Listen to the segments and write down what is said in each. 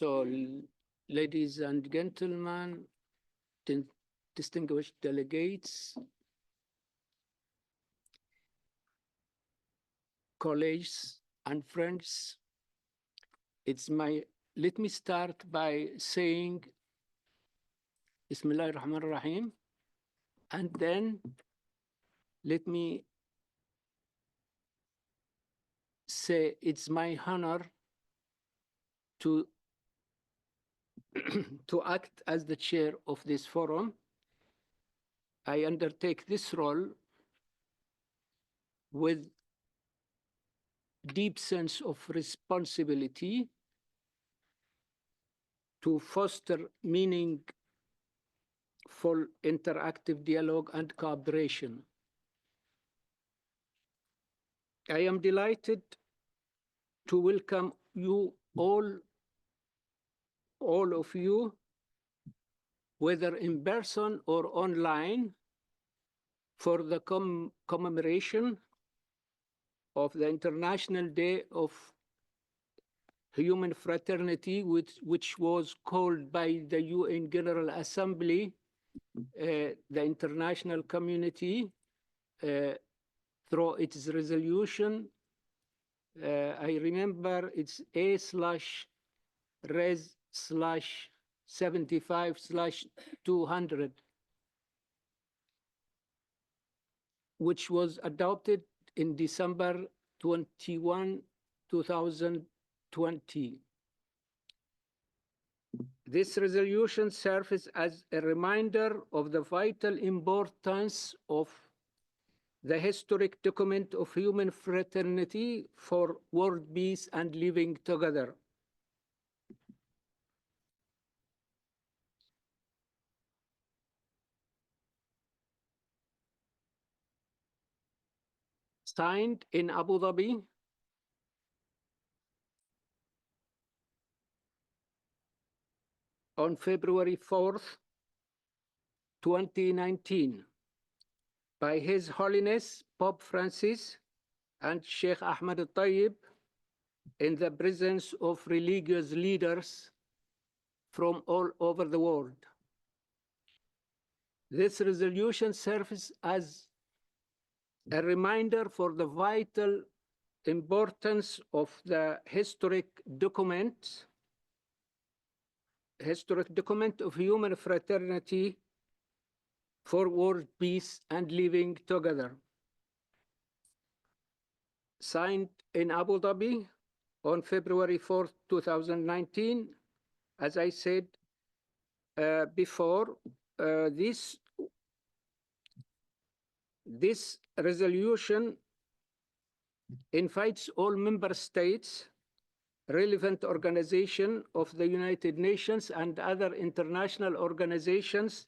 So, ladies and gentlemen, distinguished delegates, colleagues and friends, let me start by saying Bismillah ar-Rahman ar-Rahim, and then let me say it's my honor to to act as the chair of this forum. I undertake this role with deep sense of responsibility to foster meaningful interactive dialogue and cooperation. I am delighted to welcome you all of you, whether in person or online, for the commemoration of the International Day of Human Fraternity, which was called by the UN General Assembly, the international community, through its resolution. I remember it's A/Res/75/200, which was adopted in December 21, 2020. This resolution serves as a reminder of the vital importance of the historic document of human fraternity for world peace and living together. Signed in Abu Dhabi on February 4th, 2019, by His Holiness Pope Francis and Sheikh Ahmed al-Tayyib, in the presence of religious leaders from all over the world. This resolution serves as a reminder for the vital importance of the historic document of human fraternity for world peace and living together. Signed in Abu Dhabi on February 4th, 2019. As I said before, this resolution invites all member states, relevant organizations of the United Nations and other international organizations,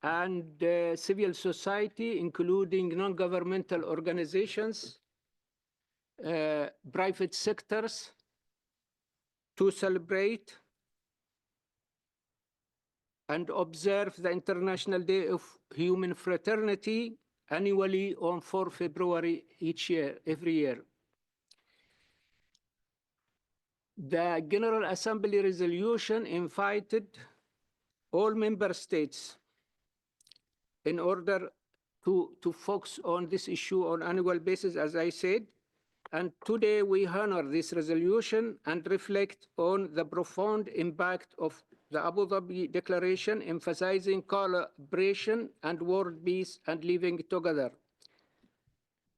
and civil society, including non-governmental organizations, private sectors, to celebrate and observe the International Day of Human Fraternity annually on 4 February every year. The General Assembly resolution invited all member states in order to focus on this issue on an annual basis, as I said. And today we honor this resolution and reflect on the profound impact of the Abu Dhabi Declaration, emphasizing collaboration and world peace and living together.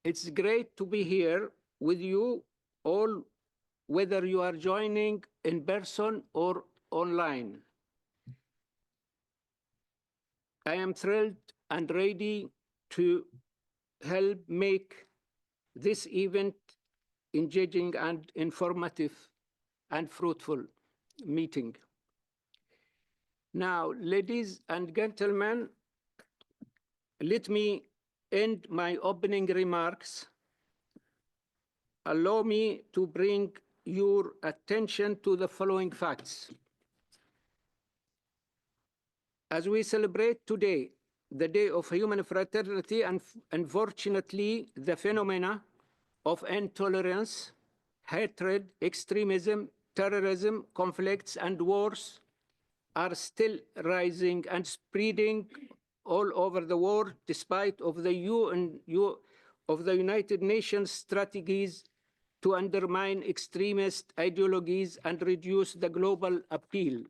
It's great to be here with you all, whether you are joining in person or online. I am thrilled and ready to help make this event engaging and informative and fruitful meeting. Now, ladies and gentlemen, let me end my opening remarks. Allow me to bring your attention to the following facts. As we celebrate today the Day of Human Fraternity, and unfortunately, the phenomena of intolerance, hatred, extremism, terrorism, conflicts, and wars are still rising and spreading all over the world, despite of the United Nations strategies to undermine extremist ideologies and reduce the global appeal.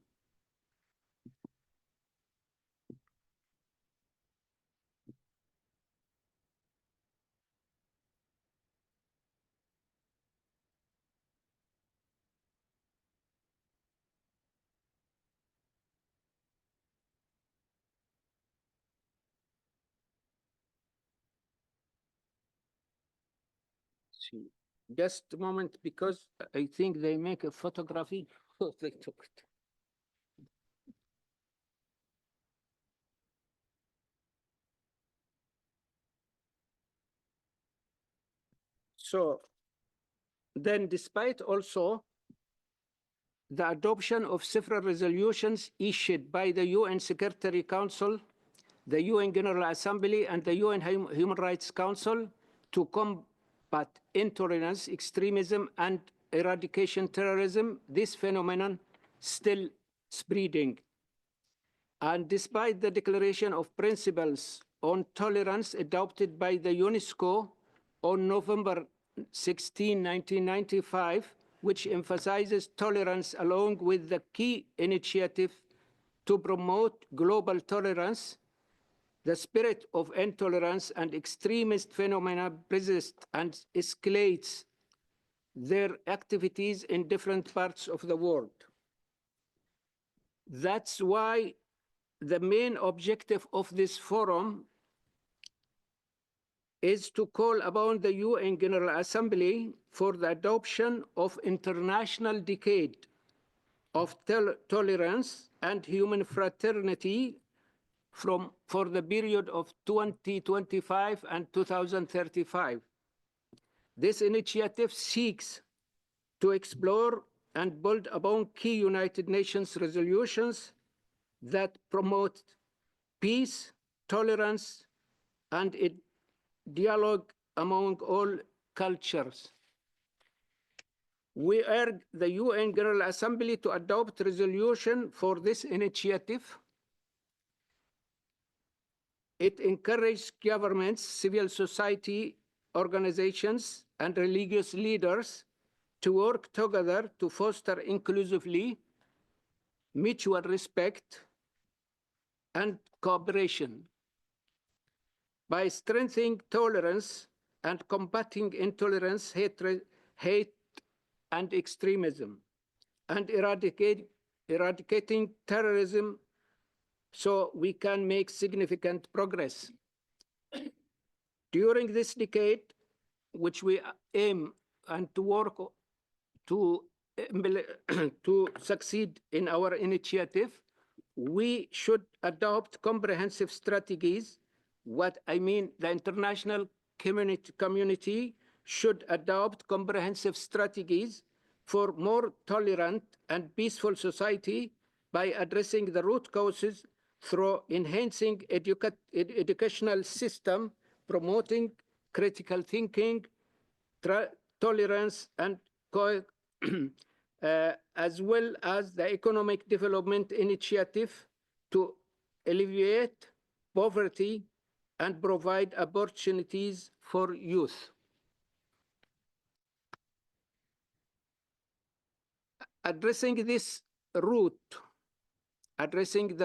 Just a moment, because I think they make a photography. They took it. So then, despite also the adoption of several resolutions issued by the UN Security Council, the UN General Assembly, and the UN Human Rights Council to combat intolerance, extremism, and eradication terrorism, this phenomenon still spreading. And despite the Declaration of Principles on Tolerance adopted by the UNESCO on November 16, 1995, which emphasizes tolerance along with the key initiative to promote global tolerance, the spirit of intolerance and extremist phenomena persist and escalates their activities in different parts of the world. That's why the main objective of this forum is to call upon the UN General Assembly for the adoption of International Decade of Tolerance and Human Fraternity for the period of 2025 and 2035. This initiative seeks to explore and build upon key United Nations resolutions that promote peace, tolerance, and a dialogue among all cultures. We urge the UN General Assembly to adopt resolution for this initiative. It encourages governments, civil society organizations, and religious leaders to work together to foster inclusively mutual respect and cooperation. By strengthening tolerance and combating intolerance, hatred, hate, and extremism, and eradicating terrorism, so we can make significant progress. During this decade, which we aim and to work to succeed in our initiative, we should adopt comprehensive strategies. What I mean, the international community should adopt comprehensive strategies for more tolerant and peaceful society by addressing the root causes through enhancing educational system, promoting critical thinking, tolerance, and as well as the economic development initiative to alleviate poverty and provide opportunities for youth. Addressing the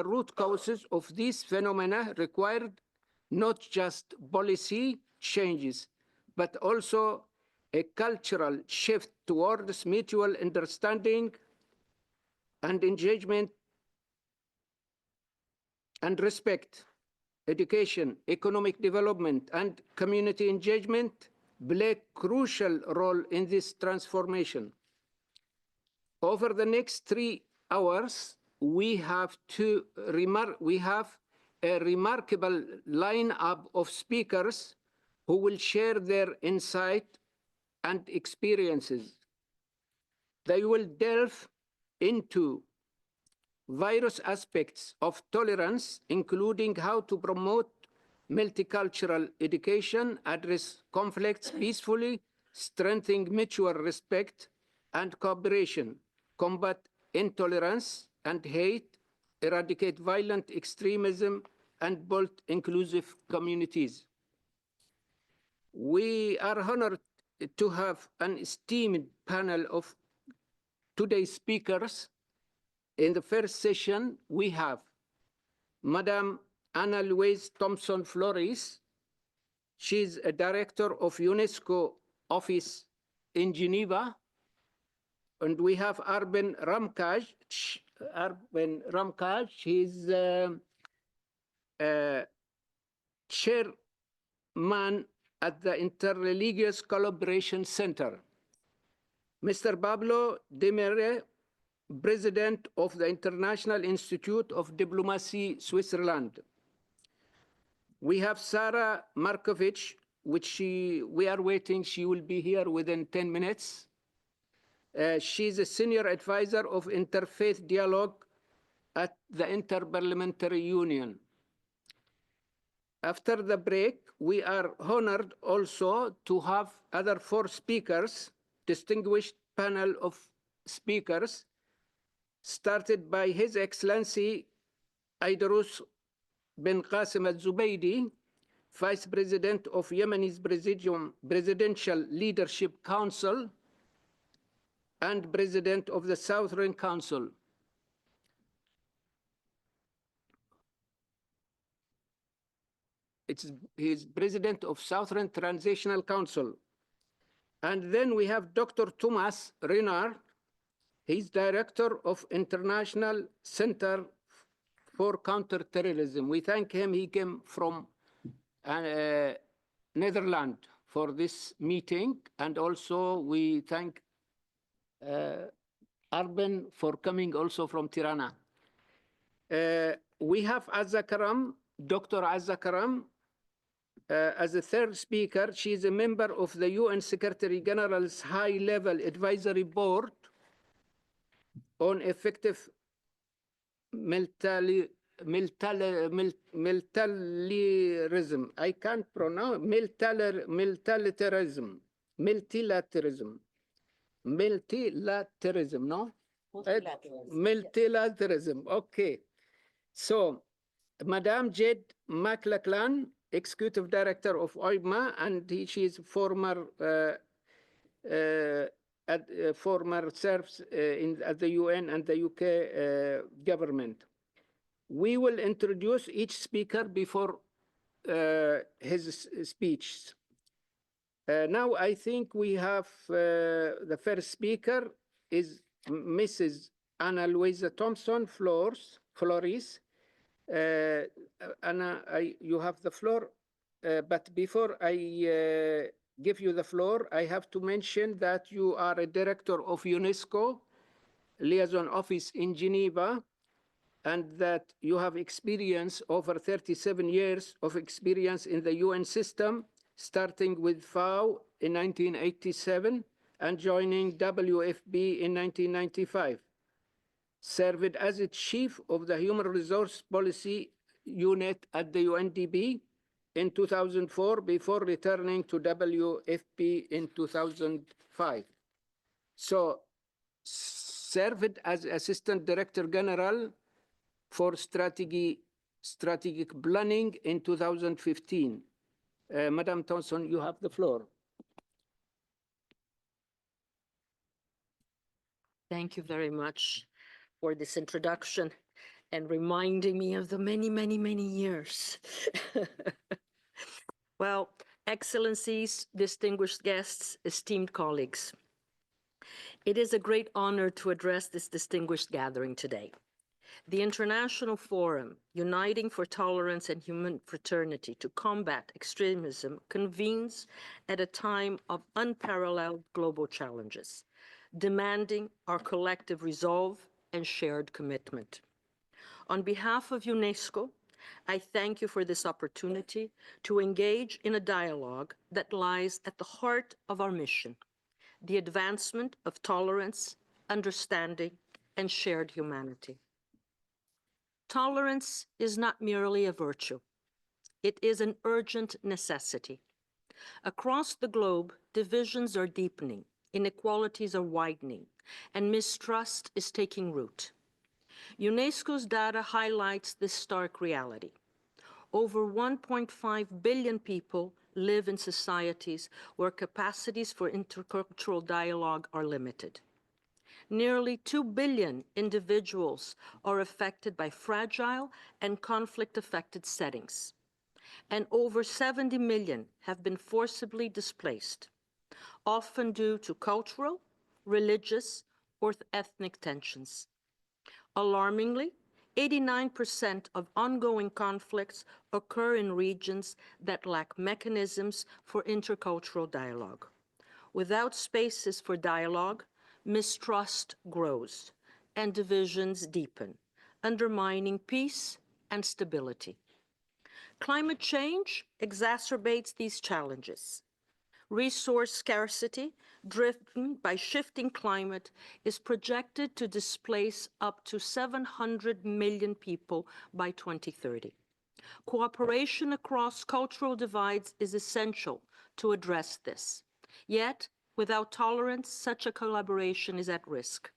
root causes of these phenomena required not just policy changes, but also a cultural shift towards mutual understanding and engagement and respect. Education, economic development, and community engagement play a crucial role in this transformation. Over the next 3 hours, we have a remarkable lineup of speakers who will share their insight and experiences. They will delve into various aspects of tolerance, including how to promote multicultural education, address conflicts peacefully, strengthen mutual respect and cooperation, combat intolerance and hate, eradicate violent extremism, and build inclusive communities. We are honored to have an esteemed panel of today's speakers. In the first session, we have Madame Anna Louise Thompson Flores. She's a director of UNESCO office in Geneva. And we have Arben Ramkaj. He's chairman at the Interreligious Collaboration Center. Mr. Pablo Demere, president of the International Institute of Diplomacy, Switzerland. We have Sarah Markovich, which we are waiting. She will be here within 10 minutes. She's a senior advisor of interfaith dialogue at the Interparliamentary Union. After the break, we are honored also to have other 4 speakers, distinguished panel of speakers, started by His Excellency Aidarus bin Qasim al-Zubaydi, Vice President of Yemeni's Presidential Leadership Council and President of the Southern Council. He's President of Southern Transitional Council. And then we have Dr. Thomas Renard. He's Director of International Center for Counterterrorism. We thank him. He came from Netherlands for this meeting. And also we thank Arben for coming also from Tirana. We have Azza Karam, Dr. Azza Karam, as a third speaker. She is a member of the UN Secretary General's High-Level Advisory Board on Effective Militarism. I can't pronounce multilateralism. Multilateralism, no? Multilateralism, okay. So, Madame Jade McLachlan, Executive Director of OIMA, and she is former serves at the UN and the UK government. We will introduce each speaker before his speech. Now I think we have the first speaker is Mrs. Anna Louise Thompson Flores. Anna, you have the floor. But before I give you the floor, I have to mention that you are a director of UNESCO Liaison Office in Geneva, and that you have experience, over 37 years of experience in the UN system, starting with FAO in 1987 and joining WFP in 1995. Served as its chief of the Human Resource Policy Unit at the UNDP in 2004 before returning to WFP in 2005. So served as Assistant Director General for Strategic Planning in 2015. Madam Thompson, you have the floor. Thank you very much for this introduction and reminding me of the many, many, many years. Well, Excellencies, distinguished guests, esteemed colleagues, it is a great honor to address this distinguished gathering today. The International Forum, Uniting for Tolerance and Human Fraternity to Combat Extremism, convenes at a time of unparalleled global challenges, demanding our collective resolve and shared commitment. On behalf of UNESCO, I thank you for this opportunity to engage in a dialogue that lies at the heart of our mission, the advancement of tolerance, understanding, and shared humanity. Tolerance is not merely a virtue. It is an urgent necessity. Across the globe, divisions are deepening, inequalities are widening, and mistrust is taking root. UNESCO's data highlights this stark reality. Over 1.5 billion people live in societies where capacities for intercultural dialogue are limited. Nearly 2 billion individuals are affected by fragile and conflict-affected settings, and over 70 million have been forcibly displaced, often due to cultural, religious, or ethnic tensions. Alarmingly, 89% of ongoing conflicts occur in regions that lack mechanisms for intercultural dialogue. Without spaces for dialogue, mistrust grows and divisions deepen, undermining peace and stability. Climate change exacerbates these challenges. Resource scarcity, driven by shifting climate, is projected to displace up to 700 million people by 2030. Cooperation across cultural divides is essential to address this. Yet, without tolerance, such a collaboration is at risk.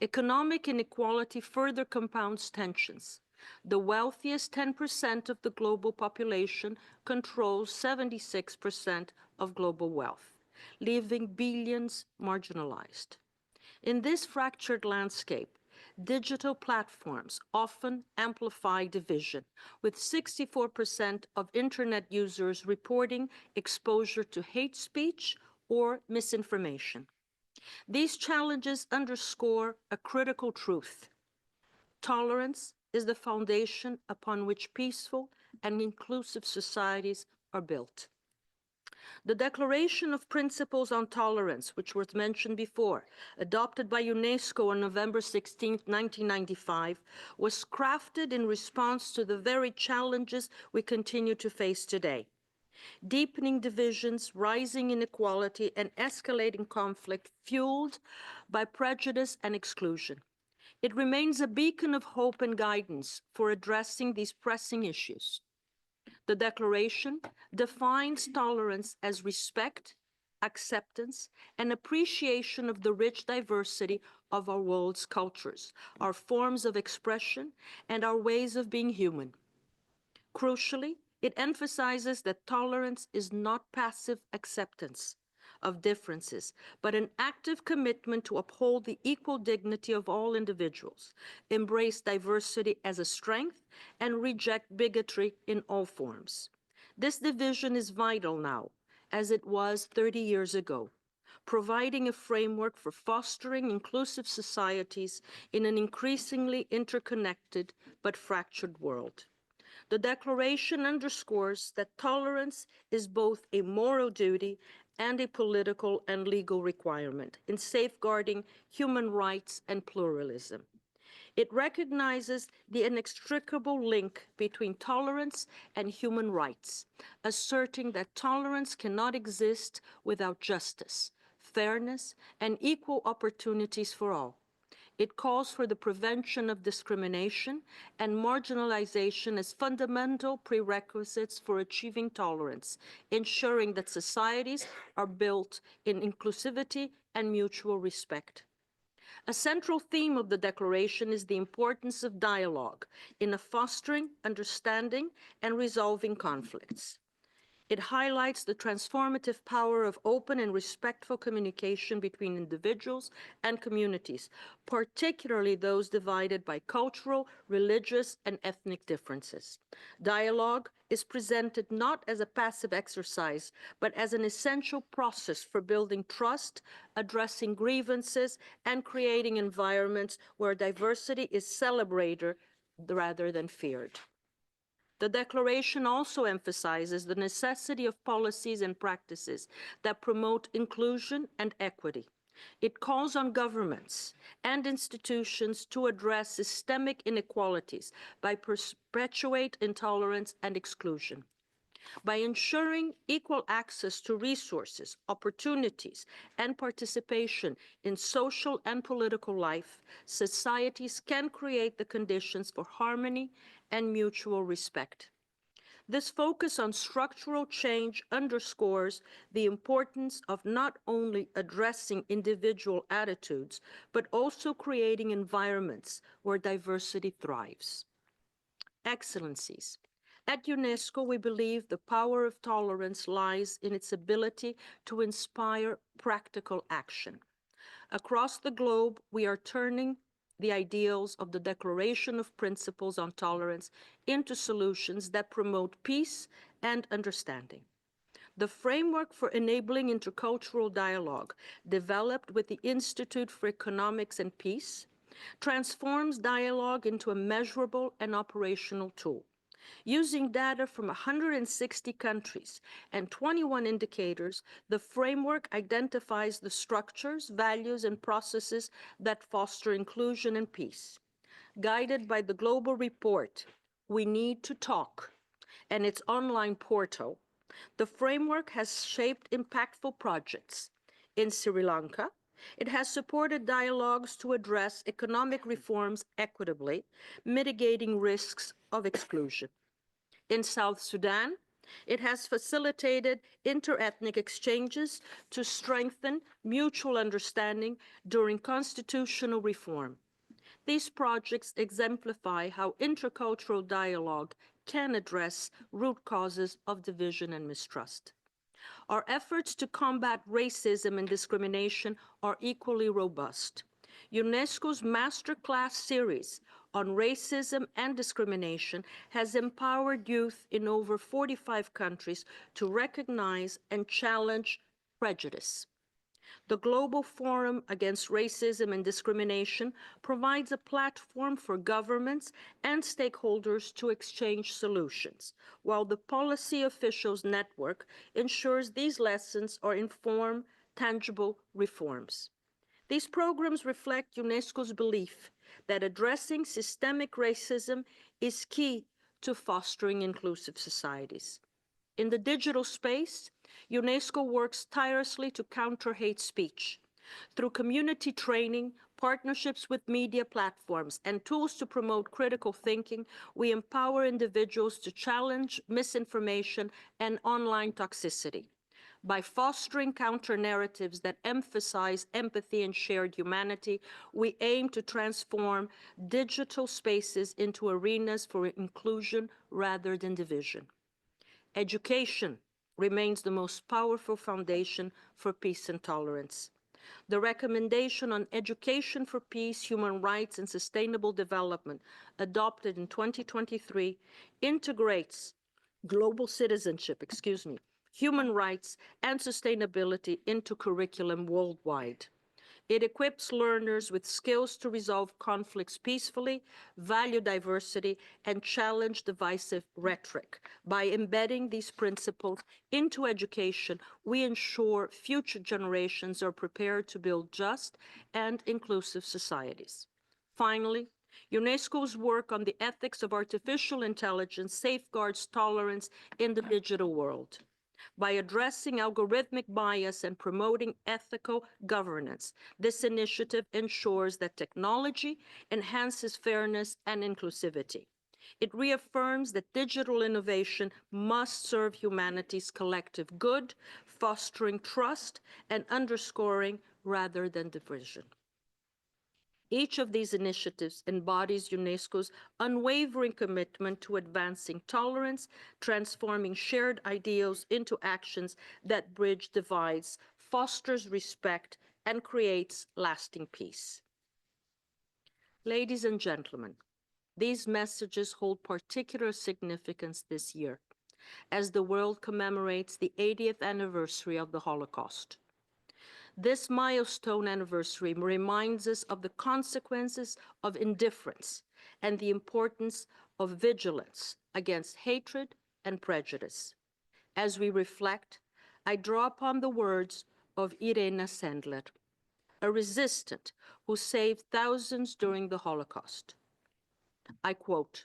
Economic inequality further compounds tensions. The wealthiest 10% of the global population controls 76% of global wealth, leaving billions marginalized. In this fractured landscape, digital platforms often amplify division, with 64% of internet users reporting exposure to hate speech or misinformation. These challenges underscore a critical truth. Tolerance is the foundation upon which peaceful and inclusive societies are built. The Declaration of Principles on Tolerance, which was mentioned before, adopted by UNESCO on November 16, 1995, was crafted in response to the very challenges we continue to face today. Deepening divisions, rising inequality, and escalating conflict fueled by prejudice and exclusion. It remains a beacon of hope and guidance for addressing these pressing issues. The Declaration defines tolerance as respect, acceptance, and appreciation of the rich diversity of our world's cultures, our forms of expression, and our ways of being human. Crucially, it emphasizes that tolerance is not passive acceptance of differences, but an active commitment to uphold the equal dignity of all individuals, embrace diversity as a strength, and reject bigotry in all forms. This division is vital now, as it was 30 years ago, providing a framework for fostering inclusive societies in an increasingly interconnected but fractured world. The Declaration underscores that tolerance is both a moral duty and a political and legal requirement in safeguarding human rights and pluralism. It recognizes the inextricable link between tolerance and human rights, asserting that tolerance cannot exist without justice, fairness, and equal opportunities for all. It calls for the prevention of discrimination and marginalization as fundamental prerequisites for achieving tolerance, ensuring that societies are built in inclusivity and mutual respect. A central theme of the Declaration is the importance of dialogue in fostering, understanding, and resolving conflicts. It highlights the transformative power of open and respectful communication between individuals and communities, particularly those divided by cultural, religious, and ethnic differences. Dialogue is presented not as a passive exercise, but as an essential process for building trust, addressing grievances, and creating environments where diversity is celebrated rather than feared. The Declaration also emphasizes the necessity of policies and practices that promote inclusion and equity. It calls on governments and institutions to address systemic inequalities by perpetuate intolerance and exclusion. By ensuring equal access to resources, opportunities, and participation in social and political life, societies can create the conditions for harmony and mutual respect. This focus on structural change underscores the importance of not only addressing individual attitudes, but also creating environments where diversity thrives. Excellencies, at UNESCO, we believe the power of tolerance lies in its ability to inspire practical action. Across the globe, we are turning the ideals of the Declaration of Principles on Tolerance into solutions that promote peace and understanding. The framework for enabling intercultural dialogue, developed with the Institute for Economics and Peace, transforms dialogue into a measurable and operational tool. Using data from 160 countries and 21 indicators, the framework identifies the structures, values, and processes that foster inclusion and peace. Guided by the global report, We Need to Talk, and its online portal, the framework has shaped impactful projects. In Sri Lanka, it has supported dialogues to address economic reforms equitably, mitigating risks of exclusion. In South Sudan, it has facilitated interethnic exchanges to strengthen mutual understanding during constitutional reform. These projects exemplify how intercultural dialogue can address root causes of division and mistrust. Our efforts to combat racism and discrimination are equally robust. UNESCO's masterclass series on racism and discrimination has empowered youth in over 45 countries to recognize and challenge prejudice. The Global Forum Against Racism and Discrimination provides a platform for governments and stakeholders to exchange solutions, while the Policy Officials Network ensures these lessons are informed, tangible reforms. These programs reflect UNESCO's belief that addressing systemic racism is key to fostering inclusive societies. In the digital space, UNESCO works tirelessly to counter hate speech. Through community training, partnerships with media platforms, and tools to promote critical thinking, we empower individuals to challenge misinformation and online toxicity. By fostering counter-narratives that emphasize empathy and shared humanity, we aim to transform digital spaces into arenas for inclusion rather than division. Education remains the most powerful foundation for peace and tolerance. The recommendation on education for peace, human rights, and sustainable development, adopted in 2023, integrates global citizenship, human rights, and sustainability into curriculum worldwide. It equips learners with skills to resolve conflicts peacefully, value diversity, and challenge divisive rhetoric. By embedding these principles into education, we ensure future generations are prepared to build just and inclusive societies. Finally, UNESCO's work on the ethics of artificial intelligence safeguards tolerance in the digital world. By addressing algorithmic bias and promoting ethical governance, this initiative ensures that technology enhances fairness and inclusivity. It reaffirms that digital innovation must serve humanity's collective good, fostering trust and underscoring rather than division. Each of these initiatives embodies UNESCO's unwavering commitment to advancing tolerance, transforming shared ideals into actions that bridge divides, fosters respect, and creates lasting peace. Ladies and gentlemen, these messages hold particular significance this year as the world commemorates the 80th anniversary of the Holocaust. This milestone anniversary reminds us of the consequences of indifference and the importance of vigilance against hatred and prejudice. As we reflect, I draw upon the words of Irena Sendler, a resistant who saved thousands during the Holocaust. I quote,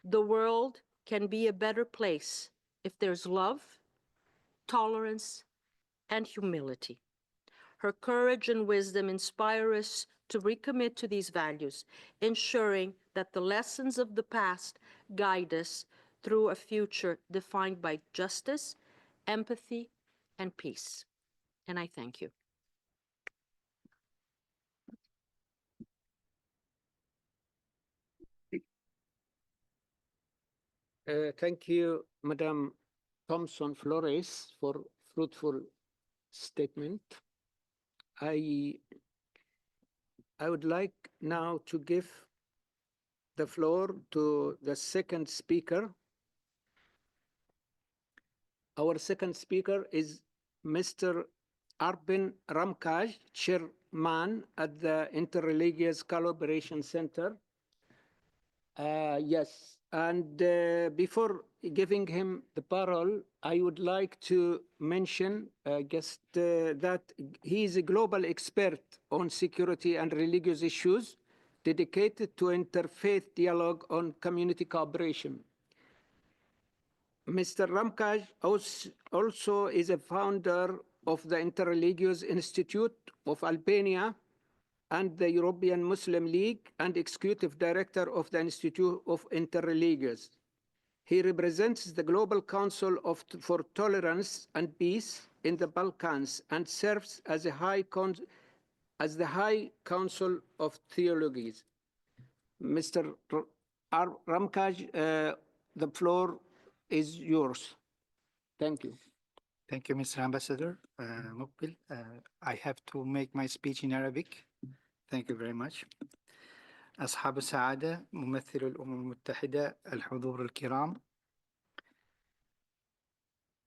"The world can be a better place if there's love, tolerance, and humility." Her courage and wisdom inspire us to recommit to these values, ensuring that the lessons of the past guide us through a future defined by justice, empathy, and peace. And I thank you. Thank you, Madam Thompson Flores, for fruitful statement. I would like now to give the floor to the second speaker. Our second speaker is Mr. Arpin Ramkaj, Chairman at the Interreligious Collaboration Center. Yes, and before giving him the parole, I would like to mention that he is a global expert on security and religious issues, dedicated to interfaith dialogue on community cooperation. Mr. Ramkaj also is a founder of the Interreligious Institute of Albania and the European Muslim League, and executive director of the Institute of Interreligious. He represents the Global Council for Tolerance and Peace in the Balkans and serves as the High Council of Theologies. Mr. Ramkaj, the floor is yours. Thank you. Thank you, Mr. Ambassador Mukbil. I have to make my speech in Arabic. Thank you very much. أصحاب السعادة، ممثل الأمم المتحدة، الحضور الكرام،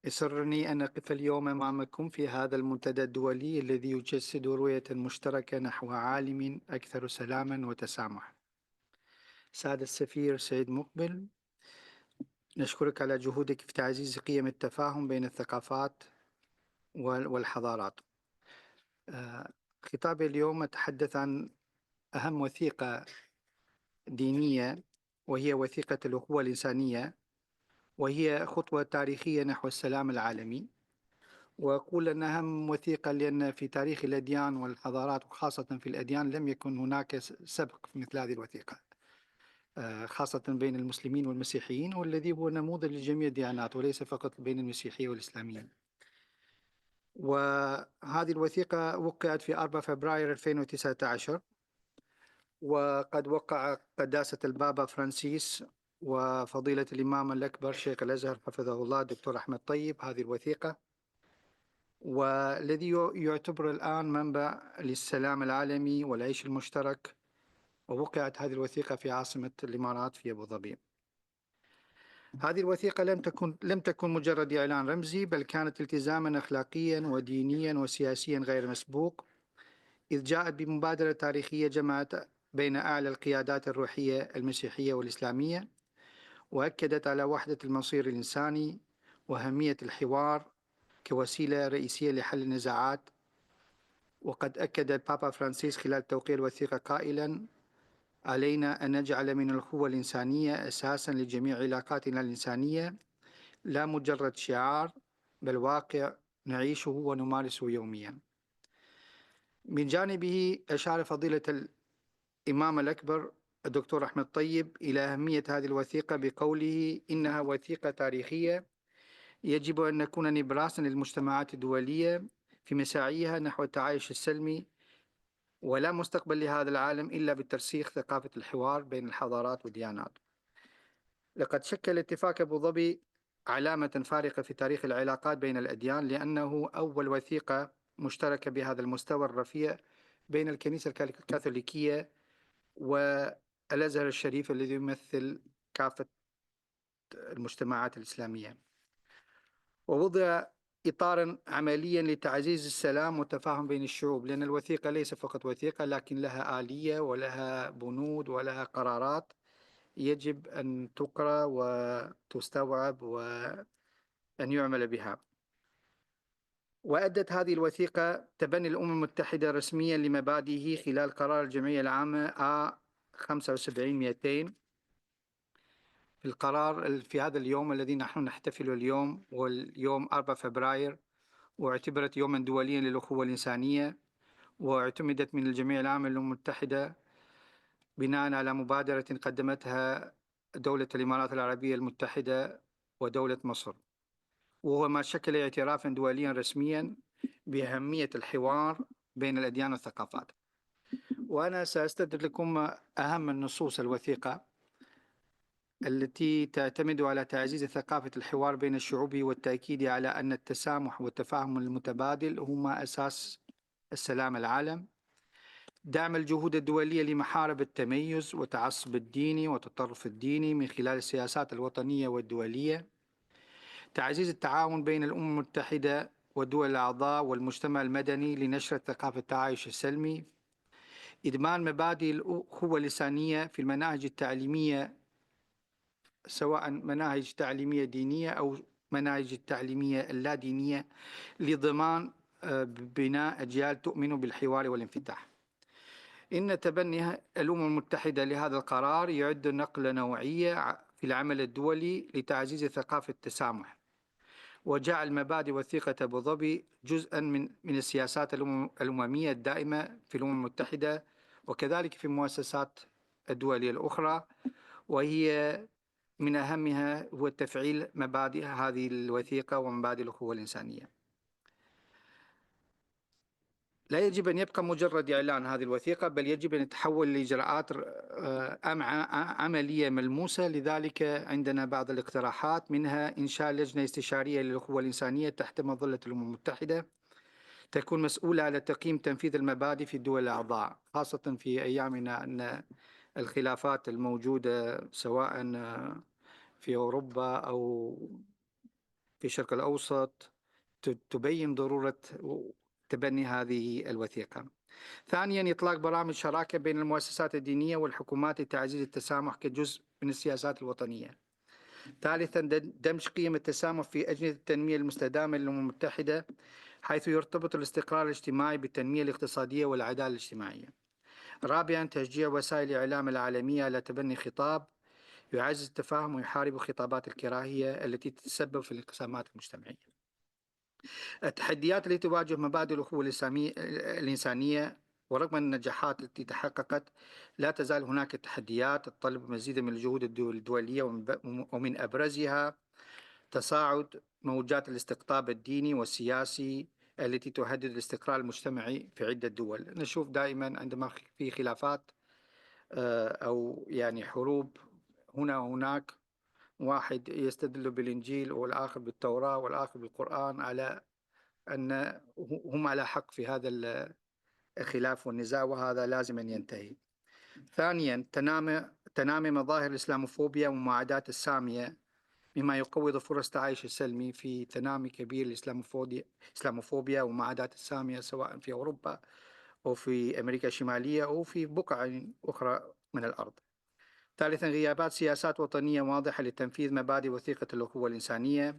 يسرني أن أقف اليوم أمامكم في هذا المنتدى الدولي الذي يجسد رؤية مشتركة نحو عالم أكثر سلاما وتسامح. سعادة السفير سعيد مقبل، نشكرك على جهودك في تعزيز قيم التفاهم بين الثقافات والحضارات. خطابي اليوم أتحدث عن أهم وثيقة دينية، وهي وثيقة الأخوة الإنسانية، وهي خطوة تاريخية نحو السلام العالمي. وأقول أنها أهم وثيقة لأن في تاريخ الأديان والحضارات، وخاصة في الأديان، لم يكن هناك سبق في مثل هذه الوثيقة، خاصة بين المسلمين والمسيحيين، والذي هو نموذج لجميع الديانات وليس فقط بين المسيحية والإسلاميين. وهذه الوثيقة وقعت في 4 فبراير 2019، وقد وقع قداسة البابا فرانسيس وفضيلة الإمام الأكبر شيخ الأزهر حفظه الله دكتور أحمد طيب هذه الوثيقة، والذي يعتبر الآن منبع للسلام العالمي والعيش المشترك. ووقعت هذه الوثيقة في عاصمة الإمارات في أبو ظبي. هذه الوثيقة لم تكن مجرد إعلان رمزي، بل كانت التزاما أخلاقيا ودينيا وسياسيا غير مسبوق، إذ جاءت بمبادرة تاريخية جمعت بين أعلى القيادات الروحية المسيحية والإسلامية، وأكدت على وحدة المصير الإنساني وأهمية الحوار كوسيلة رئيسية لحل النزاعات. وقد أكد البابا فرانسيس خلال توقيع الوثيقة قائلا: علينا أن نجعل من الأخوة الإنسانية أساسا لجميع علاقاتنا الإنسانية، لا مجرد شعار بل واقع نعيشه ونمارسه يوميا. من جانبه أشار فضيلة الإمام الأكبر الدكتور أحمد طيب إلى أهمية هذه الوثيقة بقوله: إنها وثيقة تاريخية يجب أن نكون نبراسا للمجتمعات الدولية في مساعيها نحو التعايش السلمي، ولا مستقبل لهذا العالم إلا بترسيخ ثقافة الحوار بين الحضارات والديانات. لقد شكل اتفاق أبو ظبي علامة فارقة في تاريخ العلاقات بين الأديان، لأنه أول وثيقة مشتركة بهذا المستوى الرفيع بين الكنيسة الكاثوليكية والأزهر الشريف الذي يمثل كافة المجتمعات الإسلامية، ووضع إطارا عمليا لتعزيز السلام والتفاهم بين الشعوب، لأن الوثيقة ليس فقط وثيقة، لكن لها آلية ولها بنود ولها قرارات يجب أن تقرأ وتستوعب وأن يعمل بها. وأدت هذه الوثيقة تبني الأمم المتحدة رسميا لمبادئه خلال قرار الجمعية العامة A75/200. في القرار في هذا اليوم الذي نحن نحتفل اليوم، واليوم 4 فبراير، واعتبرت يوما دوليا للأخوة الإنسانية، واعتمدت من الجمعية العامة للأمم المتحدة بناء على مبادرة قدمتها دولة الإمارات العربية المتحدة ودولة مصر، وهو ما شكل اعترافا دوليا رسميا بأهمية الحوار بين الأديان والثقافات. وأنا سأستدر لكم أهم النصوص الوثيقة التي تعتمد على تعزيز ثقافة الحوار بين الشعوب والتأكيد على أن التسامح والتفاهم المتبادل هما أساس السلام العالم، دعم الجهود الدولية لمحاربة التميز والتعصب الديني والتطرف الديني من خلال السياسات الوطنية والدولية، تعزيز التعاون بين الأمم المتحدة والدول الأعضاء والمجتمع المدني لنشر ثقافة التعايش السلمي، إدمان مبادئ الأخوة اللسانية في المناهج التعليمية، سواء مناهج تعليمية دينية أو مناهج التعليمية اللا دينية، لضمان بناء أجيال تؤمن بالحوار والانفتاح. إن تبني الأمم المتحدة لهذا القرار يعد نقلة نوعية في العمل الدولي لتعزيز ثقافة التسامح، وجعل مبادئ وثيقة أبو ظبي جزءا من السياسات الأممية الدائمة في الأمم المتحدة وكذلك في المؤسسات الدولية الأخرى، وهي من أهمها هو تفعيل مبادئ هذه الوثيقة ومبادئ الأخوة الإنسانية. لا يجب أن يبقى مجرد إعلان هذه الوثيقة، بل يجب أن يتحول لإجراءات عملية ملموسة. لذلك عندنا بعض الاقتراحات، منها إنشاء لجنة استشارية للأخوة الإنسانية تحت مظلة الأمم المتحدة تكون مسؤولة على تقييم تنفيذ المبادئ في الدول الأعضاء، خاصة في أيامنا أن الخلافات الموجودة سواء في أوروبا أو في الشرق الأوسط تبين ضرورة تبني هذه الوثيقة. ثانيا، إطلاق برامج شراكة بين المؤسسات الدينية والحكومات لتعزيز التسامح كجزء من السياسات الوطنية. ثالثا، دمج قيم التسامح في أجندة التنمية المستدامة للأمم المتحدة، حيث يرتبط الاستقرار الاجتماعي بالتنمية الاقتصادية والعدالة الاجتماعية. رابعا، تشجيع وسائل الإعلام العالمية على تبني خطاب يعزز التفاهم ويحارب خطابات الكراهية التي تتسبب في الانقسامات المجتمعية. التحديات التي تواجه مبادئ الأخوة الإنسانية، ورغم النجاحات التي تحققت لا تزال هناك تحديات تطلب مزيدا من الجهود الدولية، ومن أبرزها تصاعد موجات الاستقطاب الديني والسياسي التي تهدد الاستقرار المجتمعي في عدة دول. نشوف دائما عندما في خلافات أو يعني حروب هنا وهناك، واحد يستدل بالإنجيل والآخر بالتوراة والآخر بالقرآن على أن هم على حق في هذا الخلاف والنزاع، وهذا لازم أن ينتهي. ثانيا، تنامي مظاهر الإسلاموفوبيا ومعاداة السامية، مما يقوض فرص تعايش السلمي. في تنامي كبير الإسلاموفوبيا ومعاداة السامية سواء في أوروبا أو في أمريكا الشمالية أو في بقع أخرى من الأرض. ثالثا، غيابات سياسات وطنية واضحة لتنفيذ مبادئ وثيقة الأخوة الإنسانية.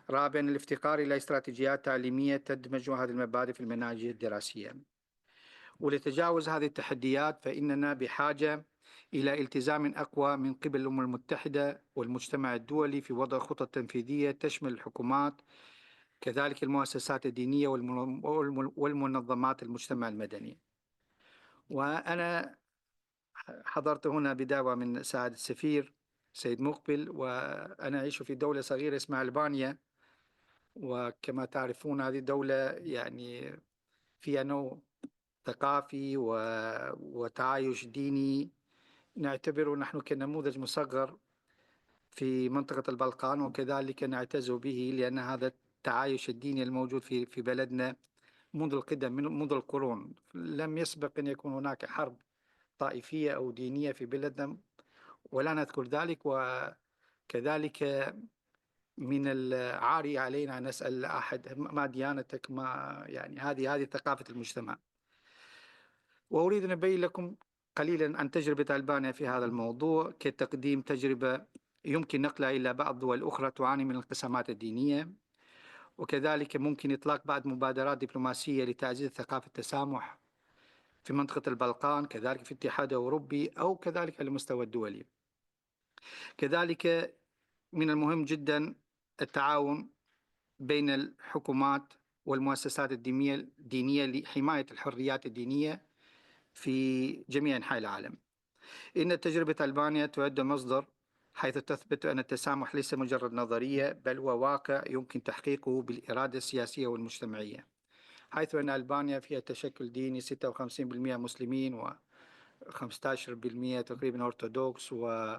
رابعا، الافتقار إلى استراتيجيات تعليمية تدمج هذه المبادئ في المناهج الدراسية. ولتجاوز هذه التحديات فإننا بحاجة إلى التزام أقوى من قبل الأمم المتحدة والمجتمع الدولي في وضع خطط تنفيذية تشمل الحكومات كذلك المؤسسات الدينية والمنظمات المجتمع المدني. وأنا حضرت هنا بدعوة من سعادة السفير سيد مقبل، وأنا أعيش في دولة صغيرة اسمها ألبانيا، وكما تعرفون هذه الدولة يعني فيها نوع ثقافي وتعايش ديني نعتبره نحن كنموذج مصغر في منطقة البلقان، وكذلك نعتز به لأن هذا التعايش الديني الموجود في بلدنا منذ القدم، منذ القرون، لم يسبق أن يكون هناك حرب طائفية أو دينية في بلدنا ولا نذكر ذلك. وكذلك من العاري علينا أن نسأل أحد ما ديانتك، ما يعني هذه ثقافة المجتمع. وأريد أن أبين لكم قليلا عن تجربة ألبانيا في هذا الموضوع كتقديم تجربة يمكن نقلها إلى بعض دول أخرى تعاني من الانقسامات الدينية، وكذلك ممكن إطلاق بعض مبادرات دبلوماسية لتعزيز ثقافة التسامح في منطقة البلقان، كذلك في الاتحاد الأوروبي أو كذلك على المستوى الدولي. كذلك من المهم جدا التعاون بين الحكومات والمؤسسات الدينية لحماية الحريات الدينية في جميع أنحاء العالم. إن تجربة ألبانيا تعد مصدر حيث تثبت أن التسامح ليس مجرد نظرية بل هو واقع يمكن تحقيقه بالإرادة السياسية والمجتمعية، حيث أن ألبانيا فيها تشكل ديني 56% مسلمين و 15% تقريبا أرثوذكس و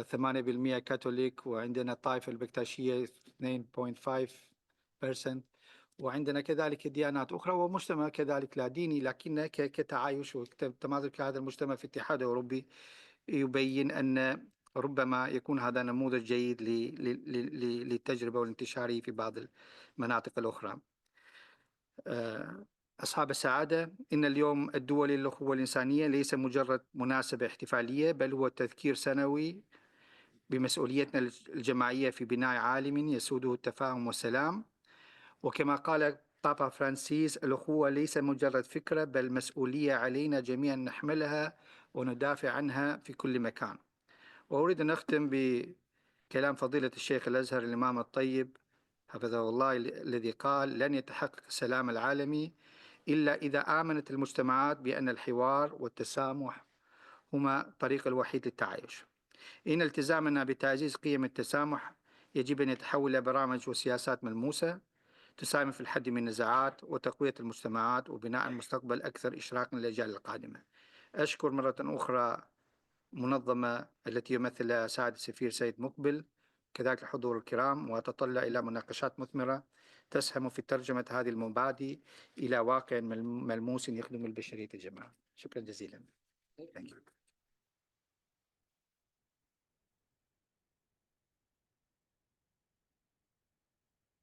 8% كاثوليك، وعندنا الطائفة البكتاشية 2.5%، وعندنا كذلك ديانات أخرى ومجتمع كذلك لا ديني، لكن كتعايش وتمازج هذا المجتمع في الاتحاد الأوروبي يبين أن ربما يكون هذا نموذج جيد للتجربة والانتشار في بعض المناطق الأخرى. أصحاب السعادة، إن اليوم الدولي للأخوة الإنسانية ليس مجرد مناسبة احتفالية بل هو تذكير سنوي بمسؤوليتنا الجماعية في بناء عالم يسوده التفاهم والسلام. وكما قال بابا فرانسيس: الأخوة ليس مجرد فكرة بل مسؤولية علينا جميعا نحملها وندافع عنها في كل مكان. وأريد أن أختم بكلام فضيلة الشيخ الأزهر الإمام الطيب حفظه الله الذي قال: لن يتحقق السلام العالمي إلا إذا آمنت المجتمعات بأن الحوار والتسامح هما الطريق الوحيد للتعايش. إن التزامنا بتعزيز قيم التسامح يجب أن يتحول إلى برامج وسياسات ملموسة تساهم في الحد من النزاعات وتقوية المجتمعات وبناء المستقبل أكثر إشراقا للأجيال القادمة. أشكر مرة أخرى منظمة التي يمثلها سعادة السفير سيد مقبل، كذلك الحضور الكرام، وأتطلع إلى مناقشات مثمرة تسهم في ترجمة هذه المبادئ إلى واقع ملموس يخدم البشرية الجماعة. شكرا جزيلا.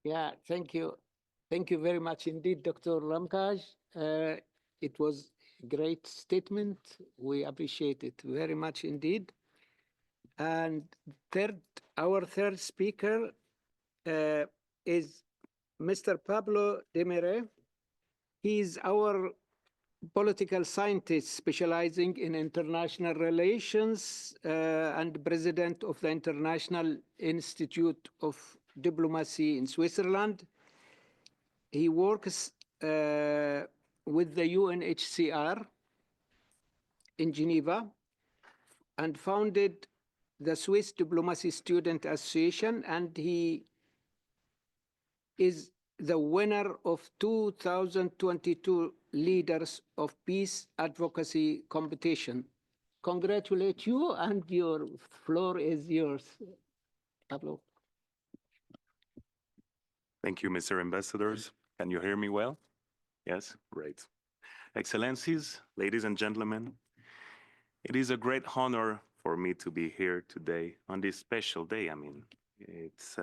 Yeah, thank you. Thank you very much indeed, Dr. Ramkaj. It was a great statement. We appreciate it very much indeed. And our third speaker is Mr. Pablo Demere. He is our political scientist specializing in international relations and president of the International Institute of Diplomacy in Switzerland. He works with the UNHCR in Geneva and founded the Swiss Diplomacy Student Association, and he is the winner of 2022 Leaders of Peace Advocacy Competition. Congratulate you, and your floor is yours, Pablo. Thank you, Mr. Ambassadors. Can you hear me well? Yes, great. Excellencies, ladies and gentlemen, it is a great honor for me to be here today on this special day. I mean, it's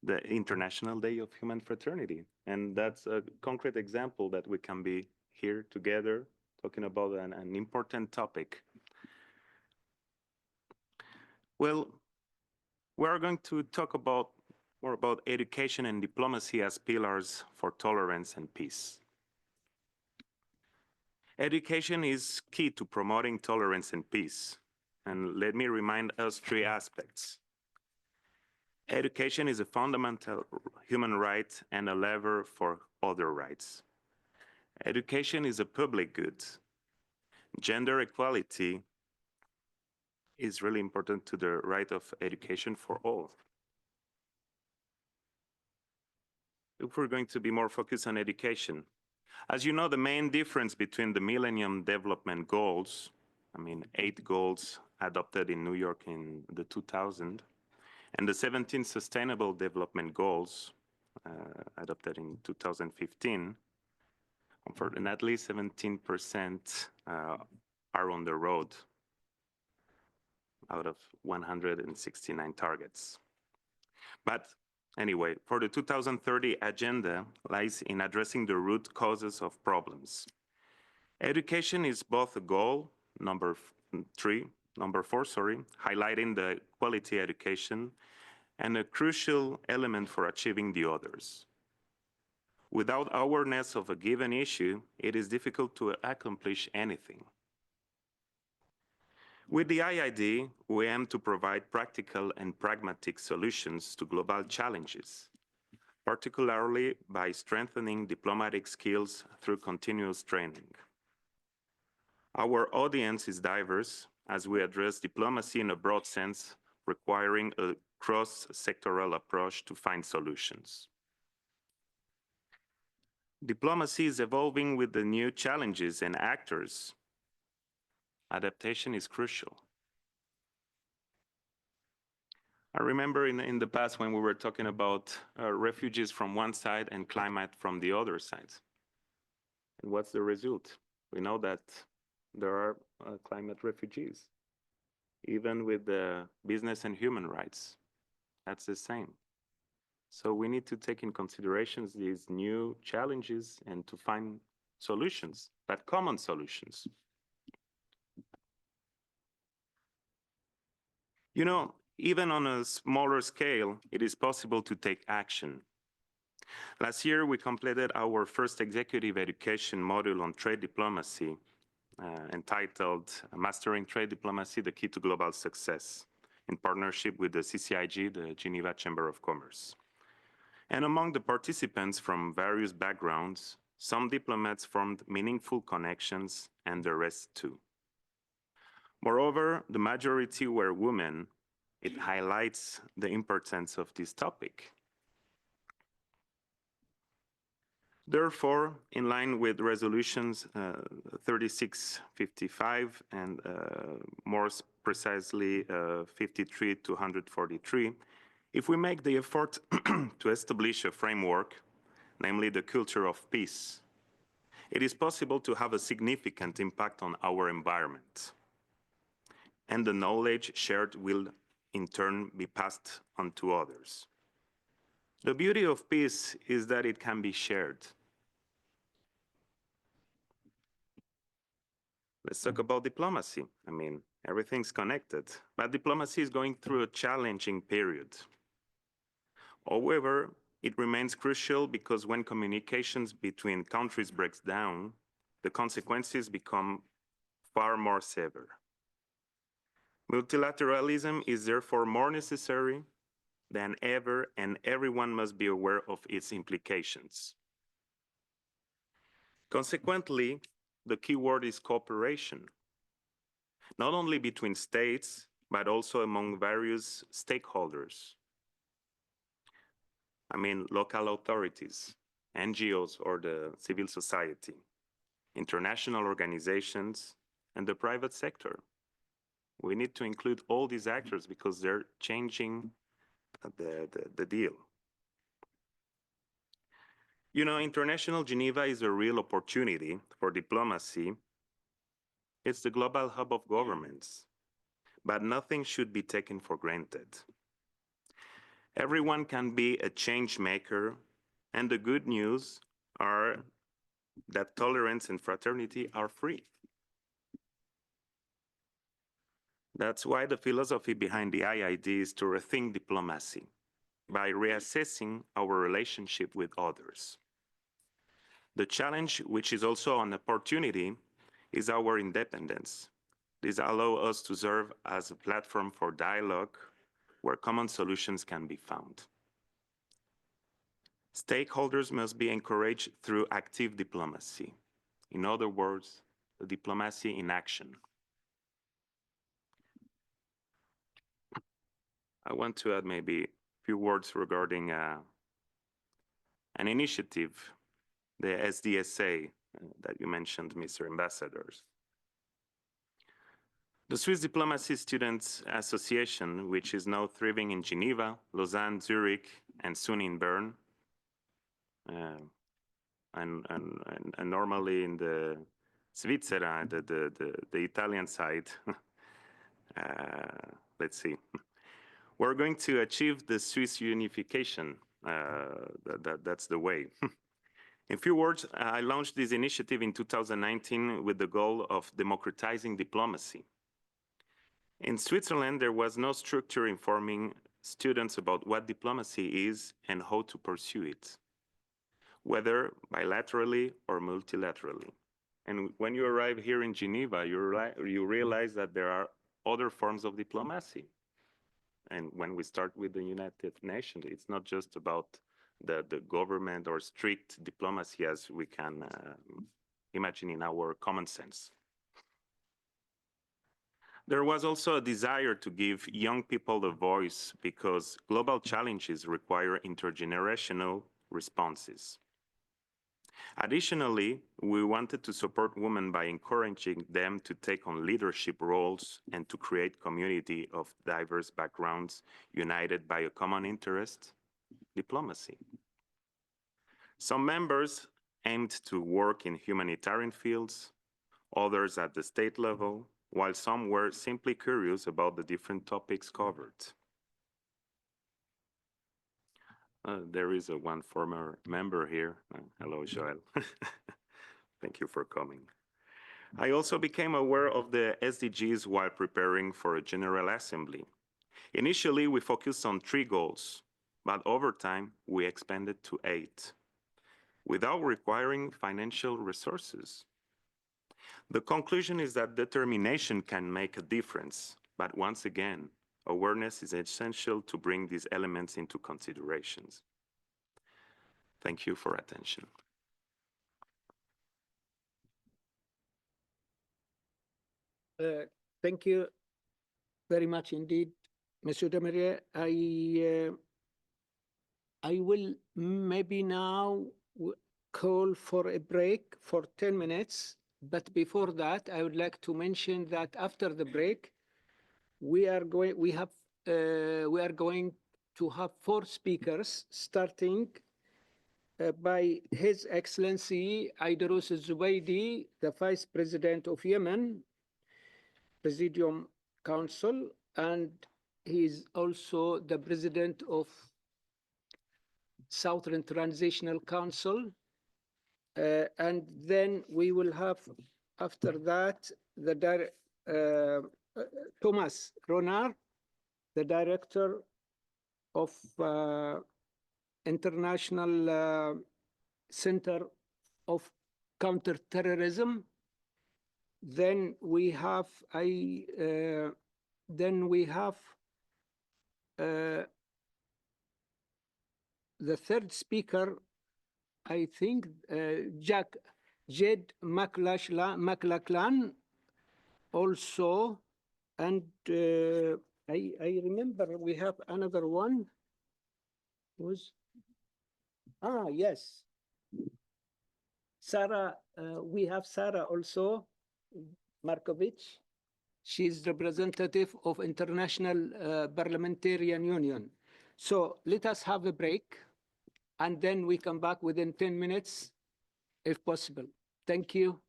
the International Day of Human Fraternity, and that's a concrete example that we can be here together talking about an important topic. Well, we're going to talk more about education and diplomacy as pillars for tolerance and peace. Education is key to promoting tolerance and peace. And let me remind us three aspects. Education is a fundamental human right and a lever for other rights. Education is a public good. Gender equality is really important to the right of education for all. If we're going to be more focused on education, as you know, the main difference between the Millennium Development Goals, 8 goals adopted in New York in the 2000, and the 17 Sustainable Development Goals adopted in 2015, unfortunately 17% are on the road out of 169 targets. But anyway, for the 2030 agenda lies in addressing the root causes of problems. Education is both a goal, number 4, highlighting the quality education, and a crucial element for achieving the others. Without awareness of a given issue, it is difficult to accomplish anything. With the IID, we aim to provide practical and pragmatic solutions to global challenges, particularly by strengthening diplomatic skills through continuous training. Our audience is diverse, as we address diplomacy in a broad sense, requiring a cross-sectoral approach to find solutions. Diplomacy is evolving with the new challenges and actors. Adaptation is crucial. I remember in the past when we were talking about refugees from one side and climate from the other side. And what's the result? We know that there are climate refugees, even with the business and human rights. That's the same. So we need to take in consideration these new challenges and to find solutions, but common solutions. You know, even on a smaller scale, it is possible to take action. Last year, we completed our first executive education module on trade diplomacy, entitled Mastering Trade Diplomacy, the Key to Global Success, in partnership with the CCIG, the Geneva Chamber of Commerce. And among the participants from various backgrounds, some diplomats formed meaningful connections, and the rest too. Moreover, the majority were women. It highlights the importance of this topic. Therefore, in line with resolutions 3655 and more precisely 53 to 143, if we make the effort to establish a framework, namely the culture of peace, it is possible to have a significant impact on our environment. And the knowledge shared will in turn be passed on to others. The beauty of peace is that it can be shared. Let's talk about diplomacy. I mean, everything's connected, but diplomacy is going through a challenging period. However, it remains crucial because when communications between countries breaks down, the consequences become far more severe. Multilateralism is therefore more necessary than ever, and everyone must be aware of its implications. Consequently, the key word is cooperation, not only between states, but also among various stakeholders. I mean, local authorities, NGOs or the civil society, international organizations, and the private sector. We need to include all these actors because they're changing the deal. You know, International Geneva is a real opportunity for diplomacy. It's the global hub of governments, but nothing should be taken for granted. Everyone can be a change maker, and the good news are that tolerance and fraternity are free. That's why the philosophy behind the IID is to rethink diplomacy by reassessing our relationship with others. The challenge, which is also an opportunity, is our independence. This allows us to serve as a platform for dialogue where common solutions can be found. Stakeholders must be encouraged through active diplomacy. In other words, the diplomacy in action. I want to add maybe a few words regarding an initiative, the SDSA, that you mentioned, Mr. Ambassadors. The Swiss Diplomacy Students Association, which is now thriving in Geneva, Lausanne, Zurich, and soon in Bern, and normally in the Switzerland, the Italian side. Let's see. We're going to achieve the Swiss unification. That's the way. In few words, I launched this initiative in 2019 with the goal of democratizing diplomacy. In Switzerland, there was no structure informing students about what diplomacy is and how to pursue it, whether bilaterally or multilaterally. And when you arrive here in Geneva, you realize that there are other forms of diplomacy. And when we start with the United Nations, it's not just about the government or strict diplomacy as we can imagine in our common sense. There was also a desire to give young people a voice because global challenges require intergenerational responses. Additionally, we wanted to support women by encouraging them to take on leadership roles and to create community of diverse backgrounds united by a common interest, diplomacy. Some members aimed to work in humanitarian fields, others at the state level, while some were simply curious about the different topics covered. There is one former member here. Hello, Joel. Thank you for coming. I also became aware of the SDGs while preparing for a General Assembly. Initially, we focused on 3 goals, but over time, we expanded to 8, without requiring financial resources. The conclusion is that determination can make a difference, but once again, awareness is essential to bring these elements into considerations. Thank you for attention. Thank you very much indeed, Monsieur Demerier. I will maybe now call for a break for 10 minutes. But before that, I would like to mention that after the break, we are going to have 4 speakers, starting by His Excellency Aidarus Zubaydi, the Vice President of Yemen Presidium Council, and he is also the President of Southern Transitional Council. And then we will have, after that, Thomas Ronard, the Director of International Center of Counterterrorism. Then we have the third speaker, I think, Jed McLachlan also, and I remember we have another one. Yes, Sarah. We have Sarah also, Markovich. She's representative of International Parliamentarian Union. So let us have a break, and then we come back within 10 minutes, if possible. Thank you.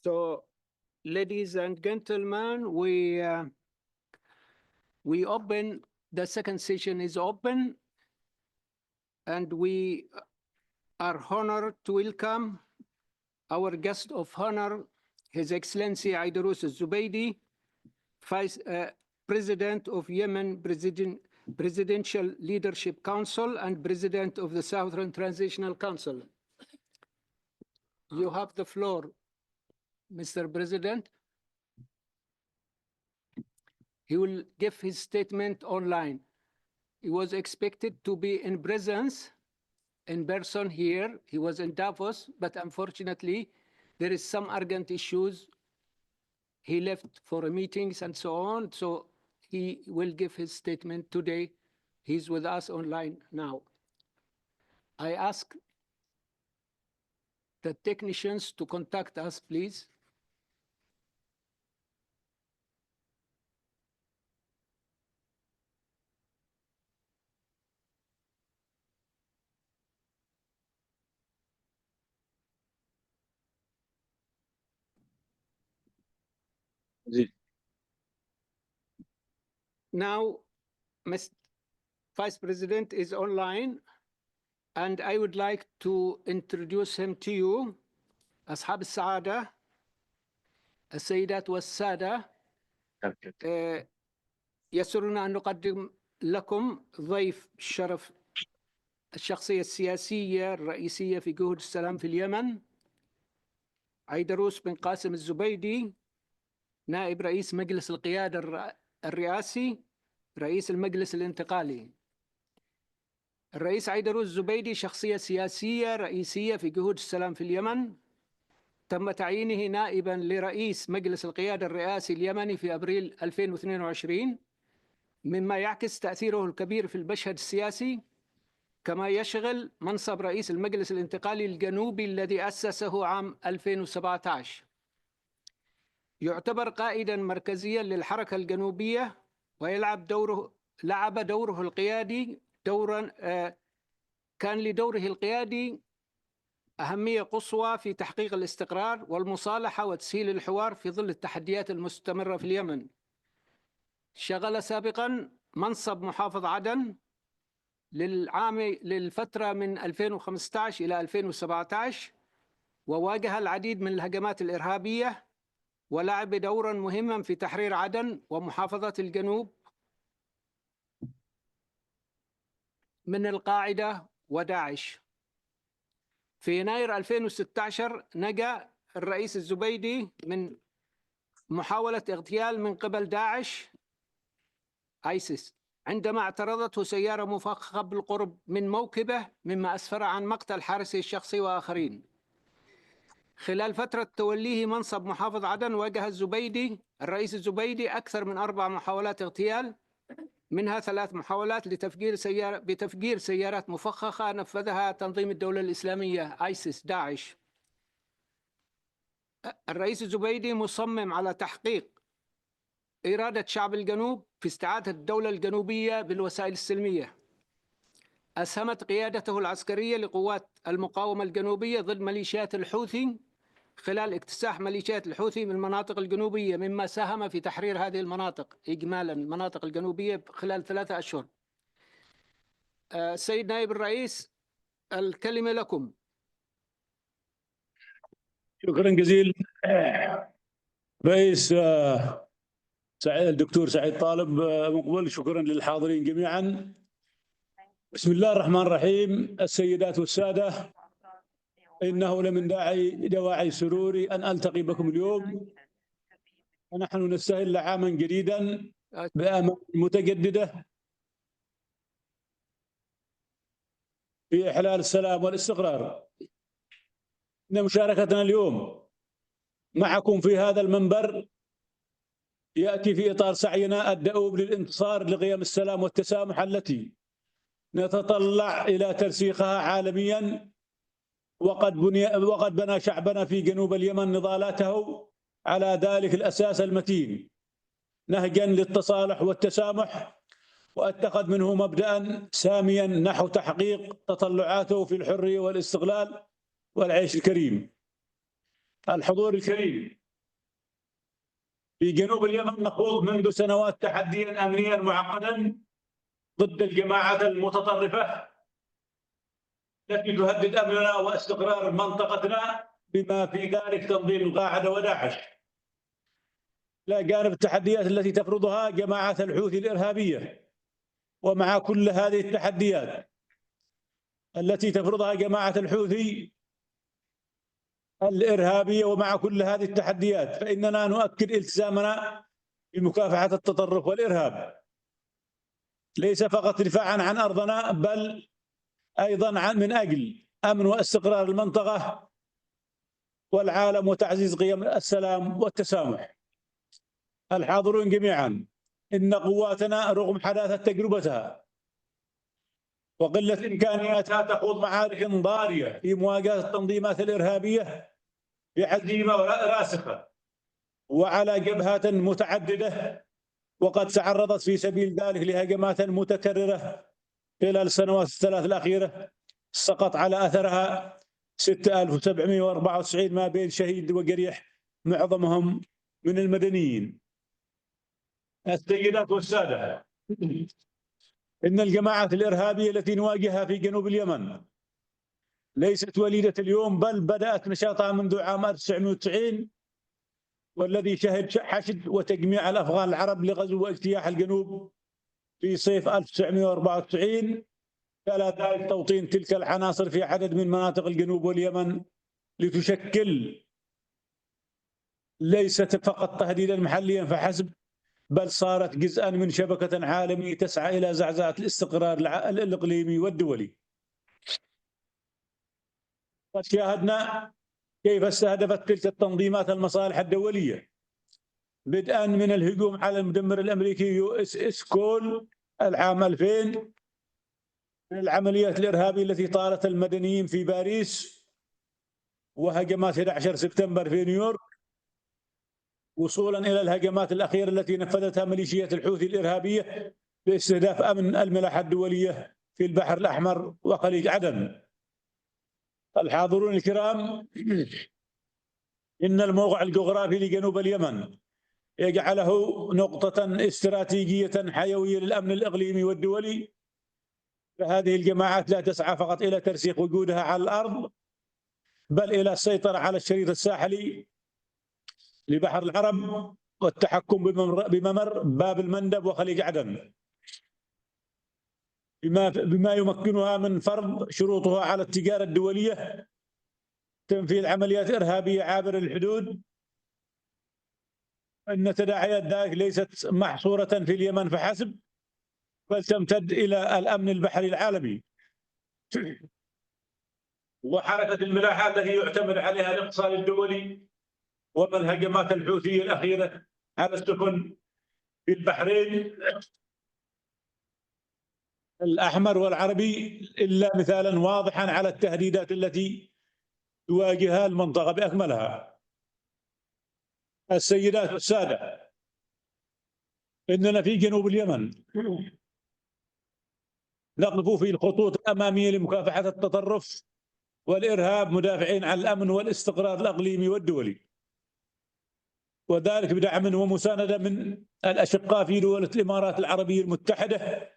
So, ladies and gentlemen, we open, the second session is open, and we are honored to welcome our guest of honor, His Excellency Aidarus Zubaydi, Vice President of Yemen Presidential Leadership Council and President of the Southern Transitional Council. You have the floor, Mr. President. He will give his statement online. He was expected to be in presence, in person here. He was in Davos, but unfortunately, there is some urgent issues. He left for meetings and so on, so he will give his statement today. He's with us online now. I ask the technicians to contact us, please. Now, Mr. Vice President is online, and I would like to introduce him to you. أصحاب السعادة السيدات والسادة، يسرنا أن نقدم لكم ضيف شرف الشخصية السياسية الرئيسية في جهود السلام في اليمن، عيدروس بن قاسم الزبيدي، نائب رئيس مجلس القيادة الرئاسي، رئيس المجلس الانتقالي. الرئيس عيدروس الزبيدي شخصية سياسية رئيسية في جهود السلام في اليمن، تم تعيينه نائباً لرئيس مجلس القيادة الرئاسي اليمني في أبريل 2022، مما يعكس تأثيره الكبير في المشهد السياسي، كما يشغل منصب رئيس المجلس الانتقالي الجنوبي الذي أسسه عام 2017. يعتبر قائداً مركزياً للحركة الجنوبية، ويلعب دوره القيادي كان لدوره القيادي أهمية قصوى في تحقيق الاستقرار والمصالحة وتسهيل الحوار في ظل التحديات المستمرة في اليمن. شغل سابقاً منصب محافظ عدن للفترة من 2015 إلى 2017، وواجه العديد من الهجمات الإرهابية، ولعب دورا مهما في تحرير عدن ومحافظة الجنوب من القاعدة وداعش. في يناير 2016 نجا الرئيس الزبيدي من محاولة اغتيال من قبل داعش آيسيس عندما اعترضته سيارة مفخخة بالقرب من موكبه، مما أسفر عن مقتل حارسه الشخصي وآخرين. خلال فترة توليه منصب محافظ عدن، واجه الرئيس الزبيدي أكثر من 4 محاولات اغتيال، منها 3 محاولات بتفجير سيارات مفخخة نفذها تنظيم الدولة الإسلامية آيسيس داعش. الرئيس الزبيدي مصمم على تحقيق إرادة شعب الجنوب في استعادة الدولة الجنوبية بالوسائل السلمية. أسهمت قيادته العسكرية لقوات المقاومة الجنوبية ضد ميليشيات الحوثي خلال اكتساح ميليشيات الحوثي من المناطق الجنوبية، مما ساهم في تحرير هذه المناطق إجمالا، المناطق الجنوبية خلال 3 أشهر. سيد نائب الرئيس، الكلمة لكم. شكرا جزيلا رئيس الدكتور سعيد طالب مقبل. شكرا للحاضرين جميعا. بسم الله الرحمن الرحيم. السيدات والسادة، إنه لمن دواعي سروري أن ألتقي بكم اليوم، ونحن نستهل عاما جديدا بآمال متجددة في إحلال السلام والاستقرار. إن مشاركتنا اليوم معكم في هذا المنبر يأتي في إطار سعينا الدؤوب للانتصار لقيم السلام والتسامح التي نتطلع إلى ترسيخها عالميا. وقد بنى شعبنا في جنوب اليمن نضالاته على ذلك الأساس المتين نهجا للتصالح والتسامح، واتخذ منه مبدأ ساميا نحو تحقيق تطلعاته في الحرية والاستقلال والعيش الكريم. الحضور الكريم، في جنوب اليمن نخوض منذ سنوات تحديا أمنيا معقدا ضد الجماعات المتطرفة التي تهدد أمننا واستقرار منطقتنا، بما في ذلك تنظيم القاعدة وداعش، لا جانب التحديات التي تفرضها جماعات الحوثي الإرهابية. ومع كل هذه التحديات التي تفرضها جماعة الحوثي الإرهابية، ومع كل هذه التحديات فإننا نؤكد التزامنا بمكافحة التطرف والإرهاب، ليس فقط دفاعا عن أرضنا بل أيضا من أجل أمن واستقرار المنطقة والعالم وتعزيز قيم السلام والتسامح. الحاضرون جميعا، إن قواتنا رغم حداثة تجربتها وقلة إمكانياتها تخوض معارك ضارية في مواجهة التنظيمات الإرهابية بعزيمة راسخة وعلى جبهات متعددة، وقد تعرضت في سبيل ذلك لهجمات متكررة خلال السنوات الثلاث الأخيرة سقط على أثرها 6794 ما بين شهيد وجريح، معظمهم من المدنيين. السيدات والسادة، إن الجماعات الإرهابية التي نواجهها في جنوب اليمن ليست وليدة اليوم، بل بدأت نشاطها منذ عام 1990، والذي شهد حشد وتجميع الأفغان العرب لغزو واجتياح الجنوب في صيف 1994 تلا ذلك توطين تلك العناصر في عدد من مناطق الجنوب واليمن لتشكل ليست فقط تهديدا محليا فحسب، بل صارت جزءا من شبكة عالمية تسعى إلى زعزعة الاستقرار الإقليمي والدولي. قد شاهدنا كيف استهدفت تلك التنظيمات المصالح الدولية، بدءا من الهجوم على المدمر الأمريكي USS كول العام 2000، العمليات الإرهابية التي طالت المدنيين في باريس، وهجمات 11 سبتمبر في نيويورك، وصولا إلى الهجمات الأخيرة التي نفذتها ميليشيات الحوثي الإرهابية باستهداف أمن الملاحة الدولية في البحر الأحمر وخليج عدن. الحاضرون الكرام، إن الموقع الجغرافي لجنوب اليمن يجعله نقطة استراتيجية حيوية للأمن الإقليمي والدولي، فهذه الجماعات لا تسعى فقط إلى ترسيخ وجودها على الأرض، بل إلى السيطرة على الشريط الساحلي لبحر العرب والتحكم بممر باب المندب وخليج عدن، بما يمكنها من فرض شروطها على التجارة الدولية، تنفيذ عمليات إرهابية عابرة للحدود. أن تداعيات ذلك ليست محصورة في اليمن فحسب، بل تمتد إلى الأمن البحري العالمي وحركة الملاحة التي يعتمد عليها الاقتصاد الدولي، ومن الهجمات الحوثية الأخيرة على السفن في البحرين الأحمر والعربي إلا مثالا واضحا على التهديدات التي تواجهها المنطقة بأكملها. السيدات والسادة، إننا في جنوب اليمن نقف في الخطوط الأمامية لمكافحة التطرف والإرهاب، مدافعين عن الأمن والاستقرار الإقليمي والدولي، وذلك بدعم ومساندة من الأشقاء في دولة الإمارات العربية المتحدة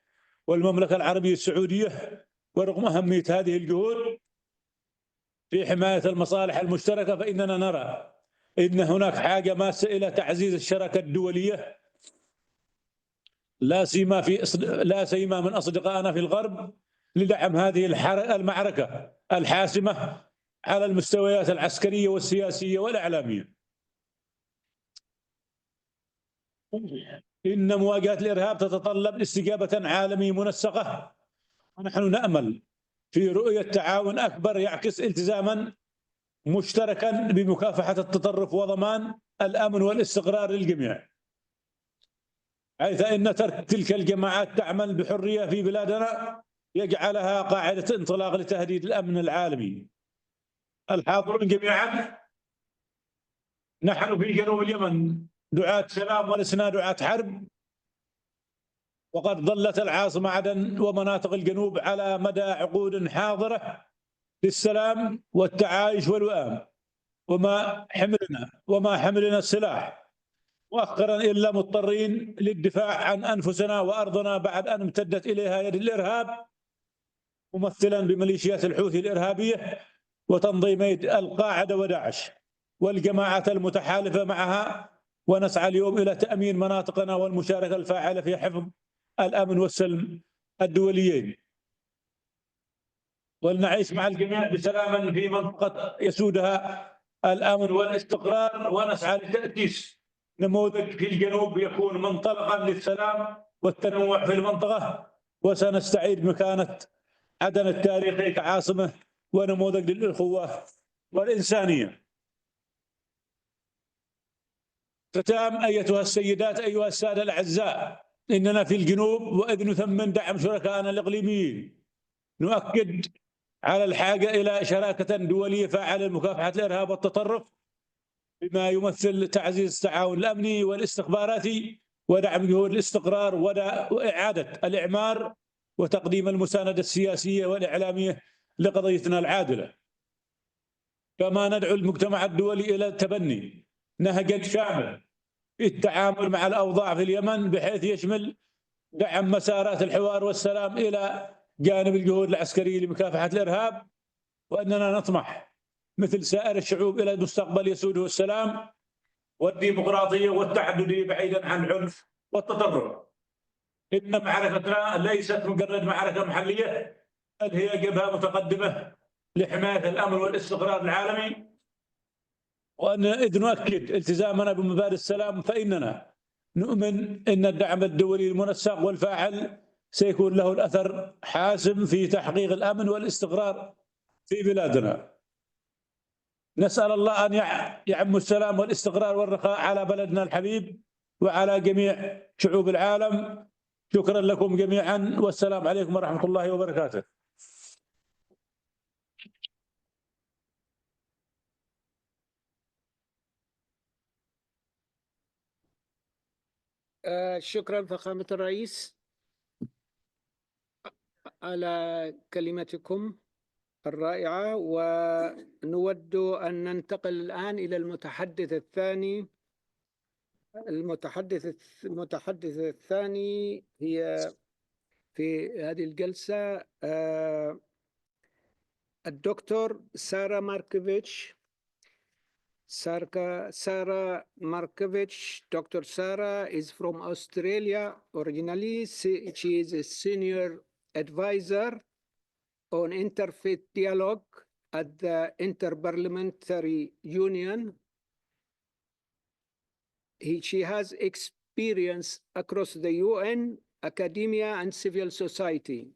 والمملكة العربية السعودية. ورغم أهمية هذه الجهود في حماية المصالح المشتركة، فإننا نرى إن هناك حاجة ماسة إلى تعزيز الشراكة الدولية، لا سيما من أصدقائنا في الغرب، لدعم هذه المعركة الحاسمة على المستويات العسكرية والسياسية والإعلامية. إن مواجهة الإرهاب تتطلب استجابة عالمية منسقة، ونحن نأمل في رؤية تعاون أكبر يعكس التزاما مشتركا بمكافحة التطرف وضمان الأمن والاستقرار للجميع، حيث إن ترك تلك الجماعات تعمل بحرية في بلادنا يجعلها قاعدة انطلاق لتهديد الأمن العالمي. الحاضرون جميعا، نحن في جنوب اليمن دعاة سلام ولسنا دعاة حرب، وقد ظلت العاصمة عدن ومناطق الجنوب على مدى عقود حاضرة للسلام والتعايش والوئام، وما حملنا السلاح مؤخرا إلا مضطرين للدفاع عن أنفسنا وأرضنا بعد أن امتدت إليها يد الإرهاب، ممثلا بميليشيات الحوثي الإرهابية وتنظيمي القاعدة وداعش والجماعات المتحالفة معها. ونسعى اليوم إلى تأمين مناطقنا والمشاركة الفاعلة في حفظ الأمن والسلم الدوليين، ولنعيش مع الجميع بسلام في منطقة يسودها الأمن والاستقرار، ونسعى لتأسيس نموذج في الجنوب يكون منطلقا للسلام والتنوع في المنطقة، وسنستعيد مكانة عدن التاريخي كعاصمة ونموذج للأخوة والإنسانية. ختام، أيتها السيدات، أيها السادة الأعزاء، إننا في الجنوب وإذ نثمن دعم شركائنا الإقليميين نؤكد على الحاجة إلى شراكة دولية فاعلة لمكافحة الإرهاب والتطرف، بما يمثل تعزيز التعاون الأمني والاستخباراتي ودعم جهود الاستقرار وإعادة الإعمار وتقديم المساندة السياسية والإعلامية لقضيتنا العادلة. كما ندعو المجتمع الدولي إلى تبني نهج شامل في التعامل مع الأوضاع في اليمن، بحيث يشمل دعم مسارات الحوار والسلام إلى جانب الجهود العسكرية لمكافحة الإرهاب، وأننا نطمح مثل سائر الشعوب إلى مستقبل يسوده السلام والديمقراطية والتعددية بعيدا عن العنف والتطرف. إن معركتنا ليست مجرد معركة محلية، هي جبهة متقدمة لحماية الأمن والاستقرار العالمي، وأن إذ نؤكد التزامنا بمبادئ السلام فإننا نؤمن أن الدعم الدولي المنسق والفاعل سيكون له الأثر حاسم في تحقيق الأمن والاستقرار في بلادنا. نسأل الله أن يعم السلام والاستقرار والرخاء على بلدنا الحبيب وعلى جميع شعوب العالم. شكرا لكم جميعا، والسلام عليكم ورحمة الله وبركاته. شكرا فخامة الرئيس على كلمتكم الرائعة، ونود أن ننتقل الآن إلى المتحدث الثاني. المتحدث الثاني هي في هذه الجلسة الدكتور سارة ماركوفيتش. Sarah Markovich. Dr. Sarah is from Australia originally. She is a senior advisor on interfaith dialogue at the Interparliamentary Union. She has experience across the UN, academia, and civil society.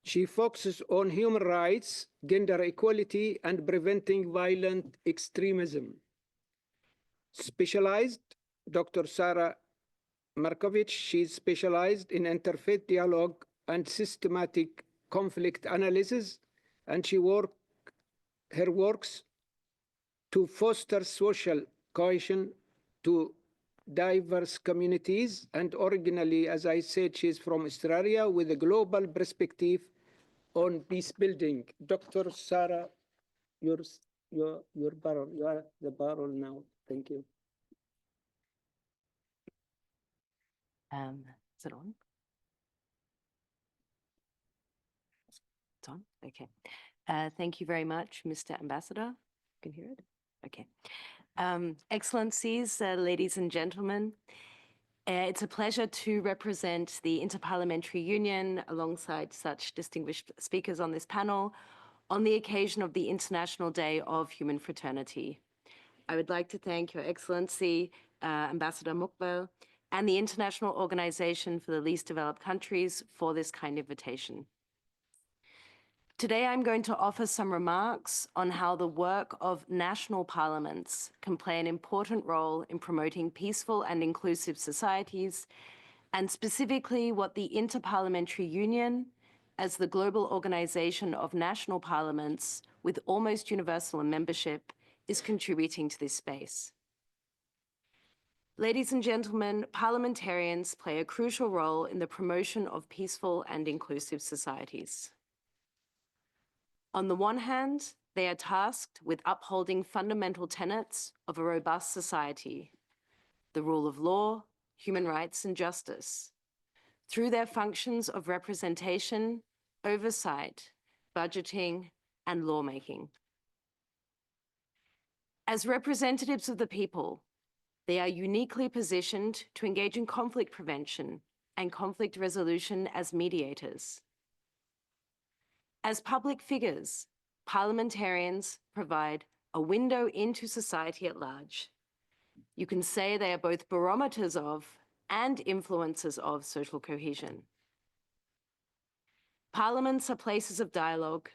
She focuses on human rights, gender equality, and preventing violent extremism. Dr. Sarah Markovich, she's specialized in interfaith dialogue and systematic conflict analysis, and her works to foster social cohesion to diverse communities, and originally, as I said, she's from Australia with a global perspective on peace building. Dr. Sarah, your barrel, you are the barrel now. Thank you. Is it on? It's on? Okay. Thank you very much, Mr. Ambassador. You can hear it? Okay. Excellencies, ladies and gentlemen, it's a pleasure to represent the Interparliamentary Union alongside such distinguished speakers on this panel on the occasion of the International Day of Human Fraternity. I would like to thank Your Excellency, Ambassador Mukbel, and the International Organization for the Least Developed Countries for this kind invitation. Today, I'm going to offer some remarks on how the work of national parliaments can play an important role in promoting peaceful and inclusive societies, and specifically what the Interparliamentary Union, as the global organization of national parliaments with almost universal membership, is contributing to this space. Ladies and gentlemen, parliamentarians play a crucial role in the promotion of peaceful and inclusive societies. On the one hand, they are tasked with upholding fundamental tenets of a robust society, the rule of law, human rights, and justice, through their functions of representation, oversight, budgeting, and lawmaking. As representatives of the people, they are uniquely positioned to engage in conflict prevention and conflict resolution as mediators. As public figures, parliamentarians provide a window into society at large. You can say they are both barometers of and influencers of social cohesion. Parliaments are places of dialogue,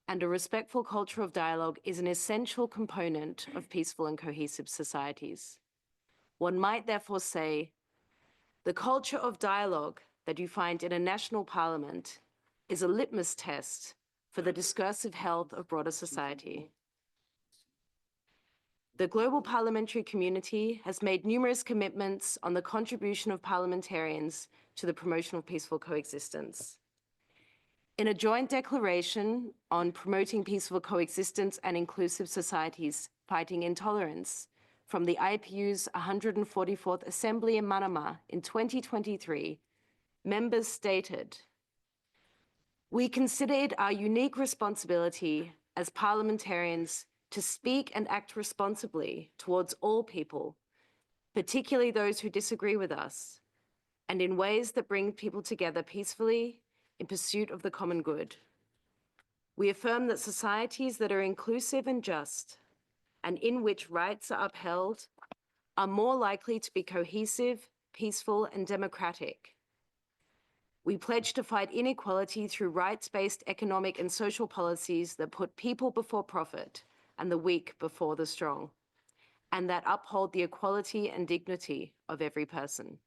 and a respectful culture of dialogue is an essential component of peaceful and cohesive societies. One might therefore say, the culture of dialogue that you find in a national parliament is a litmus test for the discursive health of broader society. The global parliamentary community has made numerous commitments on the contribution of parliamentarians to the promotion of peaceful coexistence. In a joint declaration on promoting peaceful coexistence and inclusive societies fighting intolerance from the IPU's 144th Assembly in Manama in 2023, members stated, "We consider it our unique responsibility as parliamentarians to speak and act responsibly towards all people, particularly those who disagree with us, and in ways that bring people together peacefully, in pursuit of the common good. We affirm that societies that are inclusive and just, and in which rights are upheld, are more likely to be cohesive, peaceful, and democratic. We pledge to fight inequality through rights-based economic and social policies that put people before profit and the weak before the strong, and that uphold the equality and dignity of every person.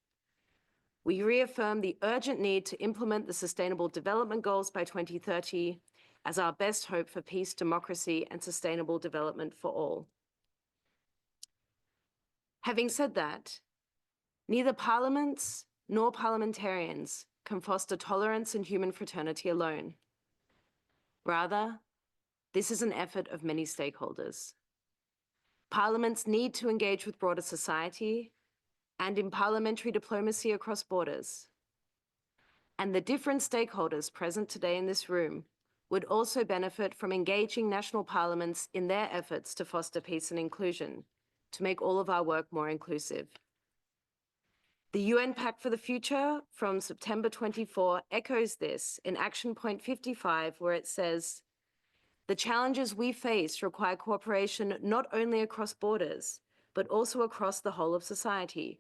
We reaffirm the urgent need to implement the Sustainable Development Goals by 2030 as our best hope for peace, democracy, and sustainable development for all. Having said that, neither parliaments nor parliamentarians can foster tolerance and human fraternity alone. Rather, this is an effort of many stakeholders. Parliaments need to engage with broader society and in parliamentary diplomacy across borders. And the different stakeholders present today in this room would also benefit from engaging national parliaments in their efforts to foster peace and inclusion, to make all of our work more inclusive. The UN Pact for the Future from September 24 echoes this in Action Point 55, where it says, "The challenges we face require cooperation not only across borders, but also across the whole of society.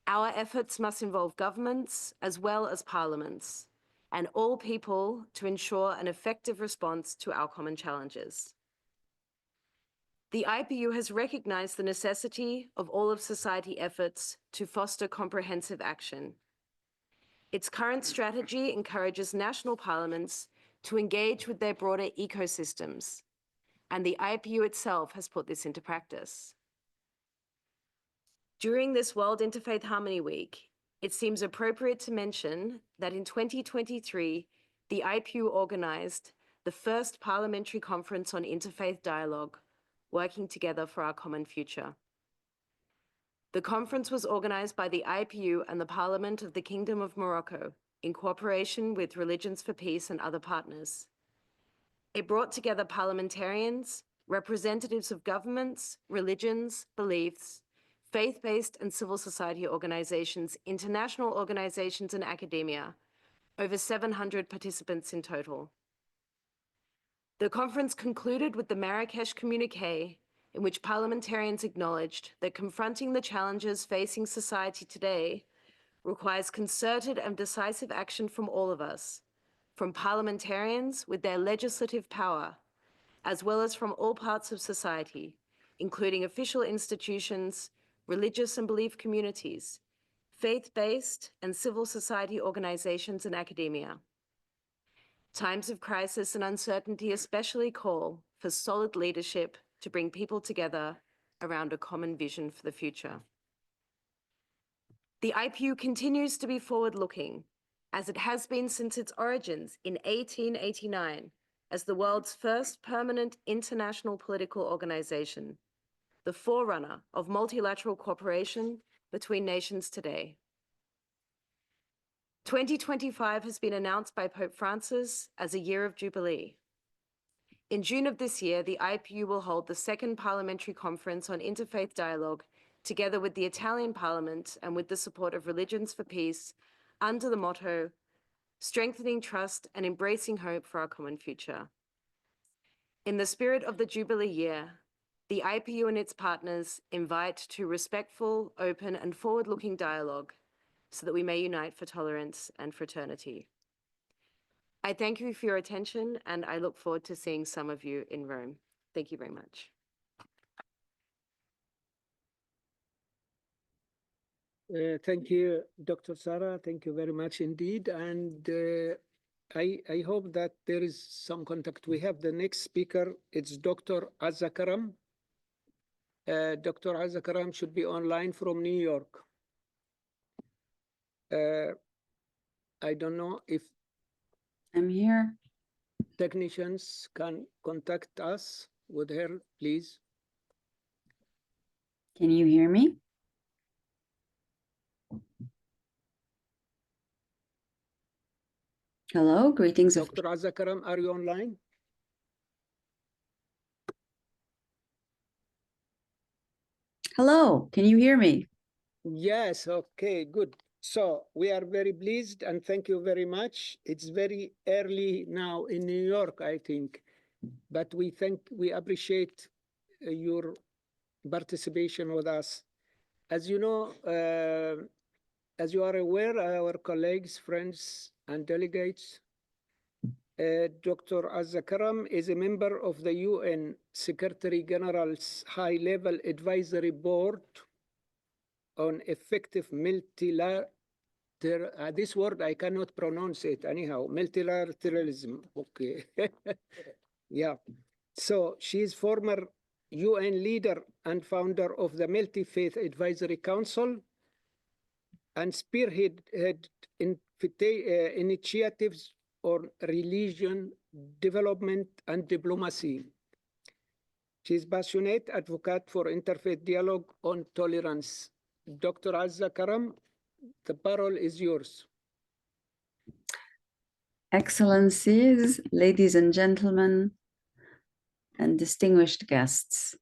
Our efforts must involve governments as well as parliaments and all people to ensure an effective response to our common challenges." The IPU has recognized the necessity of all of society efforts to foster comprehensive action. Its current strategy encourages national parliaments to engage with their broader ecosystems, and the IPU itself has put this into practice. During this World Interfaith Harmony Week, it seems appropriate to mention that in 2023, the IPU organized the first parliamentary conference on interfaith dialogue, working together for our common future. The conference was organized by the IPU and the Parliament of the Kingdom of Morocco in cooperation with Religions for Peace and other partners. It brought together parliamentarians, representatives of governments, religions, beliefs, faith-based and civil society organizations, international organizations, and academia, over 700 participants in total. The conference concluded with the Marrakesh Communiqué, in which parliamentarians acknowledged that confronting the challenges facing society today requires concerted and decisive action from all of us, from parliamentarians with their legislative power, as well as from all parts of society, including official institutions, religious and belief communities, faith-based and civil society organizations, and academia. Times of crisis and uncertainty especially call for solid leadership to bring people together around a common vision for the future. The IPU continues to be forward-looking, as it has been since its origins in 1889 as the world's first permanent international political organization, the forerunner of multilateral cooperation between nations today. 2025 has been announced by Pope Francis as a year of Jubilee. In June of this year, the IPU will hold the second parliamentary conference on interfaith dialogue, together with the Italian Parliament and with the support of Religions for Peace, under the motto, "Strengthening Trust and Embracing Hope for Our Common Future." In the spirit of the Jubilee year, the IPU and its partners invite to respectful, open, and forward-looking dialogue so that we may unite for tolerance and fraternity. I thank you for your attention, and I look forward to seeing some of you in Rome. Thank you very much. Thank you, Dr. Sarah. Thank you very much indeed. And I hope that there is some contact. We have the next speaker. It's Dr. Azakaram. Dr. Azakaram should be online from New York. I don't know if I'm here. technicians can contact us with her, please. Can you hear me? Hello, greetings. Dr. Azakaram, are you online? Hello, can you hear me? Yes, okay, good. So we are very pleased and thank you very much. It's very early now in New York, I think, but we appreciate your participation with us. As you know, as you are aware, our colleagues, friends, and delegates, Dr. Azza Karam is a member of the UN Secretary General's High-Level Advisory Board on Effective Multilateral. This word I cannot pronounce it anyhow. Multilateralism. Okay. Yeah. So she is former UN leader and founder of the Multi-Faith Advisory Council and spearhead initiatives on religion, development, and diplomacy. She is passionate advocate for interfaith dialogue on tolerance. Dr. Azza Karam, the parole is yours. Excellencies, ladies and gentlemen, and distinguished guests.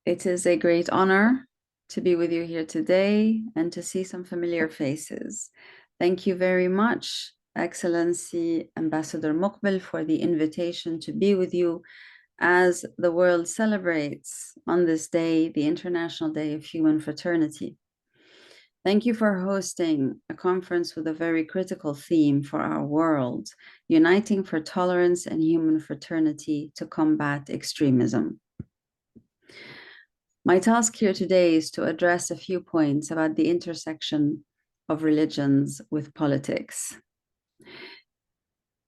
It is a great honor to be with you here today and to see some familiar faces. Thank you very much, Excellency Ambassador Muqbil, for the invitation to be with you as the world celebrates on this day, the International Day of Human Fraternity. Thank you for hosting a conference with a very critical theme for our world, uniting for tolerance and human fraternity to combat extremism. My task here today is to address a few points about the intersection of religions with politics.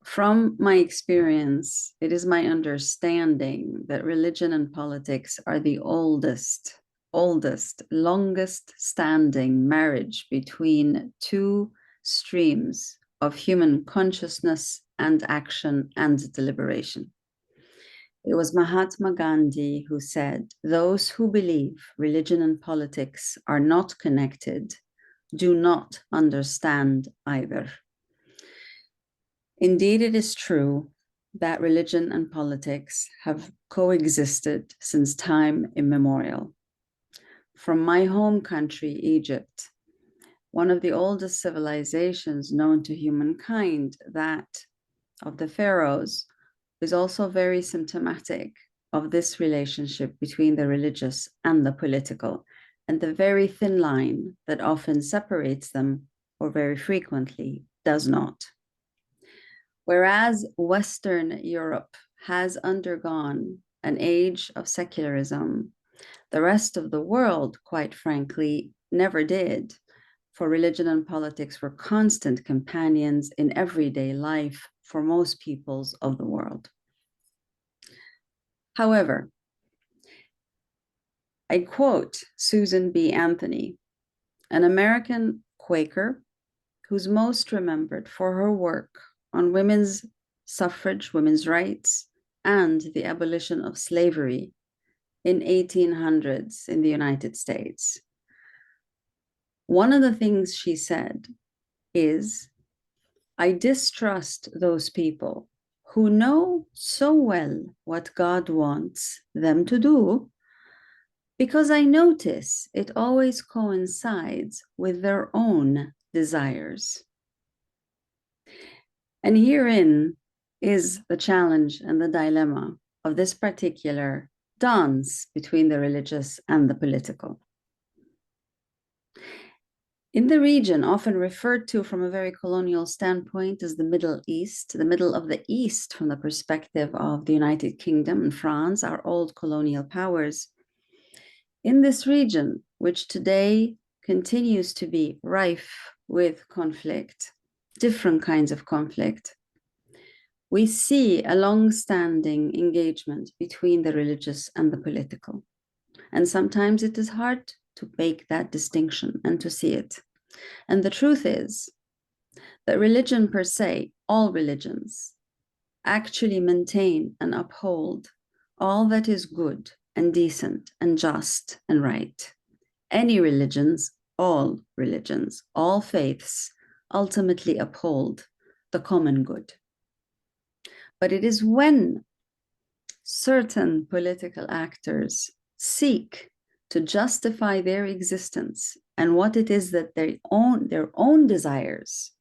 From my experience, it is my understanding that religion and politics are the oldest, longest standing marriage between two streams of human consciousness and action and deliberation. It was Mahatma Gandhi who said, "Those who believe religion and politics are not connected do not understand either." Indeed, it is true that religion and politics have coexisted since time immemorial. From my home country, Egypt, one of the oldest civilizations known to humankind, that of the pharaohs, is also very symptomatic of this relationship between the religious and the political, and the very thin line that often separates them, or very frequently does not. Whereas Western Europe has undergone an age of secularism, the rest of the world, quite frankly, never did, for religion and politics were constant companions in everyday life for most peoples of the world. However, I quote Susan B. Anthony, an American Quaker who's most remembered for her work on women's suffrage, women's rights, and the abolition of slavery in 1800s in the United States. One of the things she said is, "I distrust those people who know so well what God wants them to do, because I notice it always coincides with their own desires." And herein is the challenge and the dilemma of this particular dance between the religious and the political. In the region, often referred to from a very colonial standpoint as the Middle East, the middle of the East from the perspective of the United Kingdom and France, our old colonial powers, in this region, which today continues to be rife with conflict, different kinds of conflict, we see a long-standing engagement between the religious and the political. And sometimes it is hard to make that distinction and to see it. And the truth is that religion per se, all religions, actually maintain and uphold all that is good and decent and just and right. Any religions, all faiths ultimately uphold the common good. But it is when certain political actors seek to justify their existence and what it is that their own desires,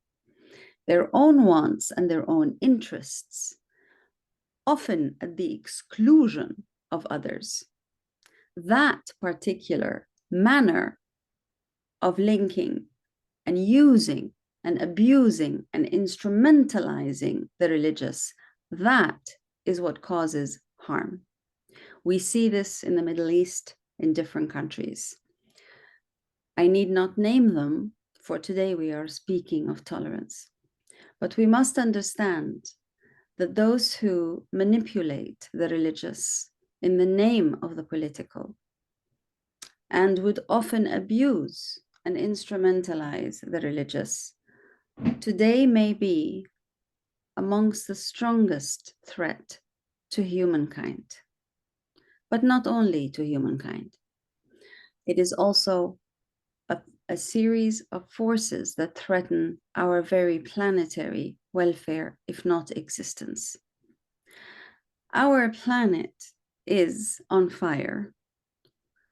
their own wants, and their own interests, often at the exclusion of others. That particular manner of linking and using and abusing and instrumentalizing the religious, that is what causes harm. We see this in the Middle East in different countries. I need not name them, for today we are speaking of tolerance. But we must understand that those who manipulate the religious in the name of the political and would often abuse and instrumentalize the religious, today may be amongst the strongest threat to humankind, but not only to humankind. It is also a series of forces that threaten our very planetary welfare, if not existence. Our planet is on fire.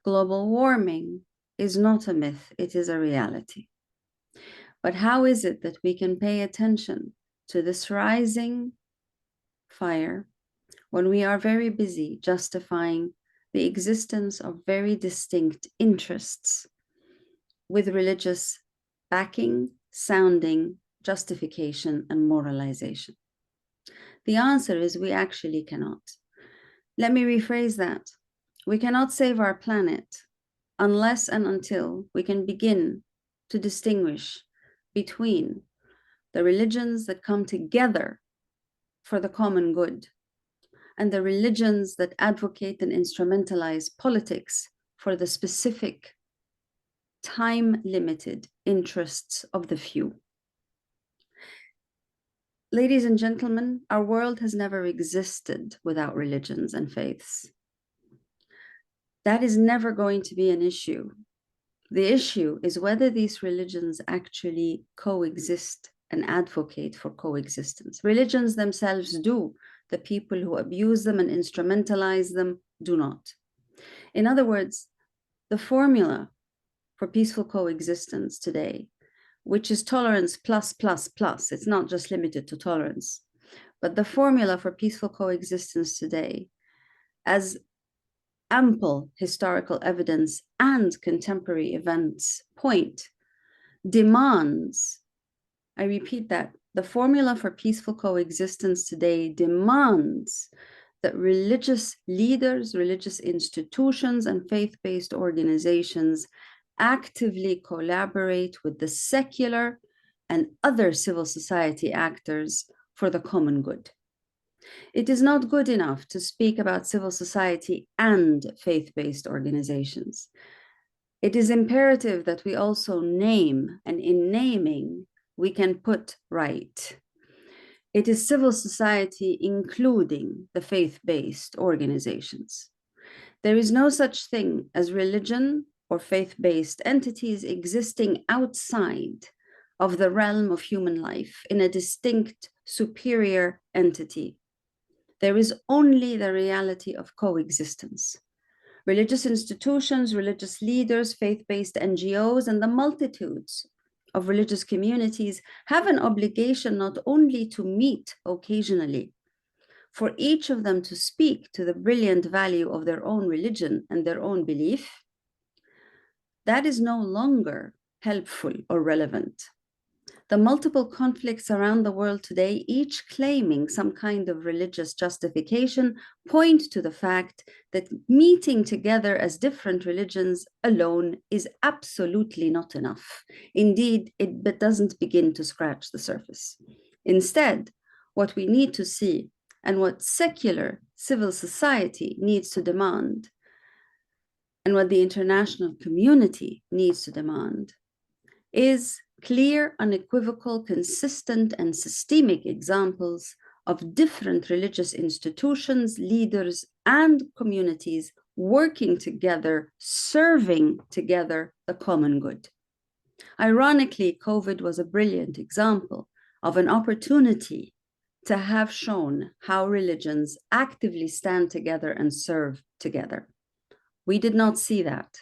Global warming is not a myth, it is a reality. But how is it that we can pay attention to this rising fire when we are very busy justifying the existence of very distinct interests with religious backing, sounding, justification, and moralization? The answer is we actually cannot. Let me rephrase that. We cannot save our planet unless and until we can begin to distinguish between the religions that come together for the common good and the religions that advocate and instrumentalize politics for the specific time-limited interests of the few. Ladies and gentlemen, our world has never existed without religions and faiths. That is never going to be an issue. The issue is whether these religions actually coexist and advocate for coexistence. Religions themselves do. The people who abuse them and instrumentalize them do not. In other words, the formula for peaceful coexistence today, which is tolerance plus, plus, plus, it's not just limited to tolerance, but the formula for peaceful coexistence today, as ample historical evidence and contemporary events point, demands, I repeat that, the formula for peaceful coexistence today demands that religious leaders, religious institutions, and faith-based organizations actively collaborate with the secular and other civil society actors for the common good. It is not good enough to speak about civil society and faith-based organizations. It is imperative that we also name, and in naming, we can put right. It is civil society, including the faith-based organizations. There is no such thing as religion or faith-based entities existing outside of the realm of human life in a distinct, superior entity. There is only the reality of coexistence. Religious institutions, religious leaders, faith-based NGOs, and the multitudes of religious communities have an obligation not only to meet occasionally, for each of them to speak to the brilliant value of their own religion and their own belief. That is no longer helpful or relevant. The multiple conflicts around the world today, each claiming some kind of religious justification, point to the fact that meeting together as different religions alone is absolutely not enough. Indeed, it doesn't begin to scratch the surface. Instead, what we need to see and what secular civil society needs to demand, and what the international community needs to demand, is clear, unequivocal, consistent, and systemic examples of different religious institutions, leaders, and communities working together, serving together the common good. Ironically, COVID was a brilliant example of an opportunity to have shown how religions actively stand together and serve together. We did not see that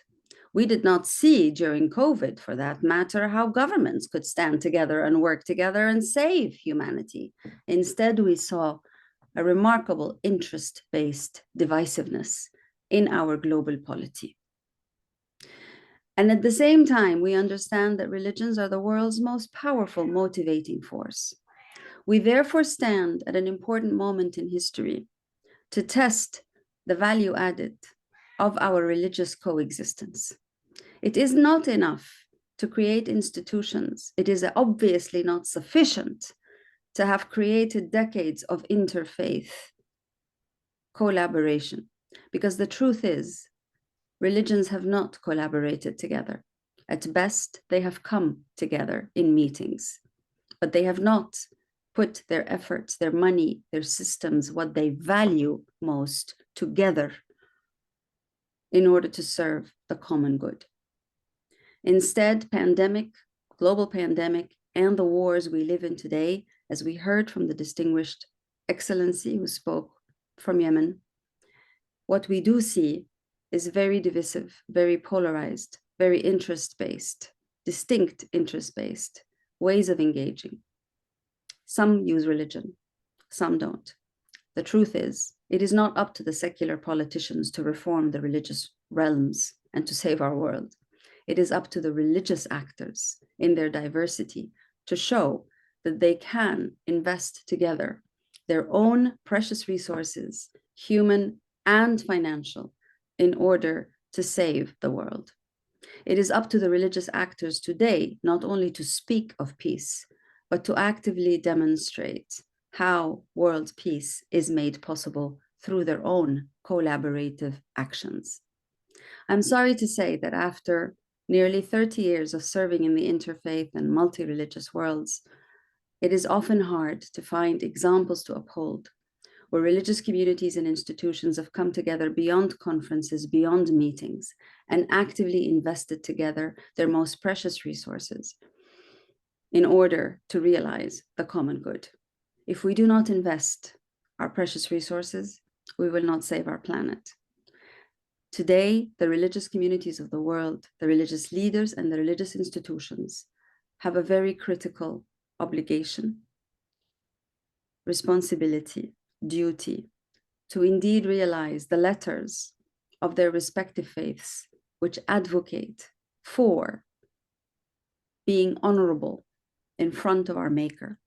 We did not see during COVID, for that matter, how governments could stand together and work together and save humanity. Instead, we saw a remarkable interest-based divisiveness in our global polity. And at the same time, we understand that religions are the world's most powerful motivating force. We therefore stand at an important moment in history to test the value added of our religious coexistence. It is not enough to create institutions. It is obviously not sufficient to have created decades of interfaith collaboration, because the truth is, religions have not collaborated together. At best, they have come together in meetings, but they have not put their efforts, their money, their systems, what they value most together in order to serve the common good. Instead, global pandemic, and the wars we live in today, as we heard from the distinguished excellency who spoke from Yemen, what we do see is very divisive, very polarized, very interest-based, distinct interest-based ways of engaging. Some use religion, some don't. The truth is, it is not up to the secular politicians to reform the religious realms and to save our world. It is up to the religious actors in their diversity to show that they can invest together their own precious resources, human and financial, in order to save the world. It is up to the religious actors today not only to speak of peace, but to actively demonstrate how world peace is made possible through their own collaborative actions. I'm sorry to say that after nearly 30 years of serving in the interfaith and multi-religious worlds, it is often hard to find examples to uphold where religious communities and institutions have come together beyond conferences, beyond meetings, and actively invested together their most precious resources in order to realize the common good. If we do not invest our precious resources, we will not save our planet. Today, the religious communities of the world, the religious leaders and the religious institutions have a very critical obligation, responsibility, duty to indeed realize the letters of their respective faiths, which advocate for being honorable in front of our Maker.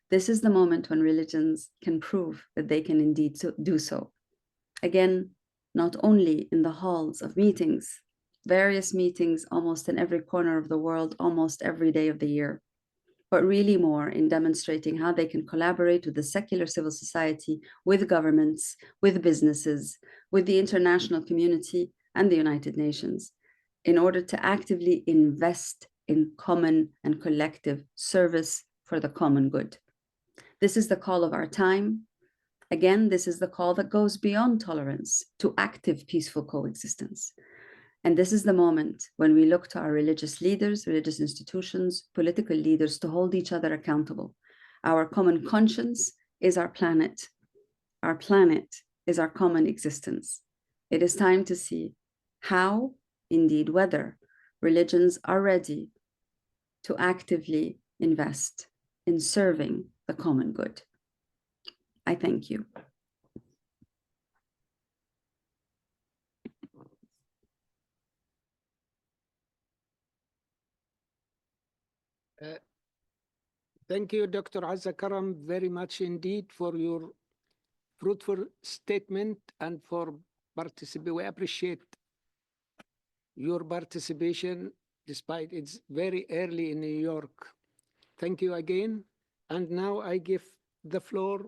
This is the moment when religions can prove that they can indeed do so. Again, not only in the halls of meetings, various meetings almost in every corner of the world, almost every day of the year, but really more in demonstrating how they can collaborate with the secular civil society, with governments, with businesses, with the international community and the United Nations, in order to actively invest in common and collective service for the common good. This is the call of our time. Again, this is the call that goes beyond tolerance to active, peaceful coexistence. And this is the moment when we look to our religious leaders, religious institutions, political leaders to hold each other accountable. Our common conscience is our planet. Our planet is our common existence. It is time to see how, indeed whether, religions are ready to actively invest in serving the common good. I thank you. Thank you, Dr. Azza Karam, very much indeed for your fruitful statement and for participating. We appreciate your participation despite it's very early in New York. Thank you again. And now I give the floor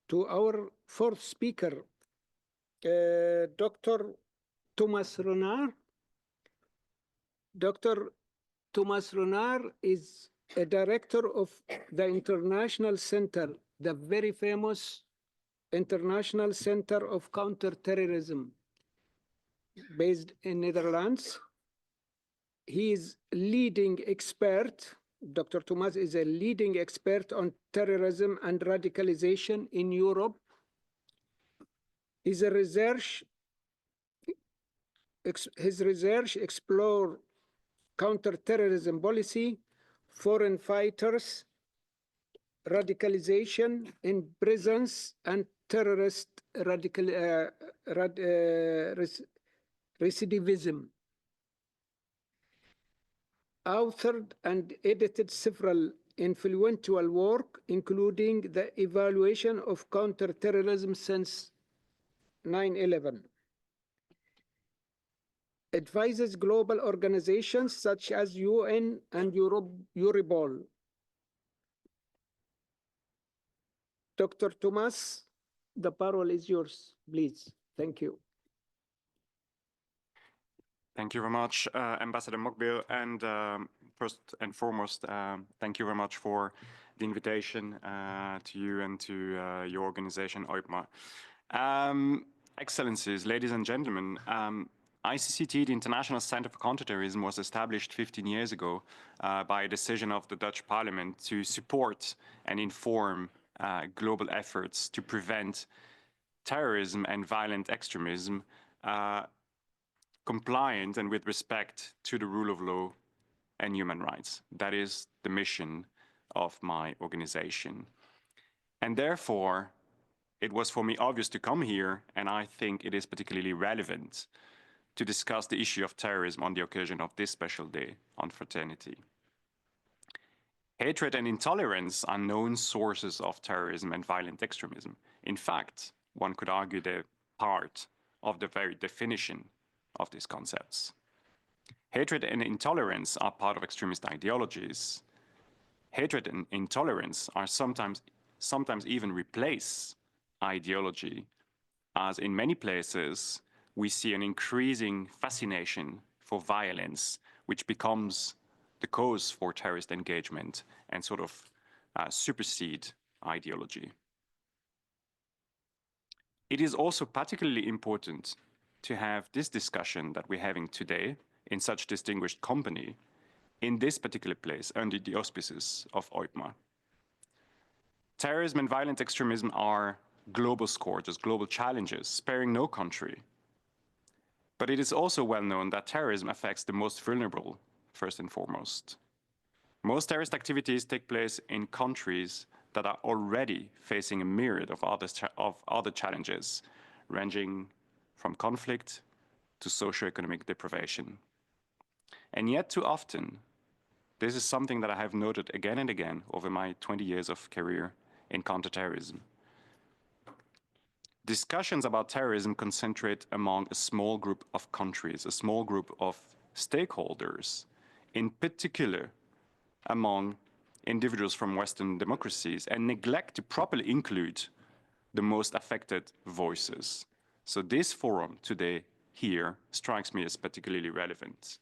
to our fourth speaker, Dr. Thomas Renard. Dr. Thomas Renard is a director of the International Center, the very famous International Center of Counterterrorism based in Netherlands. He is leading expert. Dr. Thomas is a leading expert on terrorism and radicalization in Europe. His research his research explore counterterrorism policy, foreign fighters, radicalization in prisons, and terrorist recidivism. Authored and edited several influential work, including the evaluation of counterterrorism since 9/11. Advises global organizations such as UN and Europol. Dr. Thomas, the parole is yours, please. Thank you. Thank you very much, Ambassador Mokbil. And first and foremost, thank you very much for the invitation to you and to your organization, OIPMA. Excellencies, ladies and gentlemen, ICCT, the International Center for Counterterrorism, was established 15 years ago by a decision of the Dutch Parliament to support and inform global efforts to prevent terrorism and violent extremism, compliant and with respect to the rule of law and human rights. That is the mission of my organization. And therefore, it was for me obvious to come here, and I think it is particularly relevant to discuss the issue of terrorism on the occasion of this special day on Fraternity. Hatred and intolerance are known sources of terrorism and violent extremism. In fact, one could argue they're part of the very definition of these concepts. Hatred and intolerance are part of extremist ideologies. Hatred and intolerance are sometimes even replace ideology, as in many places we see an increasing fascination for violence, which becomes the cause for terrorist engagement and sort of supersede ideology. It is also particularly important to have this discussion that we're having today in such distinguished company in this particular place under the auspices of OIPMA. Terrorism and violent extremism are global scourges, global challenges, sparing no country. But it is also well known that terrorism affects the most vulnerable, first and foremost. Most terrorist activities take place in countries that are already facing a myriad of other challenges, ranging from conflict to socioeconomic deprivation. And yet too often, this is something that I have noted again and again over my 20 years of career in counterterrorism. Discussions about terrorism concentrate among a small group of countries, a small group of stakeholders, in particular among individuals from Western democracies, and neglect to properly include the most affected voices. So this forum today here strikes me as particularly relevant.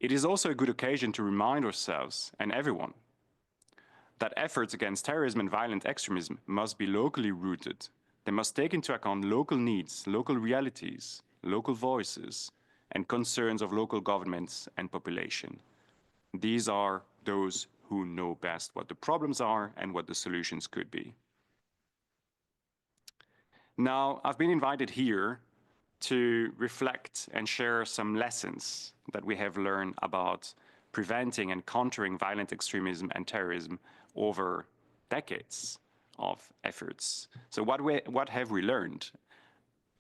It is also a good occasion to remind ourselves and everyone that efforts against terrorism and violent extremism must be locally rooted. They must take into account local needs, local realities, local voices, and concerns of local governments and population. These are those who know best what the problems are and what the solutions could be. Now, I've been invited here to reflect and share some lessons that we have learned about preventing and countering violent extremism and terrorism over decades of efforts. So what have we learned?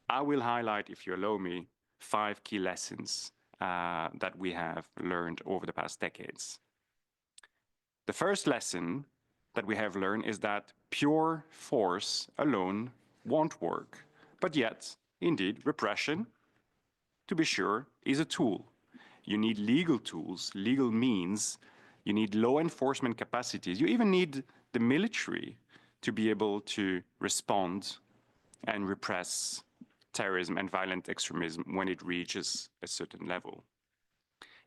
I will highlight, if you allow me, 5 key lessons that we have learned over the past decades. The first lesson that we have learned is that pure force alone won't work. But yet, indeed, repression, to be sure, is a tool. You need legal tools, legal means, you need law enforcement capacities, you even need the military to be able to respond and repress terrorism and violent extremism when it reaches a certain level.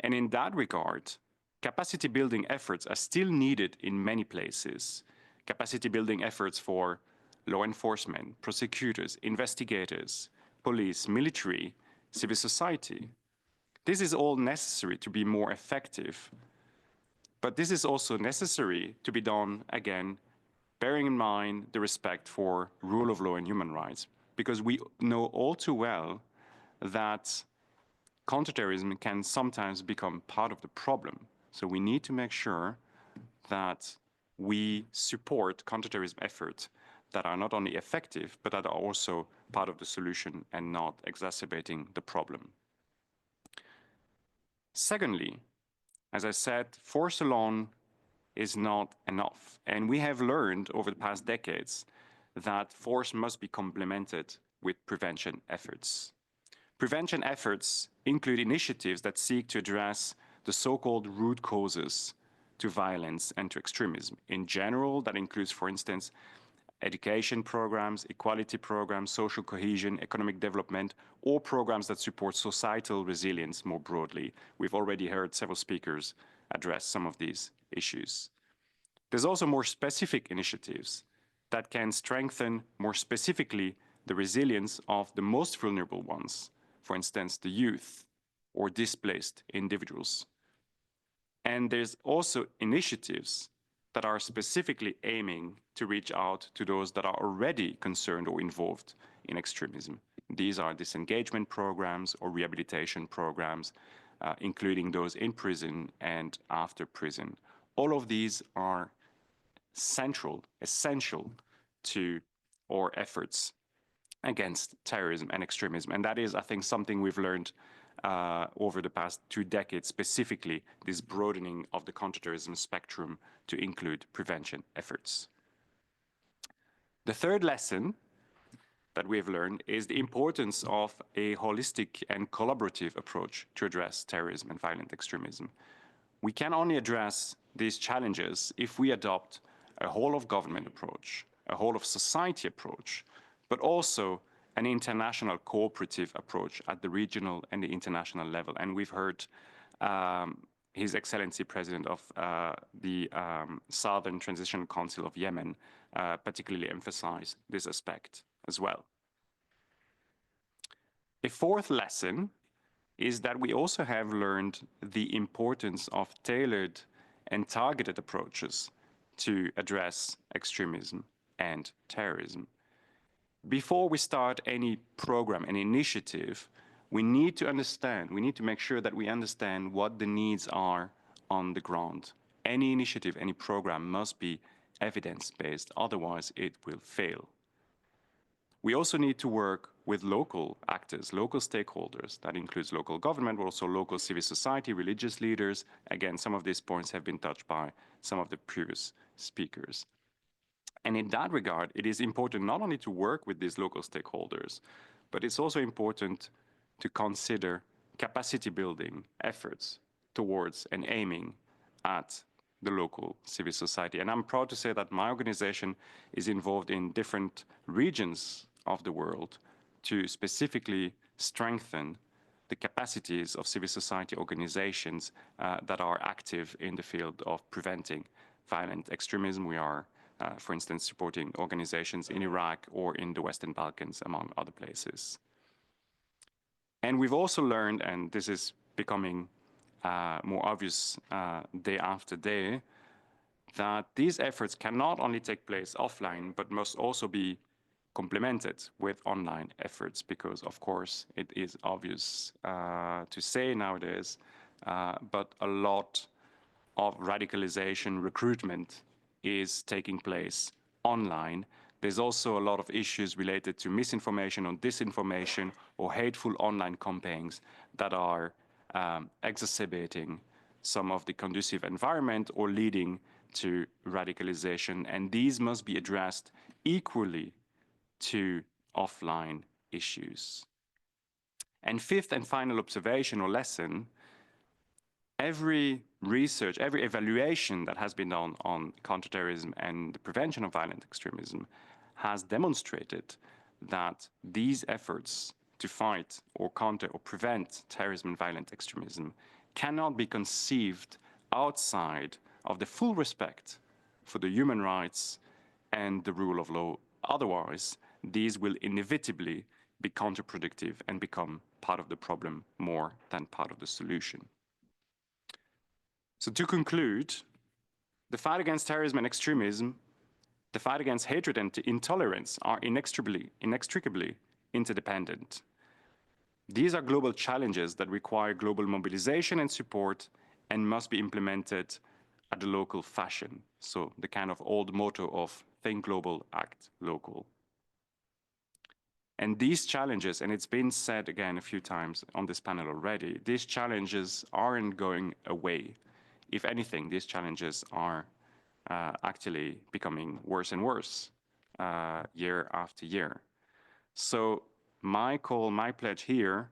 And in that regard, capacity building efforts are still needed in many places. Capacity building efforts for law enforcement, prosecutors, investigators, police, military, civil society. This is all necessary to be more effective. But this is also necessary to be done, again, bearing in mind the respect for rule of law and human rights, because we know all too well that counterterrorism can sometimes become part of the problem. So we need to make sure that we support counterterrorism efforts that are not only effective, but that are also part of the solution and not exacerbating the problem. Secondly, as I said, force alone is not enough. And we have learned over the past decades that force must be complemented with prevention efforts. Prevention efforts include initiatives that seek to address the so-called root causes to violence and to extremism. In general, that includes, for instance, education programs, equality programs, social cohesion, economic development, or programs that support societal resilience more broadly. We've already heard several speakers address some of these issues. There's also more specific initiatives that can strengthen more specifically the resilience of the most vulnerable ones, for instance, the youth or displaced individuals. And there's also initiatives that are specifically aiming to reach out to those that are already concerned or involved in extremism. These are disengagement programs or rehabilitation programs, including those in prison and after prison. All of these are essential to our efforts against terrorism and extremism. And that is, I think, something we've learned over the past 2 decades, specifically this broadening of the counterterrorism spectrum to include prevention efforts. The third lesson that we have learned is the importance of a holistic and collaborative approach to address terrorism and violent extremism. We can only address these challenges if we adopt a whole of government approach, a whole of society approach, but also an international cooperative approach at the regional and the international level. And we've heard His Excellency President of the Southern Transitional Council of Yemen particularly emphasize this aspect as well. A fourth lesson is that we also have learned the importance of tailored and targeted approaches to address extremism and terrorism. Before we start any program, any initiative, we need to make sure that we understand what the needs are on the ground. Any initiative, any program must be evidence-based, otherwise it will fail. We also need to work with local actors, local stakeholders. That includes local government, but also local civil society, religious leaders. Again, some of these points have been touched by some of the previous speakers. And in that regard, it is important not only to work with these local stakeholders, but it's also important to consider capacity building efforts towards and aiming at the local civil society. And I'm proud to say that my organization is involved in different regions of the world to specifically strengthen the capacities of civil society organizations that are active in the field of preventing violent extremism. We are for instance, supporting organizations in Iraq or in the Western Balkans, among other places. And we've also learned, and this is becoming more obvious day after day, that these efforts can not only take place offline, but must also be complemented with online efforts, because, of course, it is obvious to say nowadays, but a lot of radicalization recruitment is taking place online. There's also a lot of issues related to misinformation or disinformation or hateful online campaigns that are exacerbating some of the conducive environment or leading to radicalization. And these must be addressed equally to offline issues. And fifth and final observation or lesson, every research, every evaluation that has been done on counterterrorism and the prevention of violent extremism has demonstrated that these efforts to fight or counter or prevent terrorism and violent extremism cannot be conceived outside of the full respect for the human rights and the rule of law. Otherwise, these will inevitably be counterproductive and become part of the problem more than part of the solution. So to conclude, the fight against terrorism and extremism, the fight against hatred and intolerance are inextricably interdependent. These are global challenges that require global mobilization and support and must be implemented at the local fashion. So the kind of old motto of think global, act local. And these challenges, and it's been said again a few times on this panel already, these challenges aren't going away. If anything, these challenges are actually becoming worse and worse year after year. So my call, my pledge here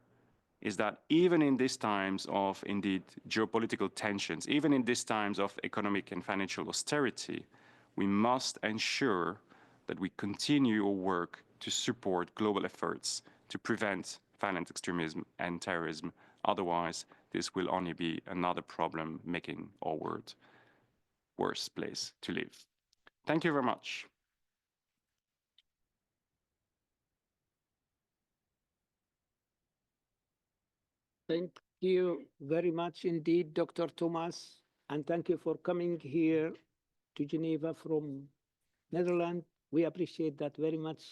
is that even in these times of indeed geopolitical tensions, even in these times of economic and financial austerity, we must ensure that we continue our work to support global efforts to prevent violent extremism and terrorism. Otherwise, this will only be another problem making our world worse place to live. Thank you very much. Thank you very much indeed, Dr. Thomas, and thank you for coming here to Geneva from Netherlands. We appreciate that very much.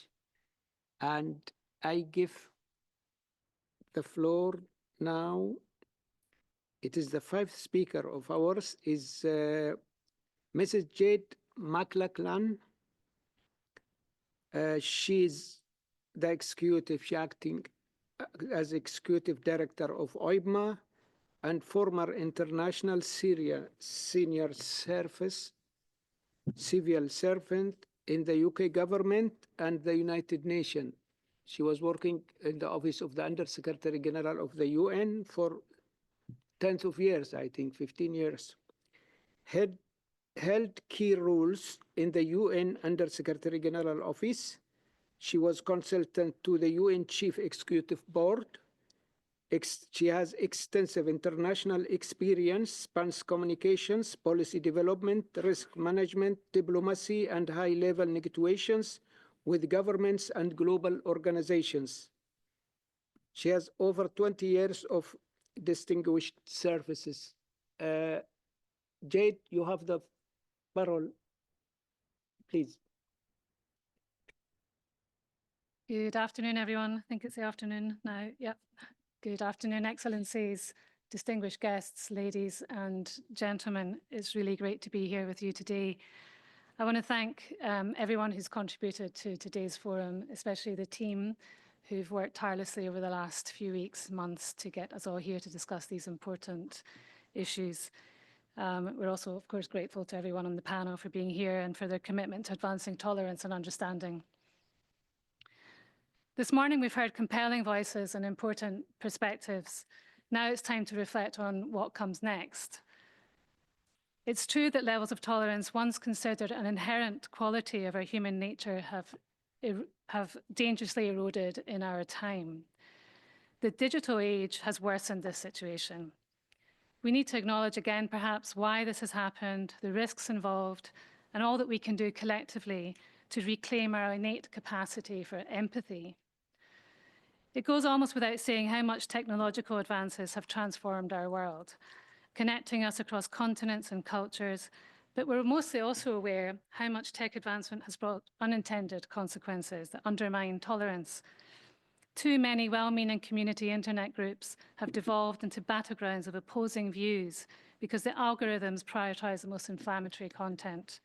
And I give the floor now. It is the fifth speaker of ours, is Mrs. Jade McLachlan. She's the executive, she acting as executive director of OIBMA and former international Syria senior service civil servant in the UK government and the United Nations. She was working in the office of the Under Secretary General of the UN for tens of years, I think 15 years. Held key roles in the UN Under Secretary General Office. She was consultant to the UN Chief Executive Board. She has extensive international experience, spans communications, policy development, risk management, diplomacy, and high-level negotiations with governments and global organizations. She has over 20 years of distinguished services. Jade, you have the parole, please. Good afternoon, everyone. I think it's the afternoon now. Yep. Good afternoon, Excellencies, distinguished guests, ladies and gentlemen. It's really great to be here with you today. I want to thank everyone who's contributed to today's forum, especially the team who've worked tirelessly over the last few weeks, months to get us all here to discuss these important issues. We're also, of course, grateful to everyone on the panel for being here and for their commitment to advancing tolerance and understanding. This morning, we've heard compelling voices and important perspectives. Now it's time to reflect on what comes next. It's true that levels of tolerance, once considered an inherent quality of our human nature, have dangerously eroded in our time. The digital age has worsened this situation. We need to acknowledge again, perhaps, why this has happened, the risks involved, and all that we can do collectively to reclaim our innate capacity for empathy. It goes almost without saying how much technological advances have transformed our world, connecting us across continents and cultures, but we're mostly also aware how much tech advancement has brought unintended consequences that undermine tolerance. Too many well-meaning community internet groups have devolved into battlegrounds of opposing views because the algorithms prioritize the most inflammatory content.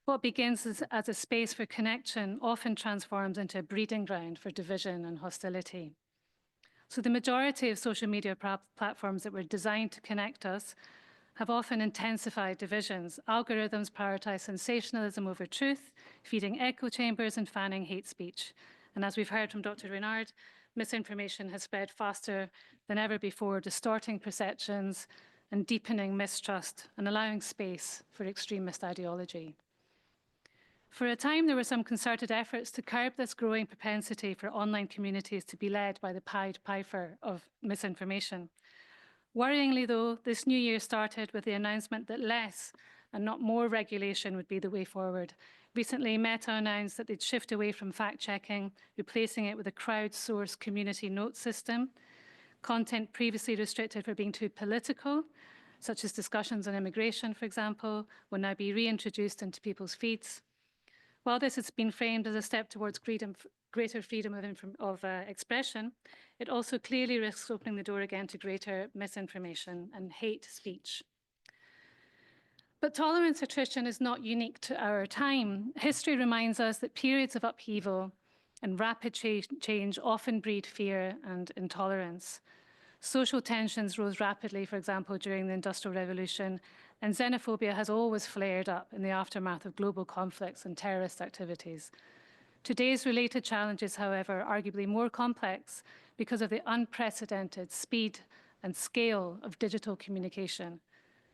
What begins as a space for connection often transforms into a breeding ground for division and hostility. So the majority of social media platforms that were designed to connect us have often intensified divisions. Algorithms prioritize sensationalism over truth, feeding echo chambers and fanning hate speech. And as we've heard from Dr. Renard, misinformation has spread faster than ever before, distorting perceptions and deepening mistrust and allowing space for extremist ideology. For a time, there were some concerted efforts to curb this growing propensity for online communities to be led by the Pied Piper of misinformation. Worryingly, though, this new year started with the announcement that less and not more regulation would be the way forward. Recently, Meta announced that they'd shift away from fact-checking, replacing it with a crowdsourced community note system. Content previously restricted for being too political, such as discussions on immigration, for example, will now be reintroduced into people's feeds. While this has been framed as a step towards greater freedom of expression, it also clearly risks opening the door again to greater misinformation and hate speech. But tolerance attrition is not unique to our time. History reminds us that periods of upheaval and rapid change often breed fear and intolerance. Social tensions rose rapidly, for example, during the Industrial Revolution, and xenophobia has always flared up in the aftermath of global conflicts and terrorist activities. Today's related challenges, however, are arguably more complex because of the unprecedented speed and scale of digital communication.